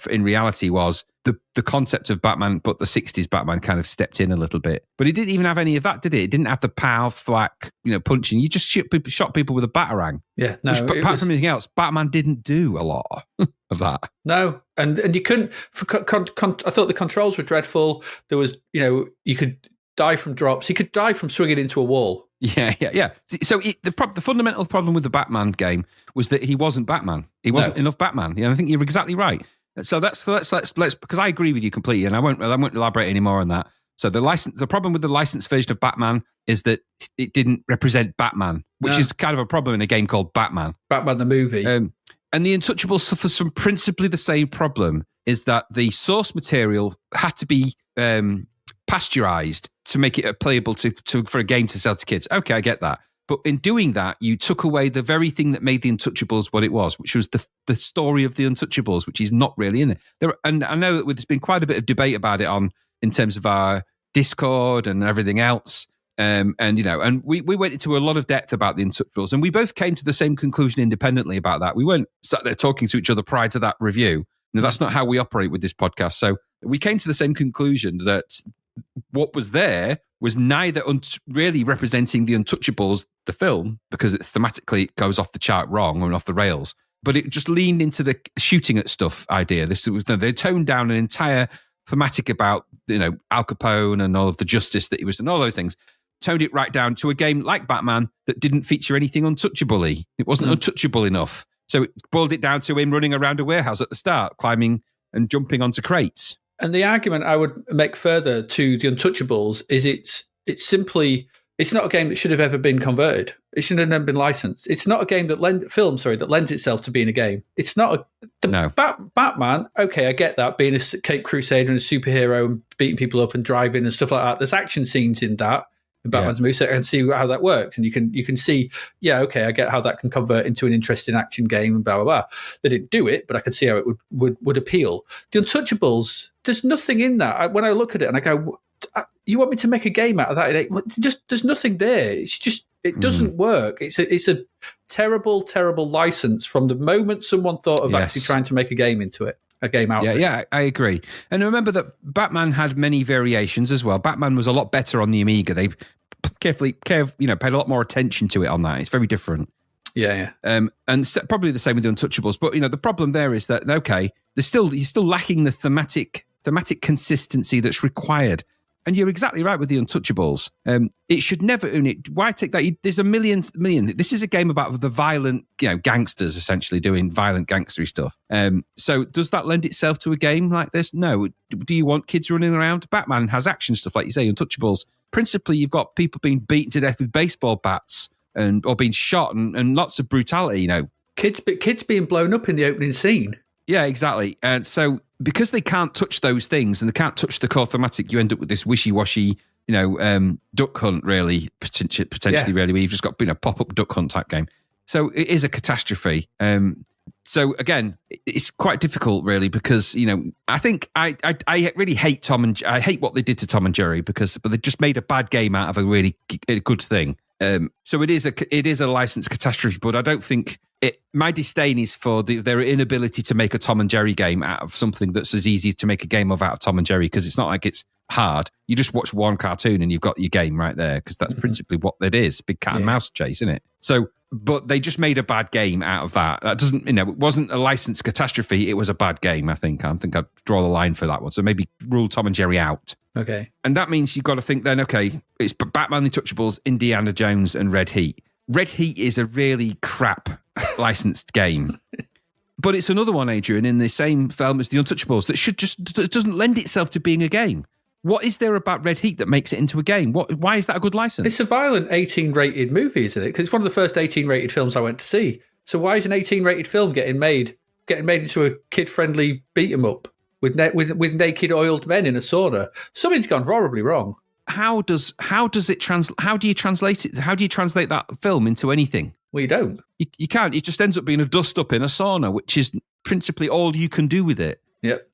in reality was the concept of Batman, but the 60s Batman kind of stepped in a little bit. But it didn't even have any of that, did it? It didn't have the power, thwack, punching. You just shot people with a batarang. Yeah, no. Apart from anything else, Batman didn't do a lot of that. No, and you couldn't. I thought the controls were dreadful. There was, you could die from drops. He could die from swinging into a wall. Yeah. So the fundamental problem with the Batman game was that he wasn't Batman. He wasn't enough Batman. I think you're exactly right. So let's because I agree with you completely, and I won't elaborate any more on that. So the problem with the licensed version of Batman is that it didn't represent Batman, which is kind of a problem in a game called Batman the movie. And the Untouchables suffers from principally the same problem, is that the source material had to be pasteurized to make it playable for a game to sell to kids. Okay, I get that. But in doing that, you took away the very thing that made the Untouchables what it was, which was the story of the Untouchables, which is not really in there. And I know that there's been quite a bit of debate about it in terms of our Discord and everything else. And we went into a lot of depth about the Untouchables, and we both came to the same conclusion independently about that. We weren't sat there talking to each other prior to that review. No, that's not how we operate with this podcast. So we came to the same conclusion that what was there was neither really representing the Untouchables, the film, because thematically it goes off the chart wrong and off the rails, but it just leaned into the shooting at stuff idea. They toned down an entire thematic about, Al Capone and all of the justice that he was, and all those things, toned it right down to a game like Batman that didn't feature anything untouchable-y. It wasn't untouchable enough. So it boiled it down to him running around a warehouse at the start, climbing and jumping onto crates. And the argument I would make further to the Untouchables is it's not a game that should have ever been converted. It shouldn't have never been licensed. It's not a game that lends itself to being a game. It's not Batman. Okay, I get that, being a Cape Crusader and a superhero and beating people up and driving and stuff like that. There's action scenes in that. In Batman's movie, so I can see how that works, and you can see, okay, I get how that can convert into an interesting action game and blah blah blah. They didn't do it, but I could see how it would appeal. The Untouchables, there's nothing in that. When I look at it and I go, you want me to make a game out of that? There's nothing there. It's just it doesn't work. It's a terrible license from the moment someone thought of actually trying to make a game into it. A game out. Yeah, I agree. And remember that Batman had many variations as well. Batman was a lot better on the Amiga. They paid a lot more attention to it on that. It's very different. Yeah. And probably the same with the Untouchables. But the problem there is that you're still lacking the thematic consistency that's required. And you're exactly right with the Untouchables. It should never. Why take that? There's a million. This is a game about the violent, gangsters essentially doing violent gangstery stuff. So does that lend itself to a game like this? No. Do you want kids running around? Batman has action stuff, like you say. Untouchables. Principally, you've got people being beaten to death with baseball bats or being shot and lots of brutality. Kids being blown up in the opening scene. Yeah, exactly. And so because they can't touch those things and they can't touch the core thematic, you end up with this wishy-washy, duck hunt, really, potentially, really, where you've just got, pop-up duck hunt type game. So it is a catastrophe. So again, it's quite difficult, really, because, I think I really hate I hate what they did to Tom and Jerry but they just made a bad game out of a really good thing. So it is a licensed catastrophe, but I don't think my disdain is for their inability to make a Tom and Jerry game out of something that's as easy to make a game of out of Tom and Jerry, because it's not like it's hard. You just watch one cartoon and you've got your game right there, because that's principally what it is. Big cat and mouse chase, isn't it? So, but they just made a bad game out of that. That doesn't, it wasn't a licensed catastrophe. It was a bad game, I think. I think I'd draw the line for that one. So maybe rule Tom and Jerry out. Okay. And that means you've got to think then, okay, it's Batman, the Untouchables, Indiana Jones, and Red Heat. Red Heat is a really crap licensed game. But it's another one, Adrian, in the same film as the Untouchables that doesn't lend itself to being a game. What is there about Red Heat that makes it into a game? Why is that a good license? It's a violent 18-rated movie, isn't it? Because it's one of the first 18-rated films I went to see. So why is an 18-rated film getting made into a kid-friendly beat-em-up with naked oiled men in a sauna? Something's gone horribly wrong. How do you translate it? How do you translate that film into anything? Well, you don't. You can't. It just ends up being a dust-up in a sauna, which is principally all you can do with it. Yep.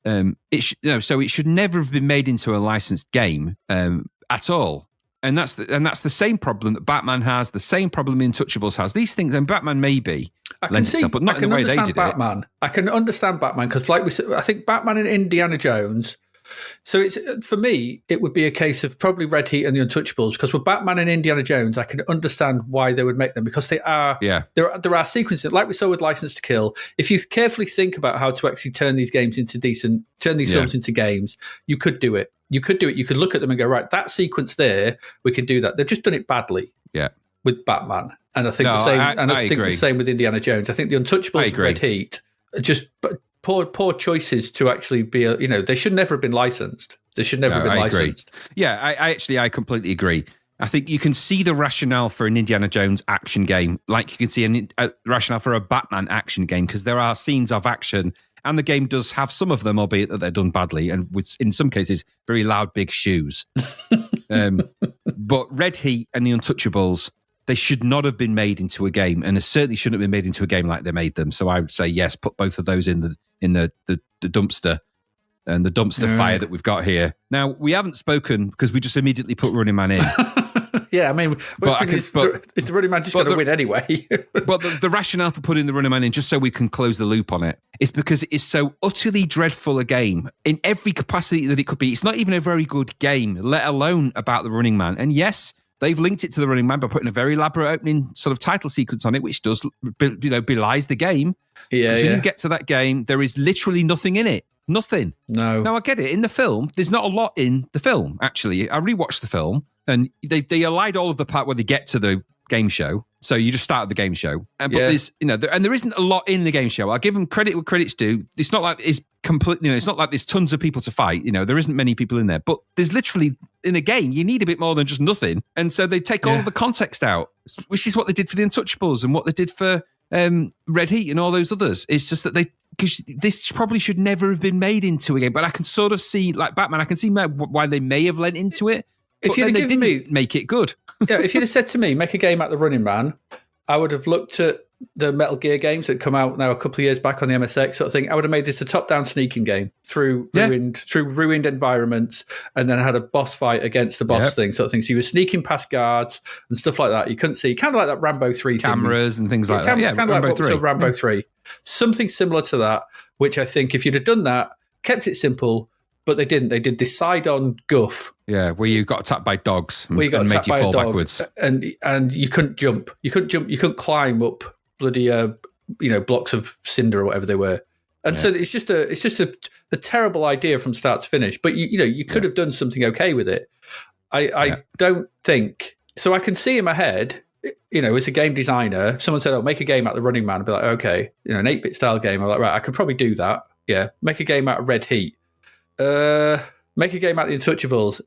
So it should never have been made into a licensed game at all. And that's the same problem that Batman has, the same problem Untouchables has. These things, and Batman maybe lends itself, but not in the way they did Batman. I can understand Batman because, like we said, I think Batman and Indiana Jones. So it's, for me, it would be a case of probably Red Heat and the Untouchables, because with Batman and Indiana Jones, I can understand why they would make them, because they are there are sequences like we saw with License to Kill. If you carefully think about how to actually turn these films into games, you could do it. You could look at them and go, right, that sequence there, we can do that. They've just done it badly. Yeah. With Batman, and I think the same. I think the same with Indiana Jones. I think the Untouchables and Red Heat are just poor choices to actually be. They should never have been licensed. They should never have been licensed. Agree. Yeah, I completely agree. I think you can see the rationale for an Indiana Jones action game, like you can see a rationale for a Batman action game, because there are scenes of action, and the game does have some of them, albeit that they're done badly, and with, in some cases, very loud, big shoes. But Red Heat and the Untouchables, they should not have been made into a game, and they certainly shouldn't have been made into a game like they made them. So I would say yes, put both of those in the dumpster, and the dumpster fire that we've got here. Now, we haven't spoken because we just immediately put Running Man in. Yeah, I mean, it's the Running Man just got to win anyway. But the rationale for putting the Running Man in, just so we can close the loop on it, is because it is so utterly dreadful a game in every capacity that it could be. It's not even a very good game, let alone about the Running Man. And yes, they've linked it to the Running Man by putting a very elaborate opening sort of title sequence on it, which does, belies the game. Yeah, When you get to that game, there is literally nothing in it. Nothing. No. Now, I get it. In the film, there's not a lot in the film, actually. I rewatched the film, and they allied all of the part where they get to the game show. So you just start the game show. But there's, and there isn't a lot in the game show. I'll give them credit where credit's due. It's not like it's complete, it's not like there's tons of people to fight. There isn't many people in there. But there's literally, in a game, you need a bit more than just nothing. And so they take all of the context out, which is what they did for the Untouchables and what they did for Red Heat and all those others. It's just that because this probably should never have been made into a game, but I can sort of see, like Batman, I can see why they may have lent into it. If you'd they didn't make it good. Yeah, if you'd have said to me, make a game out the Running Man, I would have looked at the Metal Gear games that come out now a couple of years back on the MSX sort of thing. I would have made this a top-down sneaking game through ruined environments, and then I had a boss fight against the boss thing sort of thing. So you were sneaking past guards and stuff like that. You couldn't see, kind of like that Rambo 3 cameras thing. And things like that. Yeah, kind of like Rambo 3. Something similar to that, which I think if you'd have done that, kept it simple, but they didn't. They did decide on guff. Yeah, where you got attacked by dogs and made you fall backwards. And you couldn't jump. You couldn't climb up bloody blocks of cinder or whatever they were. And so it's just a terrible idea from start to finish. But you could have done something okay with it. I don't think so. I can see in my head, as a game designer, if someone said, "Oh, make a game out of the Running Man," I'd be like, "Okay, an 8-bit style game." I'm like, "Right, I could probably do that." Yeah, make a game out of Red Heat. Make a game out of the Untouchables.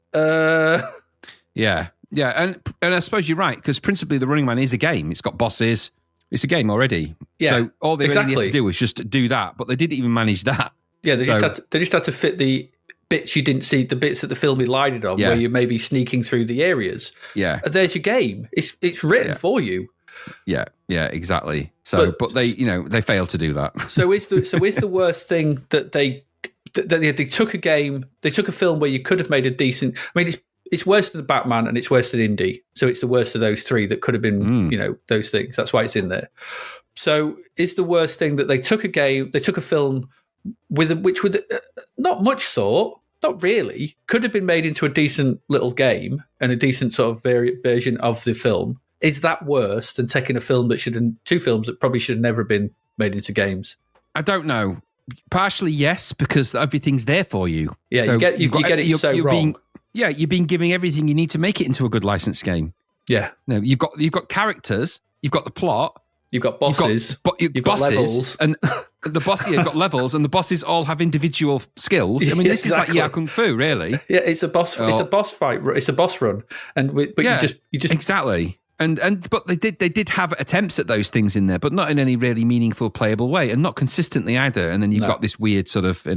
Yeah, and I suppose you're right, because principally the Running Man is a game. It's got bosses. It's a game already. Yeah, so all they really had to do was just do that, but they didn't even manage that. Yeah, they just had to fit the bits you didn't see, the bits that the film relied on, where you're maybe sneaking through the areas. Yeah, and there's your game. It's written for you. Yeah, exactly. So, but they failed to do that. So is the worst thing that they took a game, they took a film where you could have made a decent. I mean, it's worse than the Batman and it's worse than Indy. So it's the worst of those three that could have been, those things. That's why it's in there. So is the worst thing that they took a film which with not much thought, not really, could have been made into a decent little game and a decent sort of version of the film. Is that worse than taking a film two films that probably should have never been made into games? I don't know. Partially, yes, because everything's there for you. Yeah, so you get it wrong. You've been giving everything you need to make it into a good licensed game. Yeah. No, you've got characters, you've got the plot, you've got bosses, you've got levels, and the boss you've got levels, and the bosses all have individual skills. I mean, this is like Kung Fu, really. Yeah, it's a boss. It's a boss fight. It's a boss run, you just exactly. But they did have attempts at those things in there, but not in any really meaningful, playable way, and not consistently either. And then you've got this weird sort of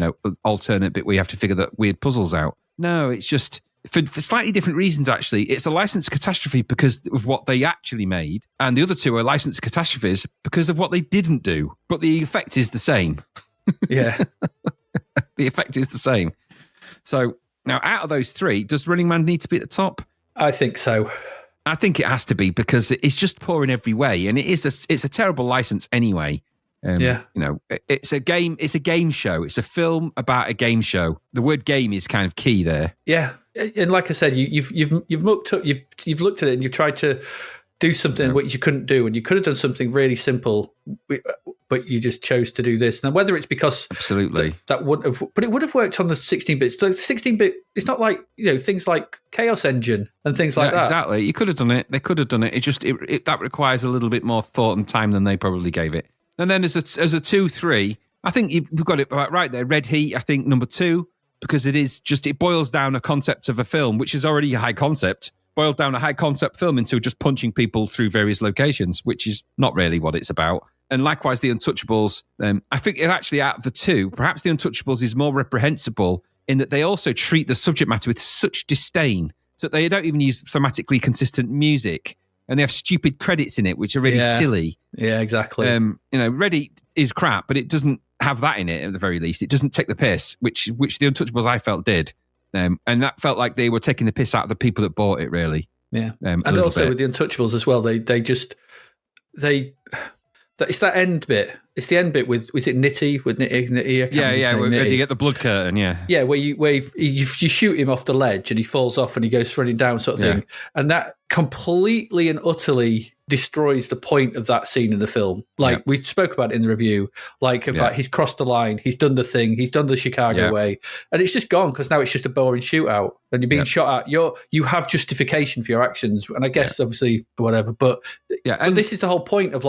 alternate bit where you have to figure the weird puzzles out. No, it's just for slightly different reasons. Actually, it's a licensed catastrophe because of what they actually made, and the other two are licensed catastrophes because of what they didn't do. But the effect is the same. Yeah, the effect is the same. So now, out of those three, does Running Man need to be at the top? I think so. I think it has to be because it's just poor in every way, and it's a terrible license anyway. It's a game. It's a game show. It's a film about a game show. The word "game" is kind of key there. Yeah, and like I said, you've looked at it and you've tried to do something which you couldn't do, and you could have done something really simple, but you just chose to do this. Now, whether it's because absolutely that wouldn't have, but it would have worked on the 16-bit. The 16-bit, it's not like things like Chaos Engine and things like that. Exactly, you could have done it. They could have done it. It just that requires a little bit more thought and time than they probably gave it. And then as a 2-3, I think we've got it right there. Red Heat, I think number 2, because it boils down a concept of a film which is already a high concept. Boiled down a high concept film into just punching people through various locations, which is not really what it's about. And likewise, The Untouchables, I think actually out of the two, perhaps The Untouchables is more reprehensible in that they also treat the subject matter with such disdain so that they don't even use thematically consistent music. and they have stupid credits in it, which are really silly. Yeah, exactly. Ready is crap, but it doesn't have that in it at the very least. It doesn't take the piss, which the Untouchables I felt did. And that felt like they were taking the piss out of the people that bought it, really. Yeah. And also with the Untouchables as well, it's that end bit. It's the end bit was it Nitty? With Nitty? Where you get the blood curtain, yeah. Where you shoot him off the ledge and he falls off and he goes running down sort of thing. And that completely and utterly destroys the point of that scene in the film. We spoke about it in the review, about he's crossed the line, he's done the thing, he's done the Chicago way, and it's just gone because now it's just a boring shootout and you're being shot at. You have justification for your actions, and I guess obviously whatever, but this is the whole point of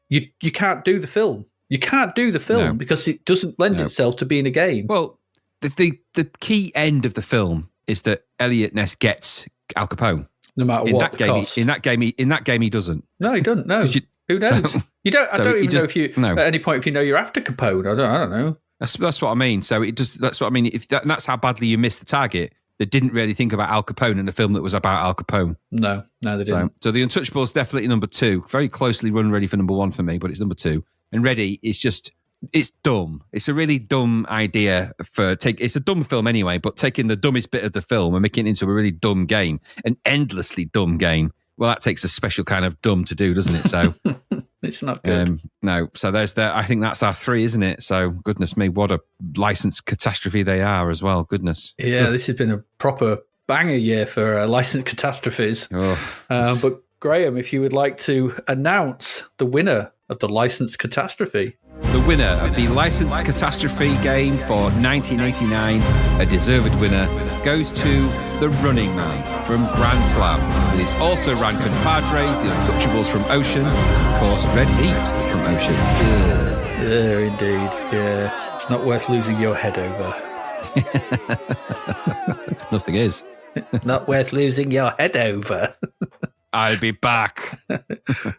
you can't do the film. You can't do the film because it doesn't lend itself to being a game. Well, the key end of the film is that Elliot Ness gets Al Capone. No matter what the cost. In that game, he doesn't. No, he doesn't. No. Who knows? You don't. I don't even know if you at any point if you know you're after Capone. I don't know. That's what I mean. So that's what I mean. That's how badly you missed the target. They didn't really think about Al Capone in a film that was about Al Capone. No, they didn't. So the Untouchables definitely number 2. Very closely run Ready for number 1 for me, but it's number 2. And Ready is it's dumb. It's a really dumb idea it's a dumb film anyway, but taking the dumbest bit of the film and making it into a really dumb game, an endlessly dumb game. Well, that takes a special kind of dumb to do, doesn't it? So it's not good. No. So there's that. I think that's our 3, isn't it? So goodness me, what a licensed catastrophe they are as well. Goodness. Yeah, this has been a proper banger year for licensed catastrophes. But Graham, if you would like to announce the winner of the licensed catastrophe. The winner of the licensed catastrophe game for 1989, a deserved winner, goes to The Running Man from Grand Slam. It is also Rankin Padres, The Untouchables from Ocean, of course, Red Heat from Ocean. Yeah, indeed. Yeah, it's not worth losing your head over. Nothing is. Not worth losing your head over. I'll be back.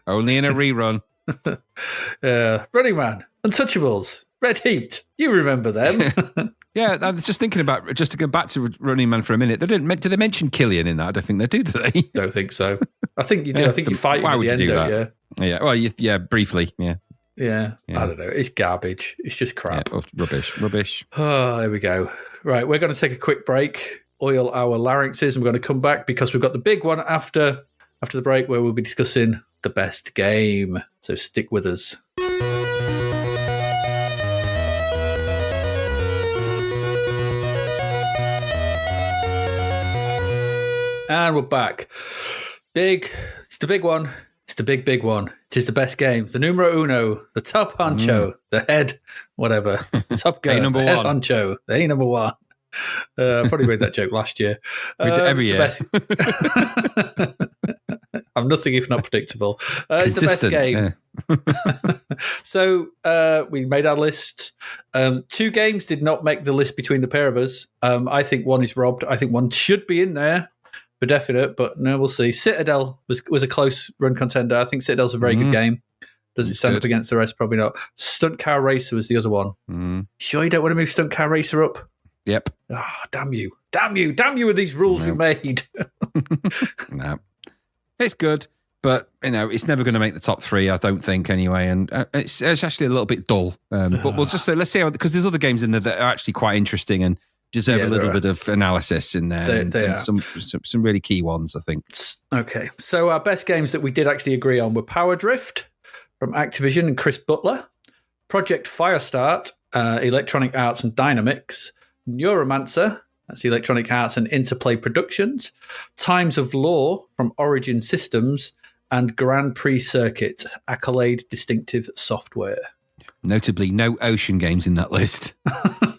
Only in a rerun. Running Man, Untouchables, Red Heat. You remember them? Yeah, I was just thinking about, just to go back to Running Man for a minute. Do they mention Killian in that? I don't think they do they? Don't think so. I think you do. I think you fight him at the end, don't you? Yeah. Well, briefly. Yeah. I don't know. It's garbage. It's just crap. Yeah, rubbish. Oh, there we go. Right, we're going to take a quick break, oil our larynxes, and we're going to come back because we've got the big one after the break where we'll be discussing the best game. So stick with us. And we're back. It's the big one. It's the big one. It is the best game. The numero uno, the top honcho, the head, whatever. Top guy, number the head one. honcho, the number one. I probably made that joke last year. Every year. I'm nothing if not predictable. It's the best game. Yeah. So we made our list. 2 games did not make the list between the pair of us. I think one is robbed. I think one should be in there for definite, but no, we'll see. Citadel was a close run contender. I think Citadel's a very good game. Does it stand up against the rest? Probably not. Stunt Car Racer was the other one. Sure you don't want to move Stunt Car Racer up? Yep. Oh, damn you with these rules you made. No. It's good, but it's never going to make the top 3, I don't think, anyway. And it's actually a little bit dull. But we'll just say, let's see how, because there's other games in there that are actually quite interesting and deserve a little bit of analysis in there. They are. Some really key ones, I think. Okay, so our best games that we did actually agree on were Power Drift from Activision and Chris Butler, Project Firestart, Electronic Arts and Dynamics, Neuromancer, that's Electronic Arts and Interplay Productions, Times of Law from Origin Systems, and Grand Prix Circuit, Accolade Distinctive Software. Notably, no Ocean games in that list.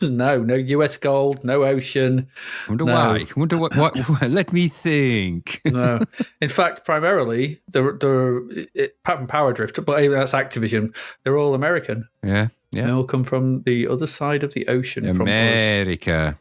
No US Gold, no Ocean. Wonder why. Wonder what? Let me think. No. In fact, primarily, apart from Power Drift, but that's Activision, they're all American. Yeah. They all come from the other side of the ocean. America.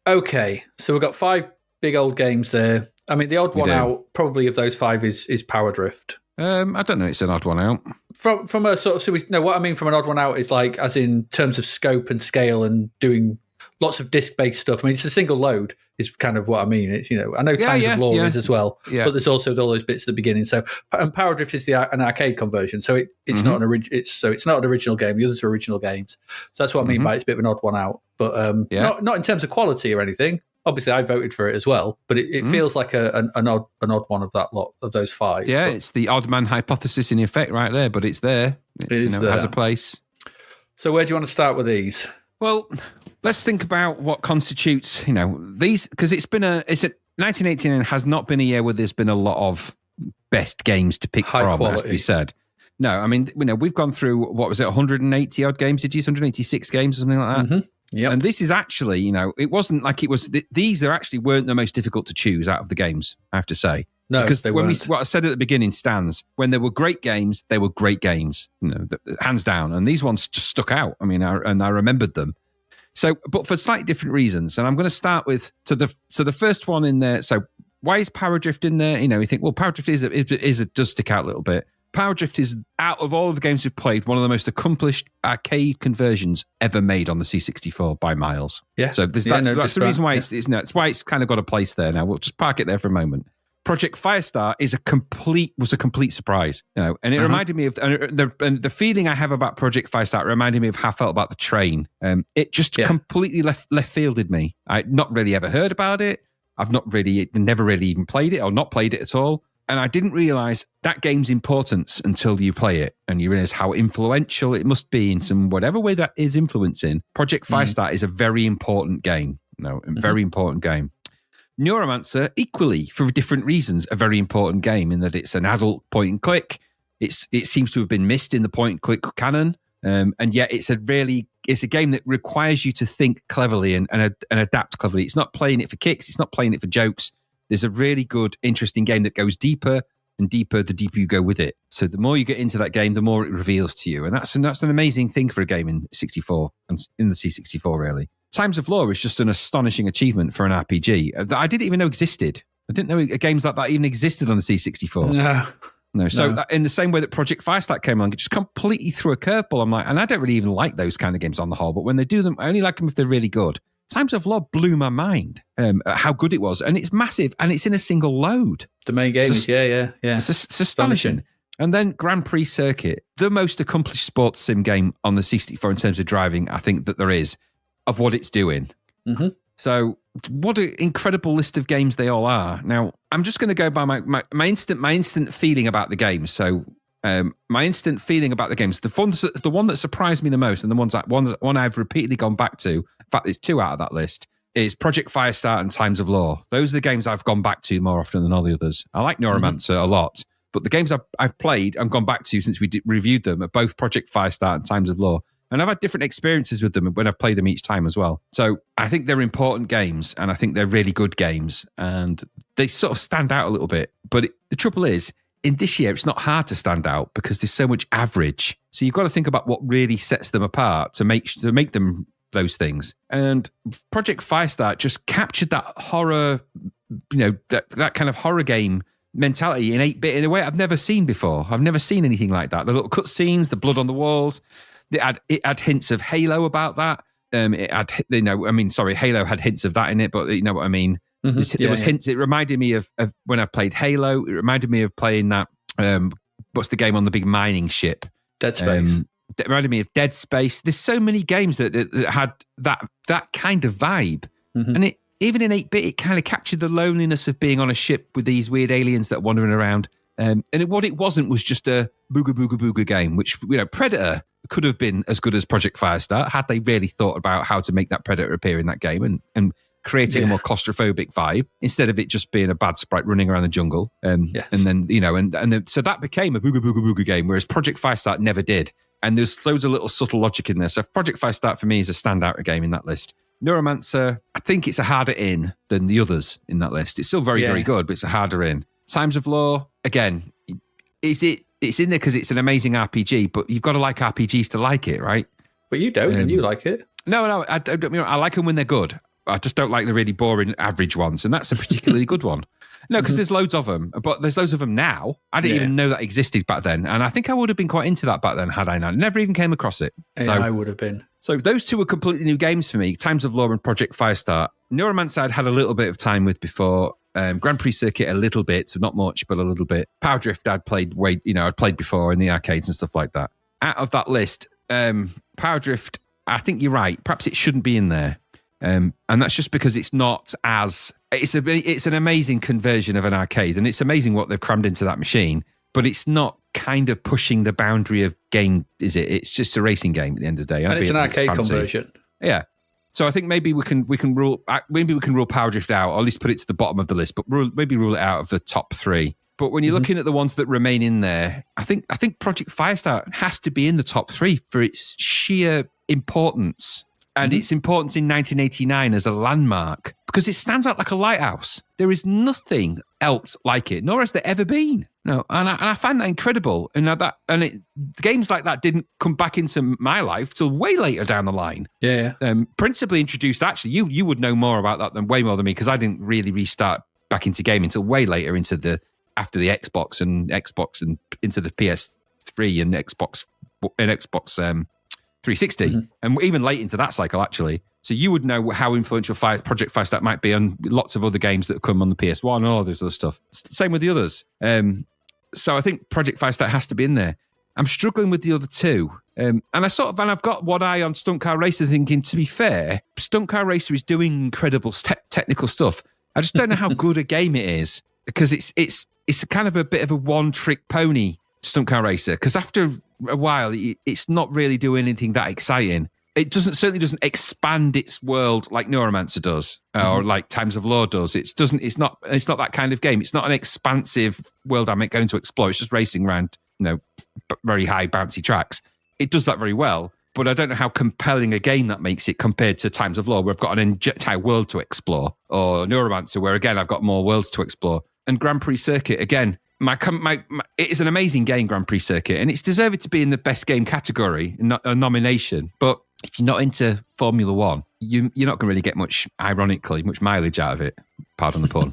Okay, so we've got 5 big old games there. I mean, the odd one out, probably of those 5 is Power Drift. I don't know. It's an odd one out. From a sort of what I mean from an odd one out is like as in terms of scope and scale and doing lots of disc-based stuff. I mean, it's a single load is kind of what I mean. It's, I know Times of Law is as well, but there's also all those bits at the beginning. So, and Power Drift is an arcade conversion, so it's not it's not an original game. The others are original games. So that's what I mean by it's a bit of an odd one out, but not in terms of quality or anything. Obviously, I voted for it as well, but it feels like an odd one of that lot of those 5. Yeah, but it's the odd man hypothesis in effect right there, but it's there. It has a place. So where do you want to start with these? Well, let's think about what constitutes, these, because it's 1989 has not been a year where there's been a lot of best games to pick from, has to be said. No, I mean, we've gone through, 180 odd games, 186 games or something like that? Mm-hmm. Yep. And this is actually, it wasn't like it was, these actually weren't the most difficult to choose out of the games, I have to say. No, because what I said at the beginning stands. When there were great games, they were great games, hands down. And these ones just stuck out. I mean, I remembered them. So, but for slightly different reasons. And I'm going to start with the first one in there. So, why is Power Drift in there? You think, well, Power Drift does stick out a little bit. Power Drift is, out of all of the games we've played, one of the most accomplished arcade conversions ever made on the C64 by miles. Yeah. So that's the reason why it's why it's kind of got a place there. Now we'll just park it there for a moment. Project Firestar was a complete surprise, and it reminded me of the feeling I have about Project Firestar. Reminded me of how I felt about the train. It just completely left fielded me. I'd not really ever heard about it. I've never really even played it or not played it at all. And I didn't realize that game's importance until you play it and you realize how influential it must be in some whatever way that is influencing. Project Firestar is a very important game. Very important game. Neuromancer, equally, for different reasons, a very important game in that it's an adult point and click. It seems to have been missed in the point and click canon. And yet it's a game that requires you to think cleverly and adapt cleverly. It's not playing it for kicks. It's not playing it for jokes. There's a really good, interesting game that goes deeper and deeper the deeper you go with it. So the more you get into that game, the more it reveals to you. And that's an amazing thing for a game in 64 and in the C64, really. Times of Law is just an astonishing achievement for an RPG that I didn't even know existed. I didn't know games like that even existed on the C64. No. So in the same way that Project Firestar came along, it just completely threw a curveball. I'm like, and I don't really even like those kind of games on the whole, but when they do them, I only like them if they're really good. Times of Law blew my mind at how good it was. And it's massive and it's in a single load. The main game is, yeah. It's astonishing. And then Grand Prix Circuit, the most accomplished sports sim game on the C64 in terms of driving, I think that there is, of what it's doing. Mm-hmm. So what an incredible list of games they all are. Now, I'm just going to go by my instant feeling about the games. So my instant feeling about the games, the one that surprised me the most, and the one I've repeatedly gone back to, in fact, there's 2 out of that list, is Project Firestar and Times of Law. Those are the games I've gone back to more often than all the others. I like Neuromancer a lot, but the games I've played and gone back to since we reviewed them are both Project Firestar and Times of Law. And I've had different experiences with them when I've played them each time as well. So I think they're important games and I think they're really good games and they sort of stand out a little bit. But the trouble is, in this year, it's not hard to stand out because there's so much average. So you've got to think about what really sets them apart to make them those things. And Project Firestar just captured that horror, that kind of horror game mentality in 8-bit in a way I've never seen before. I've never seen anything like that. The little cutscenes, the blood on the walls. It had hints of Halo about that. Halo had hints of that in it, but you know what I mean. Mm-hmm. There was hints. It reminded me of when I played Halo. It reminded me of playing that. What's the game on the big mining ship? Dead Space. It reminded me of Dead Space. There's so many games that had that kind of vibe, and even in 8-bit, it kind of captured the loneliness of being on a ship with these weird aliens that are wandering around. What it wasn't was just a booga booga booga game, which Predator could have been as good as Project Firestar had they really thought about how to make that Predator appear in that game and creating a more claustrophobic vibe instead of it just being a bad sprite running around the jungle. And then so that became a booga booga booga game, whereas Project Firestar never did. And there's loads of little subtle logic in there. So Project Firestar for me is a standout game in that list. Neuromancer, I think it's a harder in than the others in that list. It's still very, very good, but it's a harder in. Times of Law, again, it's in there because it's an amazing RPG, but you've got to like RPGs to like it, right? But you don't, and you like it. No, I like them when they're good. I just don't like the really boring average ones, and that's a particularly good one. No, because there's loads of them, but there's loads of them now. I didn't even know that existed back then. And I think I would have been quite into that back then had I not. Never even came across it. Yeah, So I would have been. So those two were completely new games for me. Times of Law and Project Firestart. Neuromancer I'd had a little bit of time with before. Grand Prix Circuit a little bit, so not much, but a little bit. Power Drift I'd played I'd played before in the arcades and stuff like that. Out of that list, Power Drift, I think you're right. Perhaps it shouldn't be in there. And that's just because it's not as... It's an amazing conversion of an arcade, and it's amazing what they've crammed into that machine, but it's not kind of pushing the boundary of game, is it? It's just a racing game at the end of the day. And it's an arcade conversion. Yeah. So I think maybe we can rule Power Drift out, or at least put it to the bottom of the list, but maybe rule it out of the top three. But when you're looking at the ones that remain in there, I think Project Firestart has to be in the top three for its sheer importance. And its importance in 1989 as a landmark, because it stands out like a lighthouse. There is nothing else like it, nor has there ever been. No, and I find that incredible. And games like that didn't come back into my life till way later down the line. Yeah. Principally introduced. Actually, you would know more about that way more than me, because I didn't really restart back into gaming until way later after the Xbox and into the PS3 and Xbox 360, and even late into that cycle, actually. So you would know how influential Project Firestart might be on lots of other games that come on the PS1 and all this other stuff. Same with the others. So I think Project Firestart has to be in there. I'm struggling with the other two. And I've got one eye on Stunt Car Racer, thinking, to be fair, Stunt Car Racer is doing incredible technical stuff. I just don't know how good a game it is, because it's kind of a bit of a one-trick pony, Stunt Car Racer, because after a while it's not really doing anything that exciting. It certainly doesn't expand its world like Neuromancer does, or like Times of Law does. It's not that kind of game. It's not an expansive world I'm going to explore. It's just racing around, very high bouncy tracks. It does that very well, but I don't know how compelling a game that makes it compared to Times of Law, where I've got an entire world to explore, or Neuromancer, where again I've got more worlds to explore. And Grand Prix Circuit, again, it is an amazing game, Grand Prix Circuit, and it's deserved to be in the best game category, not a nomination. But if you're not into Formula One, you're not going to really get much mileage out of it. Pardon the pun.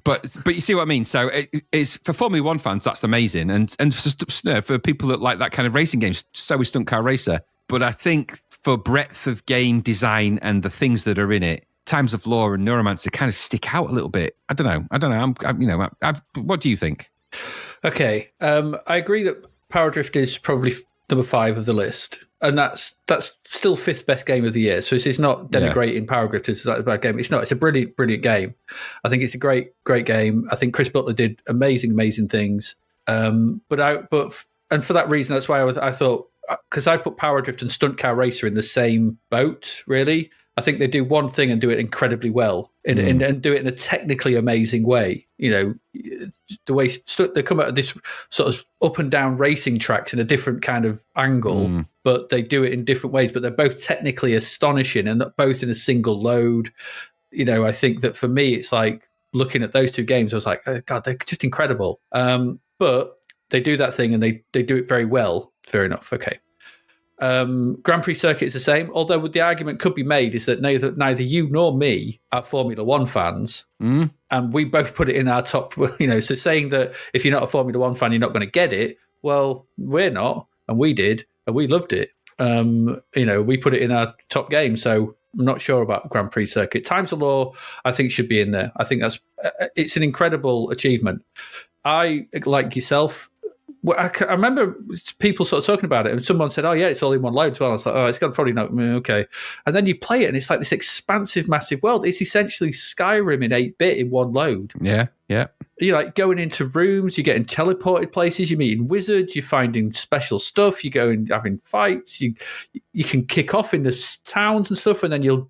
But you see what I mean. So it's for Formula One fans, that's amazing, and for people that like that kind of racing games, so is Stunt Car Racer. But I think for breadth of game design and the things that are in it, Times of Law and Neuromancer kind of stick out a little bit. I don't know. What do you think? Okay, I agree that Power Drift is probably number 5 of the list, and that's still 5th best game of the year. So this is not denigrating Power Drift as a bad game. It's not. It's a brilliant game. I think it's a great game. I think Chris Butler did amazing things. And for that reason, that's why I thought, because I put Power Drift and Stunt Car Racer in the same boat, really. I think they do one thing and do it incredibly well, and do it in a technically amazing way. The way they come out of this sort of up and down racing tracks in a different kind of angle, but they do it in different ways. But they're both technically astonishing, and both in a single load. I think that for me, it's like looking at those two games, I was like, oh, God, they're just incredible. But they do that thing, and they do it very well. Fair enough. Okay. Grand Prix Circuit is the same, although the argument could be made is that neither you nor me are Formula One fans, and we both put it in our top. So saying that if you're not a Formula One fan, you're not going to get it. Well, we're not, and we did, and we loved it. We put it in our top game, so I'm not sure about Grand Prix Circuit. Times of Law, I think, should be in there. I think it's an incredible achievement. I, like yourself, I remember people sort of talking about it, and someone said, "Oh yeah, it's all in one load as well." I was like, "Oh, it's probably not okay." And then you play it, and it's like this expansive, massive world. It's essentially Skyrim in 8-bit in one load. Yeah. You're like going into rooms, you're getting teleported places, you're meeting wizards, you're finding special stuff, you go and having fights, you can kick off in the towns and stuff, and then you'll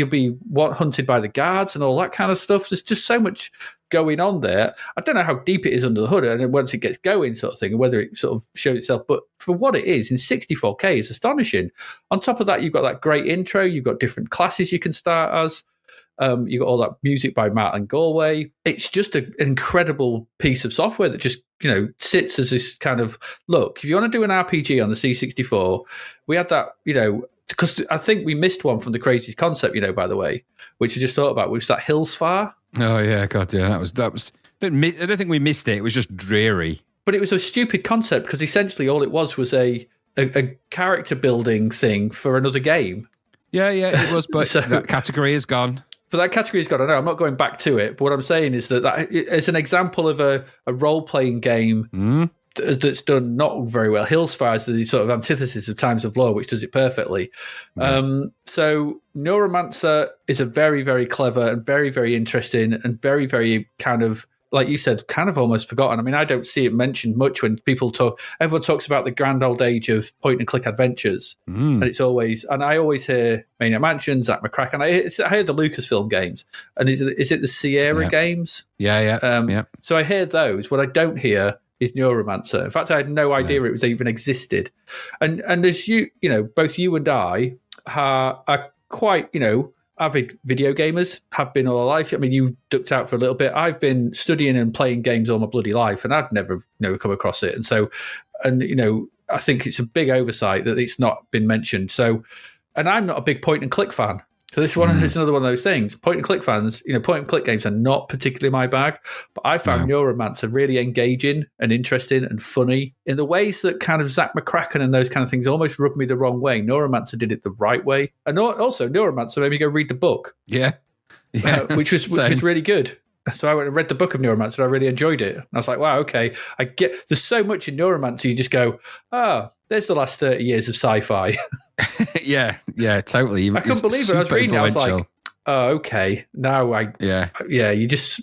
be hunted by the guards and all that kind of stuff. There's just so much going on there. I don't know how deep it is under the hood, and once it gets going, sort of thing, and whether it sort of shows itself. But for what it is in 64K is astonishing. On top of that, you've got that great intro. You've got different classes you can start as. You've got all that music by Martin Galway. It's just an incredible piece of software that just sits as this kind of look. If you want to do an RPG on the C64, we had that because I think we missed one from the craziest concept, by the way, which I just thought about, which was that Hills Far. Oh yeah, God, yeah, that was. I don't think we missed it. It was just dreary. But it was a stupid concept because essentially all it was a character building thing for another game. Yeah, it was, but that category is gone. But that category is gone. I know I'm not going back to it, but what I'm saying is that it's an example of a role-playing game that's done not very well. Hills Far is the sort of antithesis of Times of Law, which does it perfectly. Yeah. So Neuromancer is a very, very clever and very, very interesting and very, very kind of, like you said, kind of almost forgotten. I mean, I don't see it mentioned much when people talk. Everyone talks about the grand old age of point-and-click adventures, and it's always. And I always hear Maniac Mansion, Zzap McCracken. I hear the Lucasfilm games, and is it the Sierra games? Yeah. So I hear those. What I don't hear is Neuromancer. In fact, I had no idea it was even existed. And as both you and I are quite, avid video gamers, have been all our life. I mean, you ducked out for a little bit. I've been studying and playing games all my bloody life, and I've never come across it. And so, I think it's a big oversight that it's not been mentioned. So, and I'm not a big point and click fan. So this is another one of those things. Point and click fans, point and click games are not particularly my bag, but I found Neuromancer really engaging and interesting and funny in the ways that kind of Zzap McCracken and those kind of things almost rubbed me the wrong way. Neuromancer did it the right way. And also Neuromancer made me go read the book. Yeah. Which was really good. So I went and read the book of Neuromancer and I really enjoyed it. And I was like, wow, okay. There's so much in Neuromancer, you just go, there's the last 30 years of sci-fi. yeah, totally. I couldn't believe it. I was reading it. I was like, oh, okay. Now you just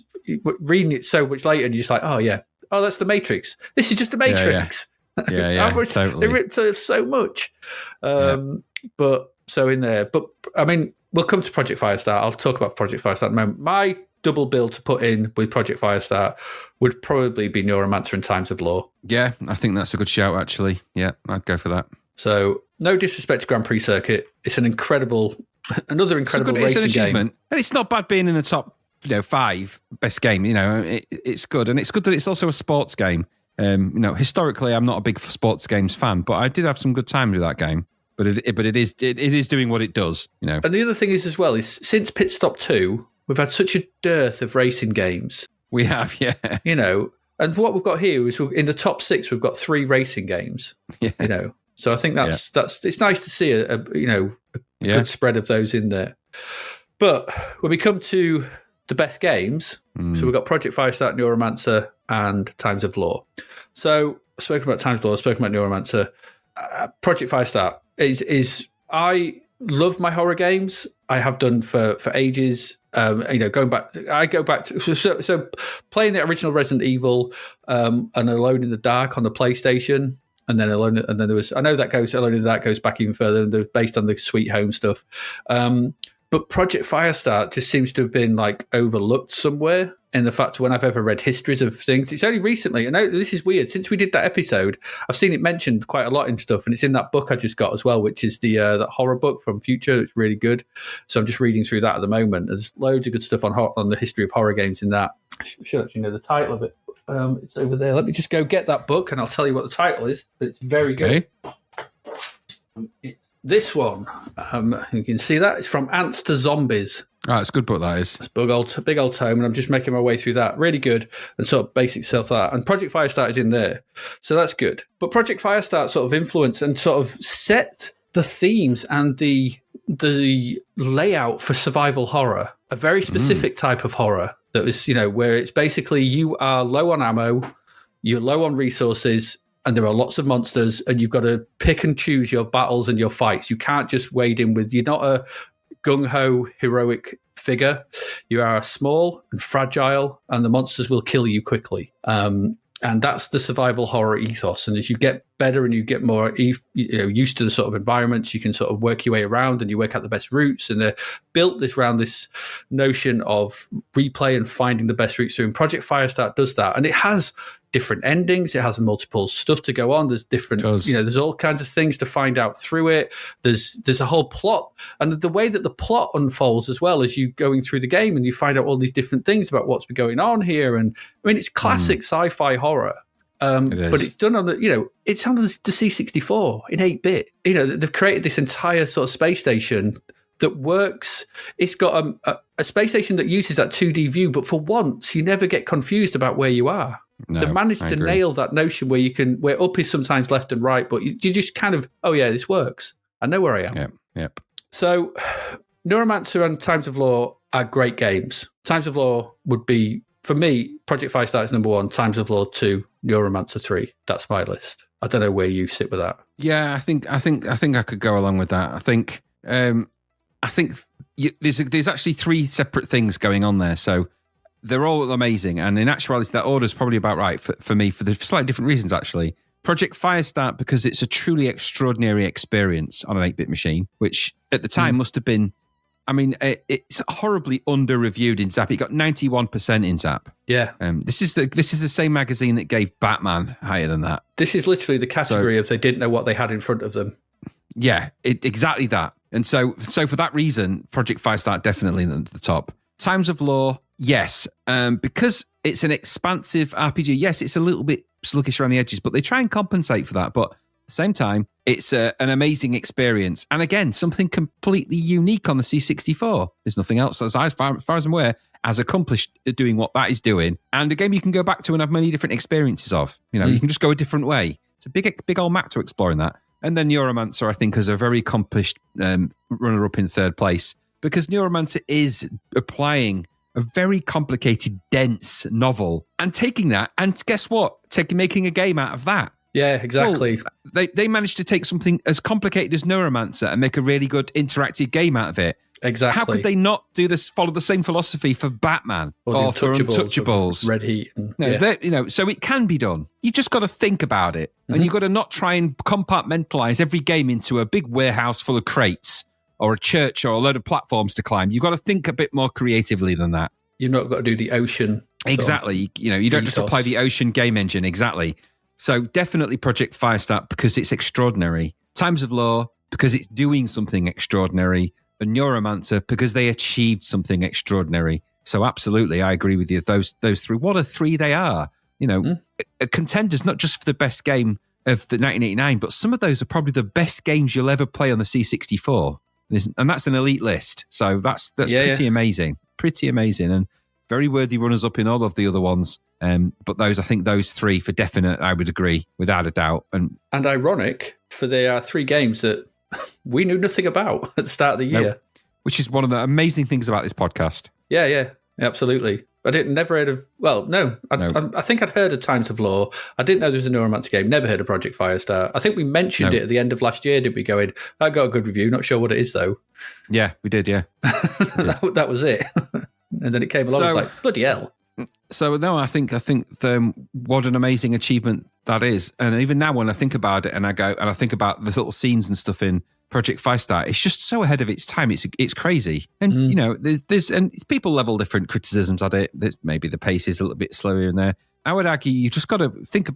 reading it so much later and you're just like, oh, yeah. Oh, that's the Matrix. This is just the Matrix. Yeah, totally. They ripped off so much. But so in there. But I mean, we'll come to Project Firestar. I'll talk about Project Firestar in a moment. My double bill to put in with Project Firestar would probably be Neuromancer and Times of Law. Yeah, I think that's a good shout, actually. Yeah, I'd go for that. So, no disrespect to Grand Prix Circuit. It's another incredible racing game. And it's not bad being in the top 5 best game. It's good. And it's good that it's also a sports game. Historically, I'm not a big sports games fan, but I did have some good time with that game. But it is doing what it does. And the other thing is as well, is since Pit Stop 2, we've had such a dearth of racing games. We have, yeah. And what we've got here is in the top 6, we've got 3 racing games. Yeah. So I think that's it's nice to see a good spread of those in there. But when we come to the best games, so we've got Project Firestar, Neuromancer, and Times of Law. So I've spoken about Times of Law, I've spoken about Neuromancer. Project Firestar is I love my horror games. I have done for ages. Going back, I go back to so playing the original Resident Evil and Alone in the Dark on the PlayStation, and then there was Alone in the Dark goes back even further, and they're based on the Sweet Home stuff. But Project Firestar just seems to have been like overlooked somewhere in the fact when I've ever read histories of things. It's only recently, I know this is weird, since we did that episode, I've seen it mentioned quite a lot in stuff, and it's in that book I just got as well, which is that horror book from Future. It's really good. So I'm just reading through that at the moment. There's loads of good stuff on the history of horror games in that. I should actually know the title of it. It's over there. Let me just go get that book and I'll tell you what the title is. But it's very good. It's this one, you can see that it's From Ants to Zombies. Oh, it's a good book, that is. It's a big old tome, and I'm just making my way through that. Really good, and sort of basic stuff that. And Project Firestar is in there, so that's good. But Project Firestar sort of influenced and sort of set the themes and the layout for survival horror, a very specific type of horror that was, where it's basically you are low on ammo, you're low on resources, and there are lots of monsters, and you've got to pick and choose your battles and your fights. You can't just wade in with, you're not a gung-ho heroic figure. You are small and fragile, and the monsters will kill you quickly. And that's the survival horror ethos. And as you get better and you get more used to the sort of environments, you can sort of work your way around and you work out the best routes. And they're built around this notion of replay and finding the best routes through. And Project Firestar does that. And it has different endings. It has multiple stuff to go on. There's different, there's all kinds of things to find out through it. There's a whole plot. And the way that the plot unfolds as well as you going through the game and you find out all these different things about what's been going on here. And I mean, it's classic sci-fi horror. But it's done on it's on the C64 in 8-bit. They've created this entire sort of space station that works. It's got a space station that uses that 2D view, but for once, you never get confused about where you are. No, They've managed to nail that notion where up is sometimes left and right, but you just kind of, oh yeah, this works. I know where I am. Yep. So Neuromancer and Times of Law are great games. Times of Law would be, for me, Project Firestar is number 1, Times of Law 2, Neuromancer 3. That's my list. I don't know where you sit with that. Yeah, I think I could go along with that. I think there's actually 3 separate things going on there. So they're all amazing. And in actuality, that order is probably about right for me for slightly different reasons, actually. Project Firestar, because it's a truly extraordinary experience on an 8-bit machine, which at the time must have been, it's horribly under-reviewed in Zzap. It got 91% in Zzap. Yeah. This is the same magazine that gave Batman higher than that. This is literally the category of they didn't know what they had in front of them. Yeah, exactly that. And so for that reason, Project Firestar definitely at the top. Times of Law, yes, because it's an expansive RPG. Yes, it's a little bit sluggish around the edges, but they try and compensate for that. But at the same time, it's an amazing experience. And again, something completely unique on the C64. There's nothing else, as far as I'm aware, as accomplished at doing what that is doing. And a game you can go back to and have many different experiences of. You can just go a different way. It's a big old map to explore in that. And then Neuromancer, I think, is a very accomplished runner-up in 3rd place, because Neuromancer is applying a very complicated, dense novel and taking that, and guess what? Making a game out of that. Yeah, exactly. Well, they managed to take something as complicated as Neuromancer and make a really good interactive game out of it. Exactly. How could they not follow the same philosophy for Batman or for Untouchables? Red Heat. So it can be done. You've just got to think about it. And you've got to not try and compartmentalize every game into a big warehouse full of crates or a church or a load of platforms to climb. You've got to think a bit more creatively than that. You've not got to do the Ocean. Exactly. You don't just apply the Ocean game engine. Exactly. So definitely Project Firestar, because it's extraordinary. Times of Law, because it's doing something extraordinary. And Neuromancer, because they achieved something extraordinary. So absolutely, I agree with you. Those 3, what a 3 they are. Contenders, not just for the best game of the 1989, but some of those are probably the best games you'll ever play on the C64. And that's an elite list. So that's pretty amazing. Pretty amazing. And very worthy runners-up in all of the other ones. But I think those 3 for definite, I would agree, without a doubt. And ironic, for there are 3 games that we knew nothing about at the start of the year. No, which is one of the amazing things about this podcast. Yeah, absolutely. I never heard of, I think I'd heard of Times of Law. I didn't know there was a Neuromancer game. Never heard of Project Firestar. I think we mentioned it at the end of last year, didn't we? Going, that got a good review. Not sure what it is, though. Yeah, we did, yeah. that was it. And then it came along, like, bloody hell. So, no, I think what an amazing achievement that is. And even now when I think about it and I think about the little scenes and stuff in Project Firestar, it's just so ahead of its time. It's crazy. And, there's people level different criticisms at it. Maybe the pace is a little bit slower in there. I would argue you just got to think of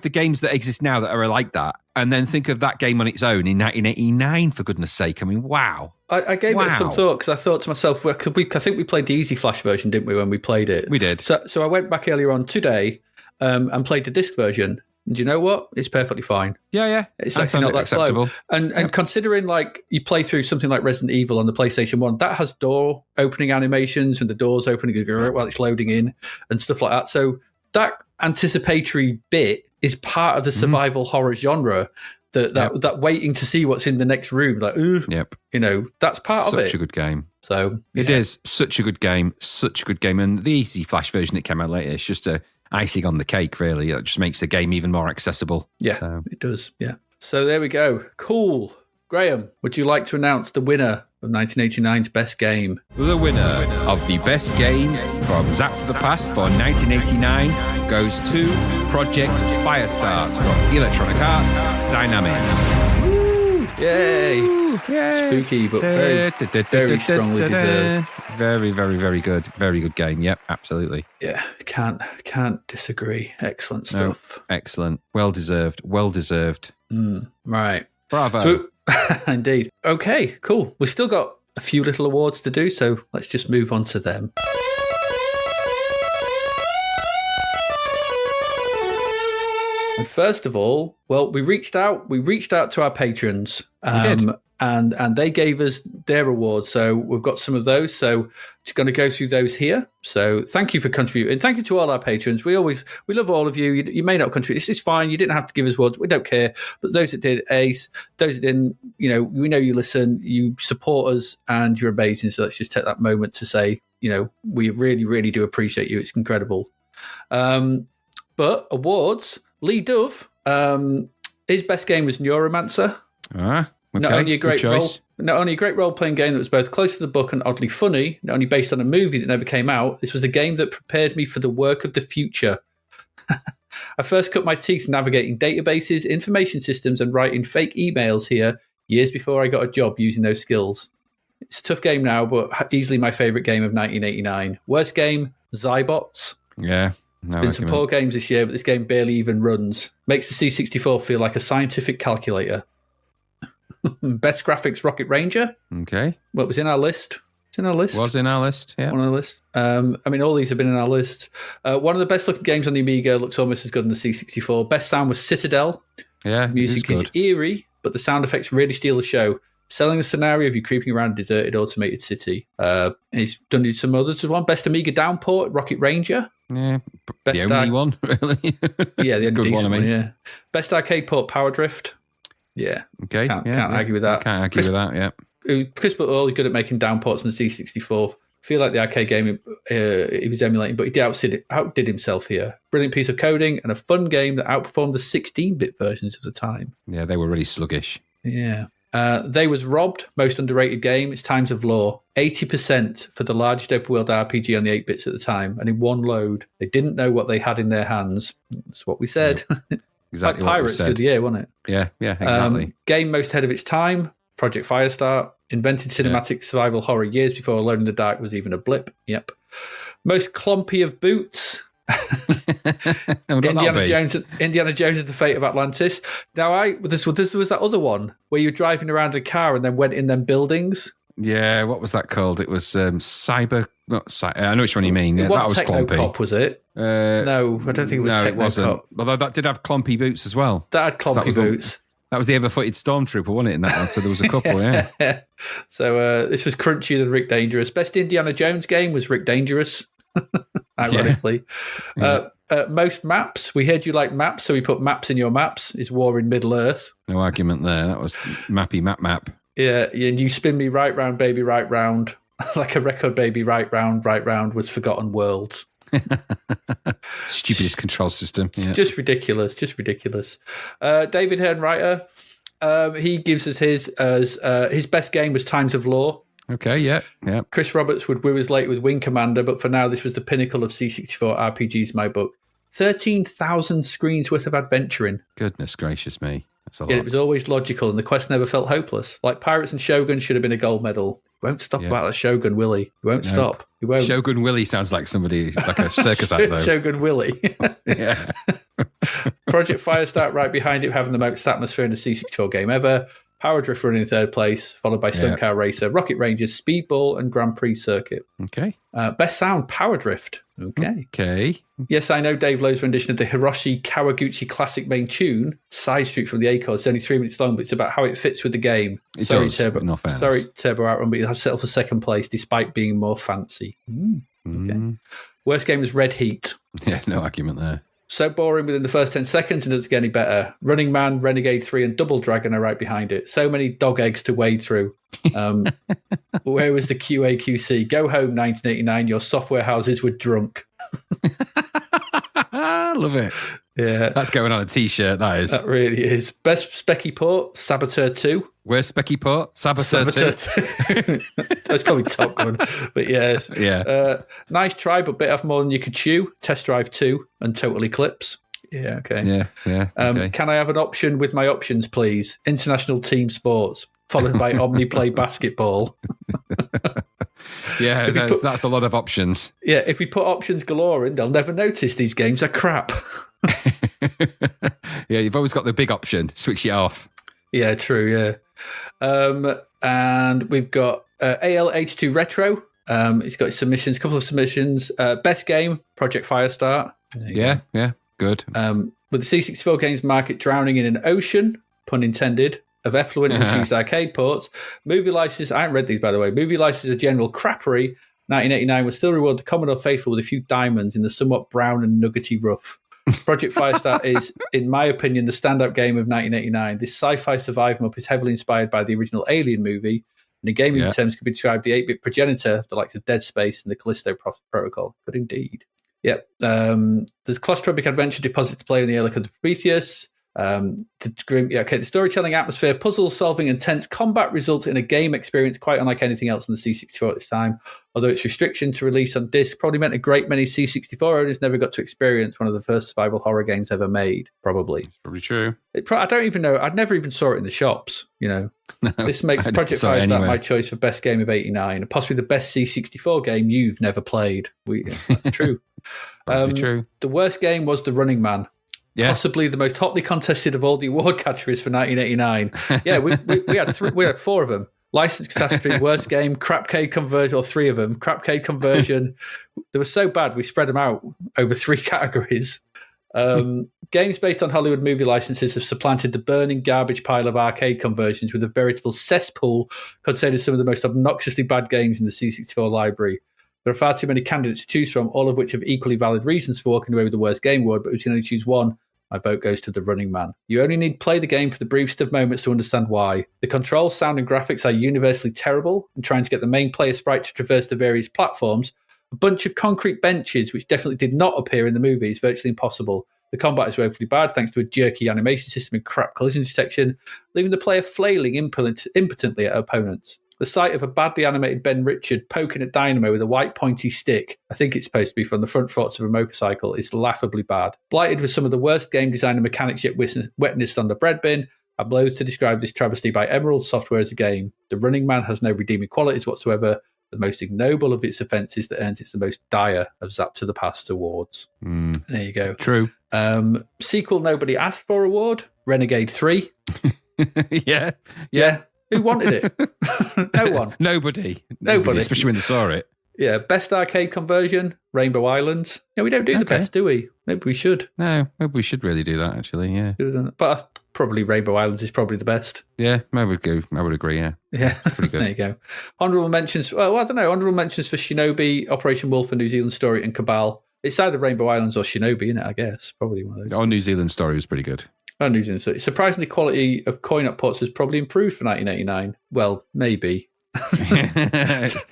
the games that exist now that are like that, and then think of that game on its own in 1989, for goodness sake. I mean, wow. I gave it some thought, because I thought to myself, I think we played the Easy Flash version, didn't we, when we played it? We did. So I went back earlier on today and played the disc version. And do you know what? It's perfectly fine. Yeah. It's actually not that slow. And considering, like, you play through something like Resident Evil on the PlayStation 1, that has door opening animations and the doors opening while it's loading in and stuff like that. So that anticipatory bit is part of the survival horror genre. That waiting to see what's in the next room, like, that's part of it. Such a good game. So it is such a good game, and the Easy Flash version that came out later is just a icing on the cake. Really, it just makes the game even more accessible. Yeah, it does. Yeah. So there we go. Cool. Graham, would you like to announce the winner of 1989's best game? The winner of the best game from Zapped to the Past for 1989 goes to Project Firestar. It's got Electronic Arts Dynamics. Woo! Yay! Spooky, but very strongly deserved. Very, very, very good. Very good game. Yep, absolutely. Yeah, can't disagree. Excellent stuff. No, excellent. Well deserved. Right. Bravo. So, indeed. Okay, cool. We've still got a few little awards to do, so let's just move on to them. First of all, well, we reached out to our patrons. We did. And they gave us their awards. So we've got some of those. So just going to go through those here. So thank you for contributing. Thank you to all our patrons. We love all of you. You may not contribute. It's fine. You didn't have to give us awards. We don't care. But those that did, ace. Those that didn't, we know you listen, you support us, and you're amazing. So let's just take that moment to say, we really, really do appreciate you. It's incredible. But awards, Lee Dove, his best game was Neuromancer. Okay, not only a great role-playing game that was both close to the book and oddly funny, not only based on a movie that never came out, this was a game that prepared me for the work of the future. I first cut my teeth navigating databases, information systems, and writing fake emails here years before I got a job using those skills. It's a tough game now, but easily my favourite game of 1989. Worst game, Zybots. Yeah. There's been some poor games this year, but this game barely even runs. Makes the C64 feel like a scientific calculator. Best graphics, Rocket Ranger. Okay. Well, it was in our list. It's in our list. Was in our list, yeah. One on the list. All these have been in our list. One of the best looking games on the Amiga, looks almost as good on the C64. Best sound was Citadel. Yeah, music is eerie, but the sound effects really steal the show. Selling the scenario of you creeping around a deserted automated city. He's done some others as well. Best Amiga downport, Rocket Ranger. Yeah, best the only one, really. Yeah, the only good decent one, yeah. Best arcade port, Power Drift. Yeah. Okay. Can't argue with that. Can't argue with that, yeah. Chris but always good at making downports on the C64. Feel like the arcade game he was emulating, but he outdid himself here. Brilliant piece of coding and a fun game that outperformed the 16-bit versions of the time. Yeah, they were really sluggish. Yeah. They was robbed. Most underrated game. It's Times of Law. 80% for the largest open world RPG on the 8-bits at the time, and in one load. They didn't know what they had in their hands. That's what we said. Yeah. Exactly. Like Pirates of the Year, wasn't it? Yeah, exactly. Game most ahead of its time. Project Firestar. Invented cinematic survival horror years before Alone in the Dark was even a blip. Yep. Most clumpy of boots. Indiana Jones and the Fate of Atlantis. Now, this was that other one where you're driving around a car and then went in them buildings. Yeah, what was that called? It was Cyber. I know which one you mean. Yeah, that was clumpy. Cop, was it? No, I don't think it was. No, Techno it wasn't. Cop. Although that did have clumpy boots as well. That had clumpy boots. That was the ever-footed stormtrooper, wasn't it? In that one, so there was a couple. Yeah. So this was crunchier than Rick Dangerous. Best Indiana Jones game was Rick Dangerous. Ironically. Yeah. Most maps. We heard you like maps, so we put maps in your maps. Is War in Middle Earth. No argument there. That was mappy map. Yeah, and you spin me right round, baby, right round. Like a record, baby, right round was Forgotten Worlds. Stupidest control system. Yeah. Just ridiculous. David Hernwriter, he gives us his best game was Times of Law. Okay, yeah. Chris Roberts would woo us later with Wing Commander, but for now, this was the pinnacle of C64 RPGs, my book. 13,000 screens worth of adventuring. Goodness gracious me. That's a lot. Yet it was always logical, and the quest never felt hopeless. Like Pirates and Shogun should have been a gold medal. He won't stop about the Shogun, will he? He won't stop. He won't. Shogun Willie sounds like somebody, like a circus act, though. Shogun Willie. Yeah. Project Firestar right behind it, having the most atmosphere in a C64 game ever. Power Drift running in third place, followed by Stunt Car Racer, Rocket Rangers, Speedball, and Grand Prix Circuit. Okay. Best sound, Power Drift. Okay. Yes, I know Dave Lowe's rendition of the Hiroshi Kawaguchi classic main tune, Side Street from the A-Chord. It's only 3 minutes long, but it's about how it fits with the game. Sorry, Turbo Outrun, but you'll have settled for second place despite being more fancy. Okay. Worst game was Red Heat. Yeah, no argument there. So boring within the first 10 seconds and doesn't get any better. Running Man, Renegade 3, and Double Dragon are right behind it. So many dog eggs to wade through. Where was the QA/QC? Go home, 1989. Your software houses were drunk. I love it. Yeah. That's going on a t-shirt, that is. That really is. Best Specky Port, Saboteur 2. Where's Specky Port? Saboteur 2. That's probably Top Gun. But yes. Yeah. Nice try, but bit off more than you could chew. Test Drive 2 and Total Eclipse. Yeah, okay. Yeah. Okay. Can I have an option with my options, please? International Team Sports, followed by Omniplay Basketball. Yeah, that's a lot of options. Yeah, if we put options galore in, they'll never notice these games are crap. Yeah, you've always got the big option. Switch it off. Yeah, true, yeah. And we've got AL82 Retro. It's got a couple of submissions. Best game, Project Firestar. Yeah, good. With the C64 games market drowning in an ocean, pun intended, of effluent and refused arcade ports, movie licenses, I haven't read these by the way, movie licenses a general crappery, 1989 will still reward the Commodore faithful with a few diamonds in the somewhat brown and nuggety rough. Project Firestar is, in my opinion, the standout game of 1989. This sci-fi survival map is heavily inspired by the original Alien movie, and in gaming terms could be described the 8-bit progenitor, the likes of Dead Space and the Callisto Protocol. But indeed. Yep. The claustrophic adventure deposits the player in the air like of the Prometheus. The storytelling, atmosphere, puzzle solving, and tense combat results in a game experience quite unlike anything else on the C64 at this time. Although its restriction to release on disc probably meant a great many C64 owners never got to experience one of the first survival horror games ever made. Probably. That's probably true. I don't even know. I'd never even saw it in the shops. No, this makes Project Firestar my choice for best game of '89 and possibly the best C64 game you've never played. That's true. True. The worst game was The Running Man. Yeah. Possibly the most hotly contested of all the award categories for 1989. Yeah, we had 4 of them. License catastrophe, worst game, Crapcade conversion, or 3 of them. Crapcade conversion. They were so bad we spread them out over 3 categories. Games based on Hollywood movie licenses have supplanted the burning garbage pile of arcade conversions with a veritable cesspool containing some of the most obnoxiously bad games in the C64 library. There are far too many candidates to choose from, all of which have equally valid reasons for walking away with the worst game award, but if you can only choose one, my vote goes to The Running Man. You only need to play the game for the briefest of moments to understand why. The controls, sound, and graphics are universally terrible, and trying to get the main player sprite to traverse the various platforms, a bunch of concrete benches, which definitely did not appear in the movie, is virtually impossible. The combat is woefully bad, thanks to a jerky animation system and crap collision detection, leaving the player flailing impotently at opponents. The sight of a badly animated Ben Richard poking at Dynamo with a white pointy stick, I think it's supposed to be from the front forks of a motorcycle, is laughably bad. Blighted with some of the worst game design and mechanics yet witnessed on the breadbin, I'm loath to describe this travesty by Emerald Software as a game. The Running Man has no redeeming qualities whatsoever, the most ignoble of its offences that earns it the most dire of Zapped to the Past awards. There you go. True. Sequel nobody asked for award, Renegade 3. Yeah. Who wanted it? No one. Nobody. Especially when they saw it. Yeah. Best arcade conversion, Rainbow Islands. Yeah, we don't do the best, do we? Maybe we should. No, maybe we should really do that, actually, yeah. But probably Rainbow Islands is probably the best. Yeah, I would agree, yeah. Yeah. Pretty good. There you go. Honourable mentions, I don't know, honourable mentions for Shinobi, Operation Wolf, and New Zealand Story, and Cabal. It's either Rainbow Islands or Shinobi, isn't it, I guess? Probably one of those. Our New Zealand Story was pretty good. New Zealand Story. Surprisingly, quality of coin-op ports has probably improved for 1989. Well, maybe.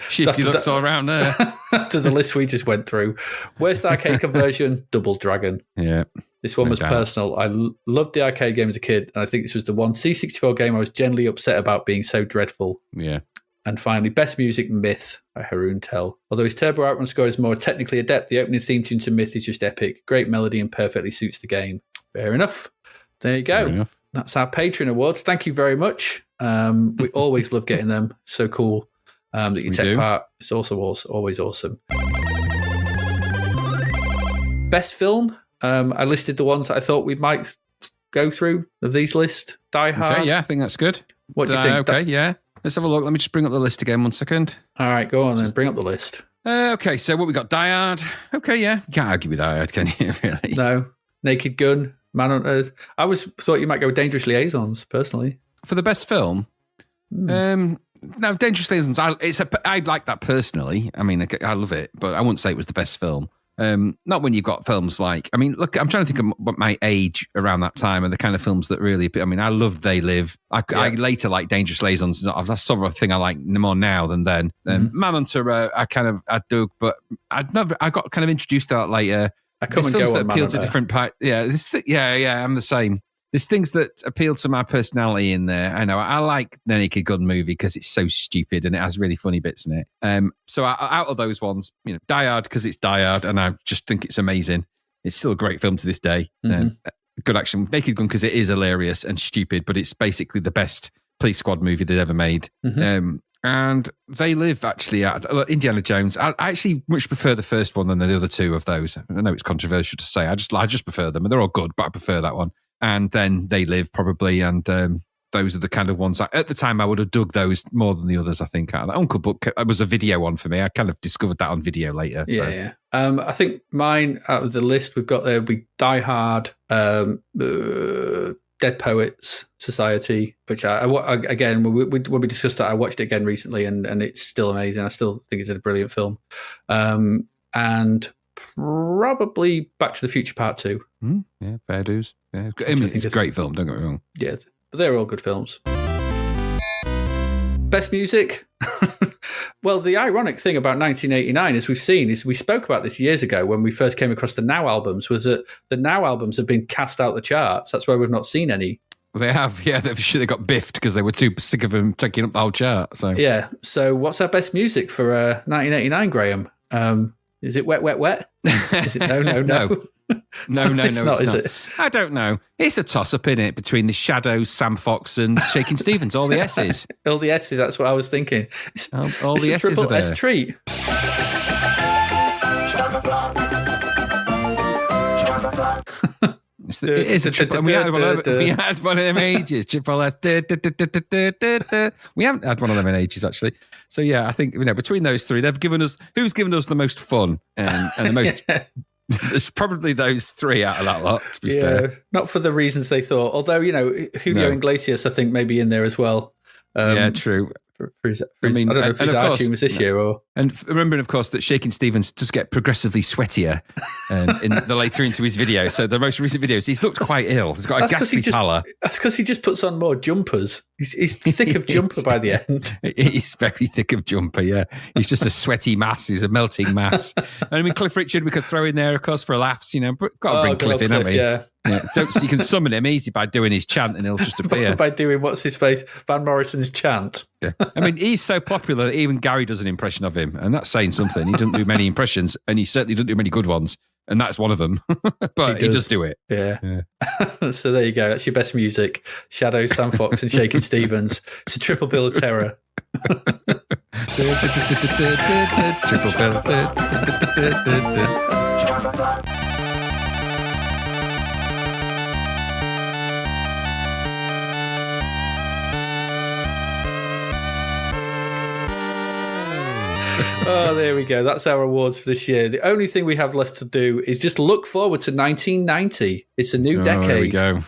Shifty looks all around there. After the list we just went through. Worst arcade conversion, Double Dragon. Yeah. This one was personal. I loved the arcade game as a kid, and I think this was the one C64 game I was generally upset about being so dreadful. Yeah. And finally, Best Music, Myth by Haroon Tell. Although his Turbo Outrun score is more technically adept, the opening theme tune to Myth is just epic. Great melody and perfectly suits the game. Fair enough. There you go. That's our Patreon awards. Thank you very much. We always love getting them. So cool that you take part. It's also always awesome. Best film. I listed the ones that I thought we might go through of these lists. Die Hard. Okay, yeah, I think that's good. What do you think? Okay, yeah. Let's have a look. Let me just bring up the list again 1 second. All right, go on then. Bring up the list. Okay, so what we got? Die Hard. Okay, yeah. You can't argue with Die Hard, can you, really? No. Naked Gun. Man on Earth. I thought you might go with Dangerous Liaisons, personally. For the best film? No, Dangerous Liaisons, I like that personally. I mean, I love it, but I wouldn't say it was the best film. Not when you've got films like, I mean, look, I'm trying to think of my age around that time and the kind of films that really, I mean, I loved They Live. I later like Dangerous Liaisons. That's sort of a thing I like more now than then. Manhunter, I do, but I got kind of introduced to that later. I come and go on appeal to different parts. Yeah, I'm the same. There's things that appeal to my personality in there. I know I like the Naked Gun movie because it's so stupid and it has really funny bits in it. So out of those ones, Die Hard because it's Die Hard and I just think it's amazing. It's still a great film to this day. Good action. Naked Gun because it is hilarious and stupid, but it's basically the best police squad movie they've ever made. And They Live, actually, Indiana Jones. I actually much prefer the first one than the other two of those. I know it's controversial to say. I just prefer them. And they're all good, but I prefer that one. And then They Live, probably. And those are the kind of ones, at the time, I would have dug those more than the others, I think. Uncle Buck was a video one for me. I kind of discovered that on video later. Yeah. I think mine out of the list we've got there would be Die Hard, Dead Poets Society, which again, when we discussed that, I watched it again recently, and it's still amazing. I still think it's a brilliant film. And probably Back to the Future Part 2. Yeah, fair dues. Yeah. I mean, it's a great film, don't get me wrong. Yeah, but they're all good films. Best music? Well, the ironic thing about 1989, as we've seen, is we spoke about this years ago when we first came across the Now albums, was that the Now albums have been cast out the charts. That's why we've not seen any. Well, they have, yeah. They got biffed because they were too sick of them taking up the whole chart. So yeah. So what's our best music for 1989, Graham? Is it Wet, Wet, Wet? Is it No? No, It's not, is it? I don't know. It's a toss-up, in it, between the Shadows, Sam Fox, and Shaking Stevens. All the S's. All the S's, that's what I was thinking. All the S's are there. S treat. It is a triple. We had one of them ages. Triple S. We haven't had one of them in ages, actually. So yeah, I think between those three, they've given us who's given us the most fun and the most. It's probably those three out of that lot. To be fair, not for the reasons they thought. Although Julio Iglesias, I think, may be in there as well. Yeah, true. I don't know if his iTunes was this year or. And remembering, of course, that Shaking Stevens does get progressively sweatier in the later into his video. So the most recent videos, he's looked quite ill. He's got a ghastly pallor. That's because he just puts on more jumpers. He's thick of jumper by the end. He's very thick of jumper, yeah. He's just a sweaty mass. He's a melting mass. And I mean, Cliff Richard, we could throw in there, of course, for laughs. Got to bring Cliff in, haven't we? Yeah. So you can summon him easy by doing his chant and he'll just appear. By doing, what's his face? Van Morrison's chant. Yeah. I mean, he's so popular that even Gary does an impression of him. And that's saying something. He doesn't do many impressions and he certainly doesn't do many good ones. And that's one of them. But he does do it. Yeah. So there you go. That's your best music. Shadow, Sam Fox and Shaking Stevens. It's a triple bill of terror. Triple bill. Oh, there we go. That's our awards for this year. The only thing we have left to do is just look forward to 1990. It's a new decade. There we go.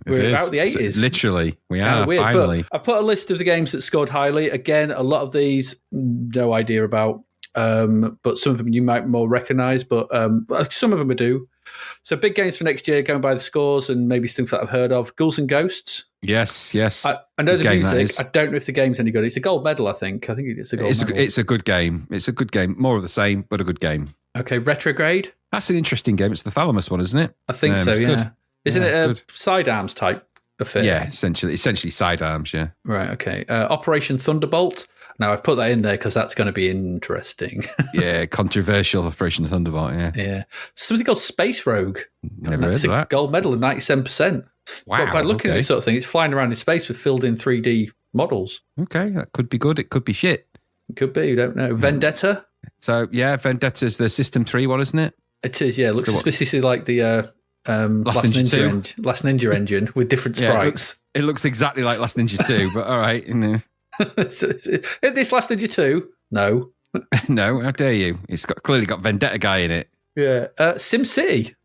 We're about the 80s. So, literally, we are, weird, finally. I've put a list of the games that scored highly. Again, a lot of these, no idea about, but some of them you might more recognise, but some of them I do. So big games for next year, going by the scores and maybe things that I've heard of. Ghouls and Ghosts. Yes. I know the music. I don't know if the game's any good. It's a gold medal, I think. I think it's a gold medal. It's a good game. It's a good game. More of the same, but a good game. Okay, Retrograde. That's an interesting game. It's the Thalamus one, isn't it? I think so, yeah. Good. Isn't it a sidearms type affair? Yeah, essentially sidearms, yeah. Right, okay. Operation Thunderbolt. Now, I've put that in there because that's going to be interesting. Yeah, controversial Operation Thunderbolt, yeah. Yeah. Something called Space Rogue. Never heard of that. Gold medal of 97%. Wow. But by looking at this sort of thing, it's flying around in space with filled in 3D models. Okay, that could be good. It could be shit. It could be, you don't know. Vendetta. So, yeah, Vendetta's the System 3 one, isn't it? It is, yeah. It looks suspiciously like the Last Ninja engine with different sprites. It looks exactly like Last Ninja 2, but all right. This Last Ninja 2? No. No, how dare you? It's clearly got Vendetta guy in it. Yeah. SimCity.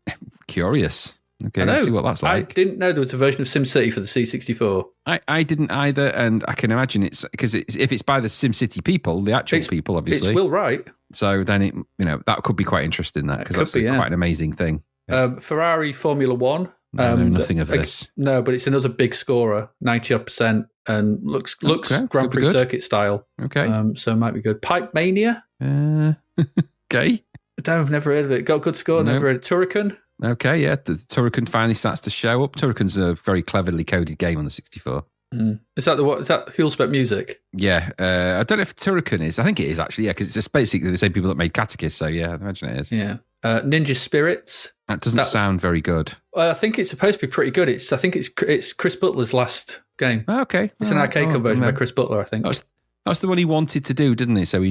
Curious. Okay, let's see what that's like. I didn't know there was a version of SimCity for the C64. I didn't either, and I can imagine it's because if it's by the SimCity people, the actual people, obviously. It's Will Wright. So then that could be quite interesting, that, because that's quite an amazing thing. Ferrari Formula One. I know nothing of this. No, but it's another big scorer, 90%, and looks Grand Prix circuit style. Okay. So it might be good. Pipe Mania. Okay. I've never heard of it. Got a good score. No. Never heard of Turrican. Okay, yeah. The Turrican finally starts to show up. Turrican's a very cleverly coded game on the 64. Is that Hulspec music? Yeah. I don't know if Turrican is. I think it is, actually, yeah, because it's basically the same people that made Catechist, so yeah, I imagine it is. Yeah. Ninja Spirits. That doesn't sound very good. I think it's supposed to be pretty good. I think it's Chris Butler's last game. Oh, okay. It's an arcade conversion by Chris Butler, I think. That's the one he wanted to do, didn't he? So I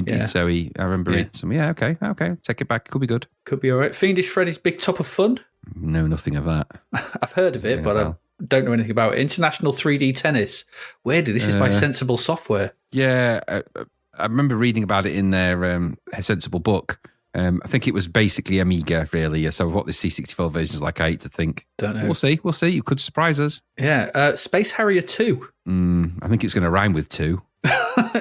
remember it. So yeah, okay. Take it back. Could be good. Could be all right. Fiendish Freddy's Big Top of Fun. No, nothing of that. I've heard of it, but I don't know anything about it. International 3D Tennis. Weirdly, this is by Sensible Software. Yeah, I remember reading about it in their Sensible book. I think it was basically Amiga, really. So what the C64 version is like, I hate to think. Don't know. We'll see. It could surprise us. Yeah. Space Harrier 2. I think it's going to rhyme with 2.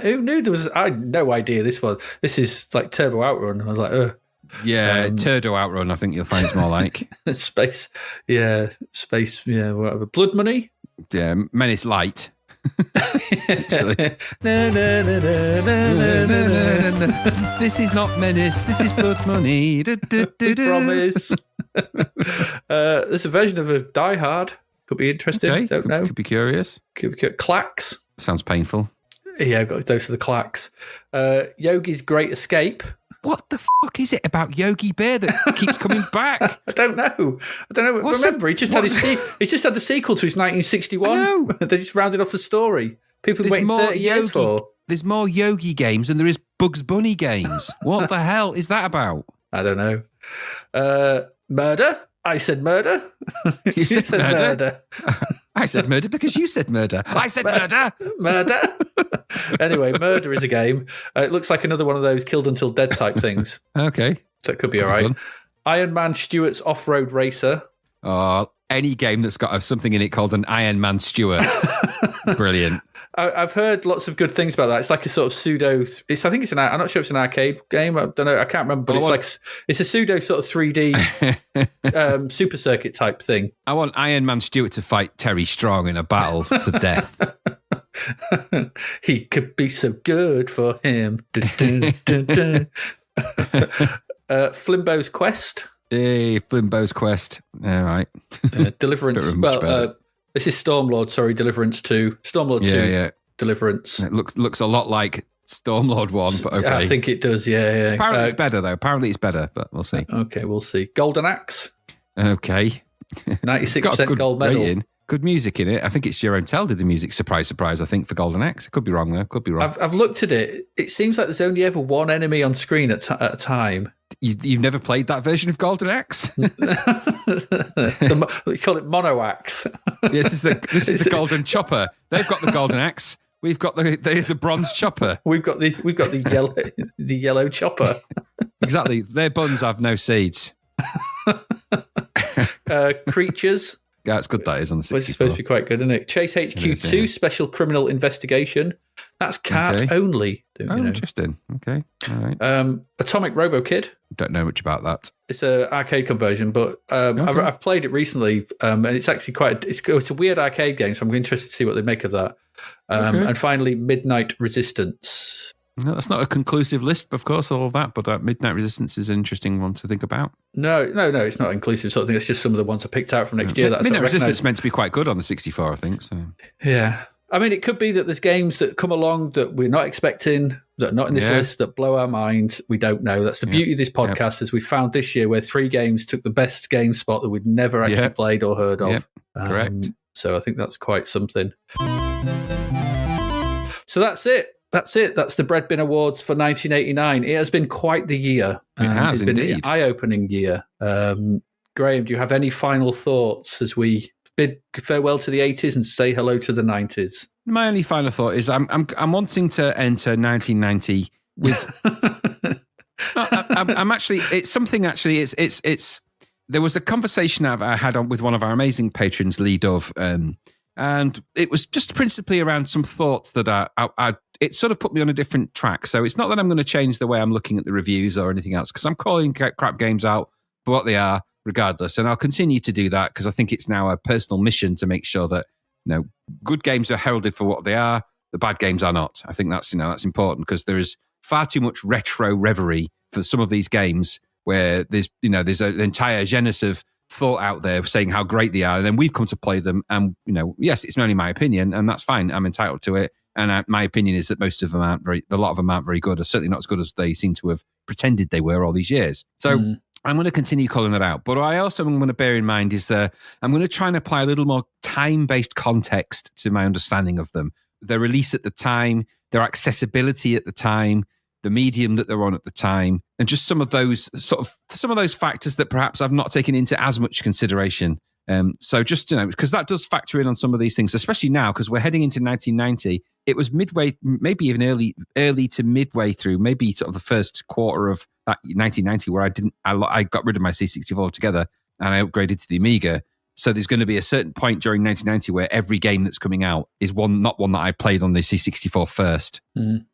Who knew there was? I had no idea this is like Turbo Outrun. I was like, ugh. Yeah, Turdo Outrun, I think you'll find it's more like. Space, whatever. Blood Money? Yeah, Menace Light. This is not Menace, this is Blood Money. We promise. There's a version of a Die Hard. Could be interesting. Okay, Don't know. Could be curious. Clacks. Sounds painful. Yeah, I've got a dose of the clacks. Yogi's Great Escape. What the fuck is it about Yogi Bear that keeps coming back? I don't know. Remember, he just had the sequel to his 1961. They just rounded off the story. People have been waiting 30 years for. There's more Yogi games than there is Bugs Bunny games. What the hell is that about? I don't know. Murder? I said murder. You said murder. I said murder because you said murder. I said murder. Murder. Anyway, Murder is a game. It looks like another one of those Killed Until Dead type things. Okay. So it could be all right. Iron Man Stewart's Off-Road Racer. Oh, any game that's got something in it called an Iron Man Stewart. Brilliant. I've heard lots of good things about that. It's like a sort of pseudo. I'm not sure it's an arcade game. I don't know. I can't remember. But it's a pseudo sort of 3D Super Circuit type thing. I want Iron Man Stewart to fight Terry Strong in a battle to death. He could be so good for him. Dun, dun, dun, dun. Flimbo's Quest. Hey, Flimbo's Quest. All right. Deliverance. This is Stormlord. Sorry, Deliverance 2. Stormlord 2. Yeah. Deliverance. It looks a lot like Stormlord 1, but okay. I think it does. Yeah. Apparently it's better though. Apparently it's better, but we'll see. Okay, we'll see. Golden Axe. Okay. 96% gold medal. Rating. Good music in it. I think it's Jerome Tell did the music. Surprise, surprise. I think for Golden Axe. Could be wrong though. Could be wrong. I've looked at it. It seems like there's only ever one enemy on screen at a time. You've never played that version of Golden Axe? We call it Mono Axe. This is the Golden Chopper. They've got the Golden Axe. We've got the Bronze Chopper. We've got the yellow chopper. Exactly. Their buns have no seeds. Creatures. Yeah, it's good that is on the 64. It's supposed to be quite good, isn't it? Chase HQ2, Special Criminal Investigation. That's cart only. Interesting. Okay. All right. Atomic Robo Kid. Don't know much about that. It's an arcade conversion, but I've played it recently, and it's actually it's a weird arcade game, so I'm interested to see what they make of that. And finally, Midnight Resistance. No, that's not a conclusive list, of course, all of that, but Midnight Resistance is an interesting one to think about. No, it's not inclusive sort of thing. It's just some of the ones I picked out from next year. Midnight Resistance is meant to be quite good on the 64, I think. So yeah. I mean, it could be that there's games that come along that we're not expecting, that are not in this list, that blow our minds. We don't know. That's the beauty of this podcast, is we found this year where 3 games took the best game spot that we'd never actually played or heard of. Correct. So I think that's quite something. So that's it. That's the Breadbin Awards for 1989. It has been quite the year. It has, been indeed. an eye-opening year. Graham, do you have any final thoughts as we bid farewell to the 80s and say hello to the 90s? My only final thought is I'm wanting to enter 1990 with. I'm actually. It's something. Actually, it's. There was a conversation I had with one of our amazing patrons, Lee Dove, and it was just principally around some thoughts that it sort of put me on a different track. So it's not that I'm going to change the way I'm looking at the reviews or anything else, because I'm calling crap games out for what they are, regardless. And I'll continue to do that because I think it's now a personal mission to make sure that, good games are heralded for what they are. The bad games are not. I think that's important, because there is far too much retro reverie for some of these games where there's an entire genus of thought out there saying how great they are. And then we've come to play them. And, yes, it's only my opinion, and that's fine. I'm entitled to it. And my opinion is that a lot of them aren't very good, or certainly not as good as they seem to have pretended they were all these years. So I'm going to continue calling that out. But what I also am going to bear in mind is I'm going to try and apply a little more time-based context to my understanding of them. Their release at the time, their accessibility at the time, the medium that they're on at the time, and just some of those factors that perhaps I've not taken into as much consideration So just, because that does factor in on some of these things, especially now, because we're heading into 1990. It was midway, maybe even early to midway through, maybe sort of the first quarter of that 1990 where I got rid of my C64 altogether and I upgraded to the Amiga. So there's going to be a certain point during 1990 where every game that's coming out is not one that I played on the C64 first.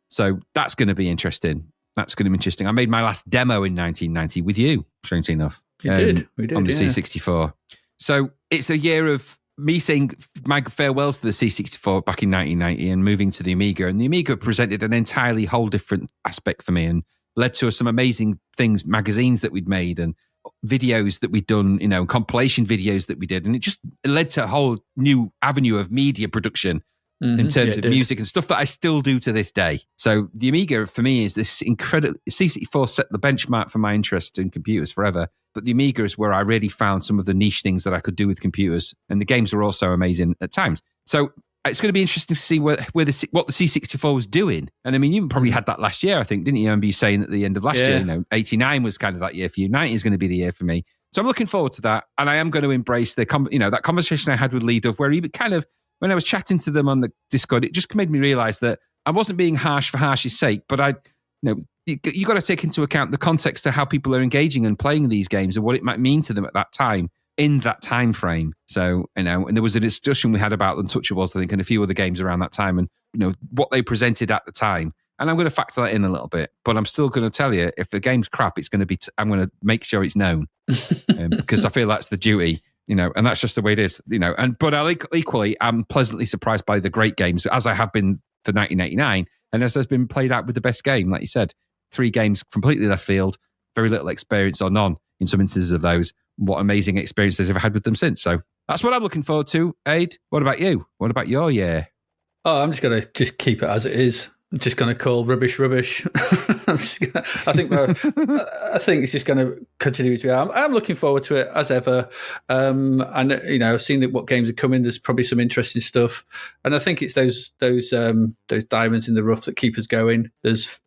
So that's going to be interesting. I made my last demo in 1990 with you, strangely enough. We did on the C64. So it's a year of me saying my farewells to the C64 back in 1990 and moving to the Amiga. And the Amiga presented an entirely whole different aspect for me and led to some amazing things, magazines that we'd made and videos that we'd done, compilation videos that we did. And it led to a whole new avenue of media production in terms of music and stuff that I still do to this day. So the Amiga for me is this incredible, C64 set the benchmark for my interest in computers forever. But the Amiga is where I really found some of the niche things that I could do with computers. And the games were also amazing at times. So it's going to be interesting to see what the C64 was doing. And I mean, you probably had that last year, I think, didn't you? I remember you saying at the end of last year, 89 was kind of that year for you. 90 is going to be the year for me. So I'm looking forward to that. And I am going to embrace that conversation I had with Lee Dove, where he kind of, when I was chatting to them on the Discord, it just made me realize that I wasn't being harsh for harsh's sake, but you got to take into account the context of how people are engaging and playing these games and what it might mean to them at that time, in that time frame. So, and there was a discussion we had about Untouchables, I think, and a few other games around that time and, what they presented at the time. And I'm going to factor that in a little bit, but I'm still going to tell you, if the game's crap, it's going to be, I'm going to make sure it's known because I feel that's the duty. And that's just the way it is, but equally, I'm pleasantly surprised by the great games, as I have been for 1989, and as has been played out with the best game, like you said, 3 games completely left field, very little experience or none in some instances of those. What amazing experiences I've had with them since. So that's what I'm looking forward to. Aid, what about you? What about your year? Oh, I'm just going to keep it as it is. I'm just going to call rubbish. I think it's just going to continue to be. I'm looking forward to it as ever. And I've seen what games are coming. There's probably some interesting stuff, and I think it's those diamonds in the rough that keep us going. There's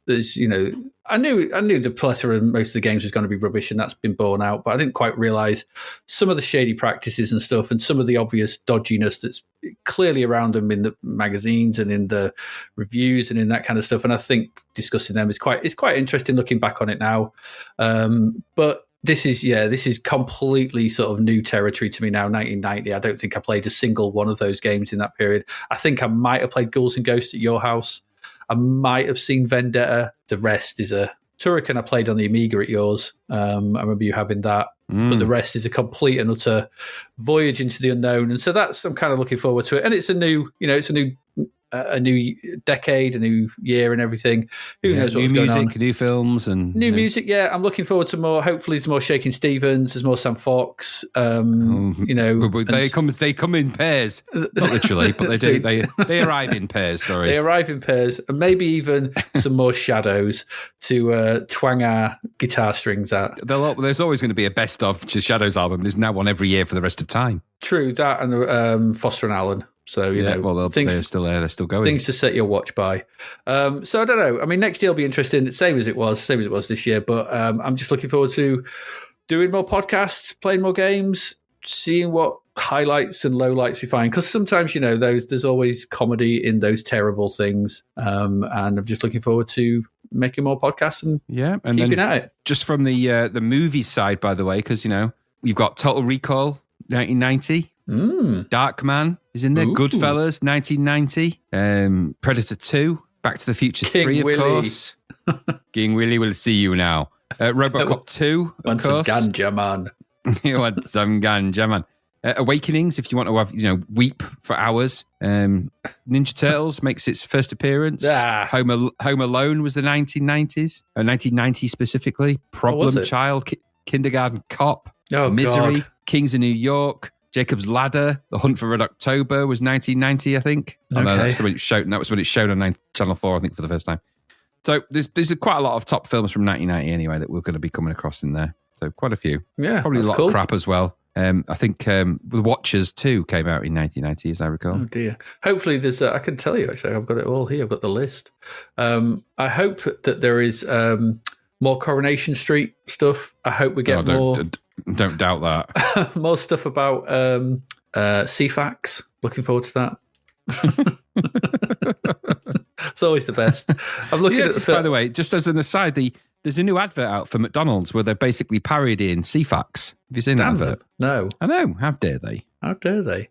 I knew the plethora and most of the games was going to be rubbish, and that's been borne out. But I didn't quite realise some of the shady practices and stuff, and some of the obvious dodginess that's clearly around them in the magazines and in the reviews and in that kind of stuff. And I think discussing them is quite interesting looking back on it now. But this is completely sort of new territory to me now. 1990. I don't think I played a single one of those games in that period. I think I might have played Ghouls and Ghosts at your house. I might have seen Vendetta. The rest is a Turrican I played on the Amiga at yours. I remember you having that. But the rest is a complete and utter voyage into the unknown. And so I'm kind of looking forward to it. And it's a new decade, a new year and everything. Who knows what's going on? New music, new films and... New music, yeah. I'm looking forward to more. Hopefully there's more Shakin' Stevens, there's more Sam Fox, But they come in pairs. Not literally, but they do. They arrive in pairs, sorry. They arrive in pairs, and maybe even some more Shadows to twang our guitar strings at. There's always going to be a best of Shadows album. There's now one every year for the rest of time. True, that and Foster and Allen. So, they're still there. They're still going. Things to set your watch by. So I don't know. I mean, next year will be interesting. Same as it was this year. But I'm just looking forward to doing more podcasts, playing more games, seeing what highlights and lowlights we find. Because sometimes, there's always comedy in those terrible things. And I'm just looking forward to making more podcasts and keeping at it. Just from the movie side, by the way, because, you've got Total Recall, 1990. Darkman is in there. Ooh. Goodfellas, 1990. Predator 2. Back to the Future King 3, of Willy. course. King Willy will see you now. Robocop 2, of course. Some ganja, man. You want some ganja, man. Awakenings, if you want to have, weep for hours. Ninja Turtles makes its first appearance. Home Alone was the 1990s. 1990 specifically. Problem Child, Kindergarten Cop. Misery, God. Kings of New York. Jacob's Ladder, The Hunt for Red October was 1990, I think. Okay. That's when it showed, and that was when it showed on Channel 4, I think, for the first time. So there's quite a lot of top films from 1990 anyway that we're going to be coming across in there. So quite a few. Yeah, probably a lot of crap as well. I think The Watchers 2 came out in 1990, as I recall. Oh dear. Hopefully there's, I can tell you actually, I've got it all here. I've got the list. I hope that there is more Coronation Street stuff. I hope we get more. Don't doubt that. More stuff about CFAX. Looking forward to that. It's always the best. I'm looking at by the way, just as an aside, there's a new advert out for McDonald's where they're basically parodying CFAX. Have you seen that advert? No. I know. How dare they? How dare they?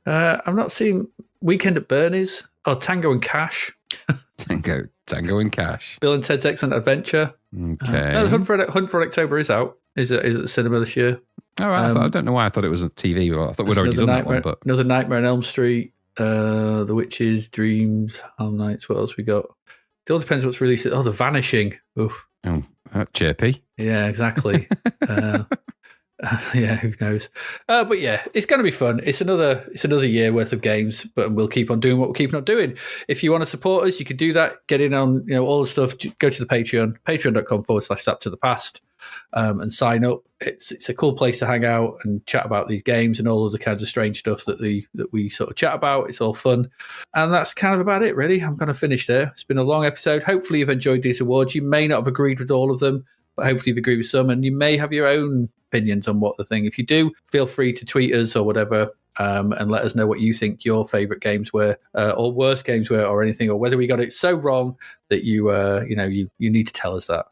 I've not seen Weekend at Bernie's or Tango and Cash. Tango and Cash. Bill and Ted's Excellent Adventure. Okay. No, Hunt for October is out. Is it at the cinema this year? All right. I don't know why I thought it was on TV. I thought we'd already done that one. But Another Nightmare on Elm Street. The Witches, Dreams, Harlem Nights. What else we got? It all depends what's released. Oh, The Vanishing. Oof. Oh, chirpy. Yeah, exactly. Yeah, who knows? But yeah, it's going to be fun. It's another year worth of games, but we'll keep on doing what we're keeping on doing. If you want to support us, you can do that. Get in on all the stuff. Go to the Patreon, patreon.com/Zapped to the Past, and sign up. It's a cool place to hang out and chat about these games and all of the kinds of strange stuff that we sort of chat about. It's all fun, and that's kind of about it, really. I'm going to finish there. It's been a long episode. Hopefully, you've enjoyed these awards. You may not have agreed with all of them, but hopefully, you've agreed with some, and you may have your own opinions on what the thing. If you do, feel free to tweet us or whatever, and let us know what you think your favourite games were, or worst games were, or anything, or whether we got it so wrong that you need to tell us that.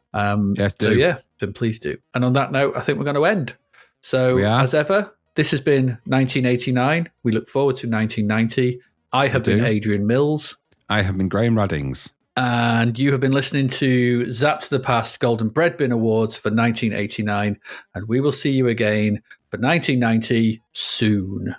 Then please do. And on that note, I think we're going to end. So as ever, this has been 1989. We look forward to 1990. I have been Adrian Mills. I have been Graham Raddings. And you have been listening to Zapped to the Past Golden Breadbin Awards for 1989. And we will see you again for 1990 soon.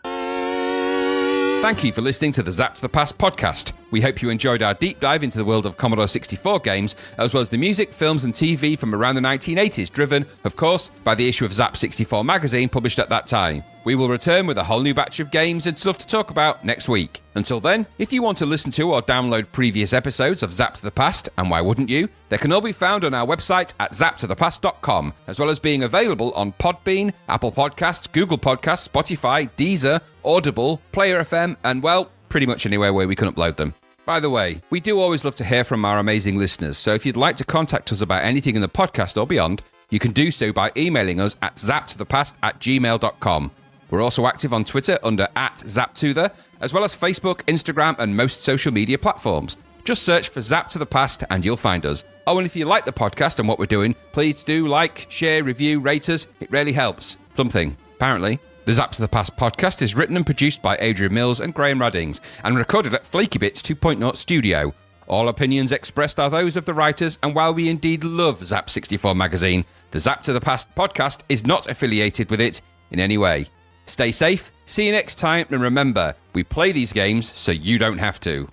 Thank you for listening to the Zapped to the Past podcast. We hope you enjoyed our deep dive into the world of Commodore 64 games, as well as the music, films and TV from around the 1980s, driven, of course, by the issue of Zap 64 magazine published at that time. We will return with a whole new batch of games and stuff to talk about next week. Until then, if you want to listen to or download previous episodes of Zapped to the Past, and why wouldn't you, they can all be found on our website at zappedtothepast.com, as well as being available on Podbean, Apple Podcasts, Google Podcasts, Spotify, Deezer, Audible, Player FM, and, well, pretty much anywhere where we can upload them. By the way, we do always love to hear from our amazing listeners, so if you'd like to contact us about anything in the podcast or beyond, you can do so by emailing us at zappedtothepast@gmail.com. We're also active on Twitter under @ZapTother, as well as Facebook, Instagram, and most social media platforms. Just search for Zapped to the Past and you'll find us. Oh, and if you like the podcast and what we're doing, please do like, share, review, rate us. It really helps. Something, apparently. The Zapped to the Past podcast is written and produced by Adrian Mills and Graham Raddings, and recorded at Flaky Bits 2.0 Studio. All opinions expressed are those of the writers, and while we indeed love Zap 64 magazine, the Zapped to the Past podcast is not affiliated with it in any way. Stay safe, see you next time, and remember, we play these games so you don't have to.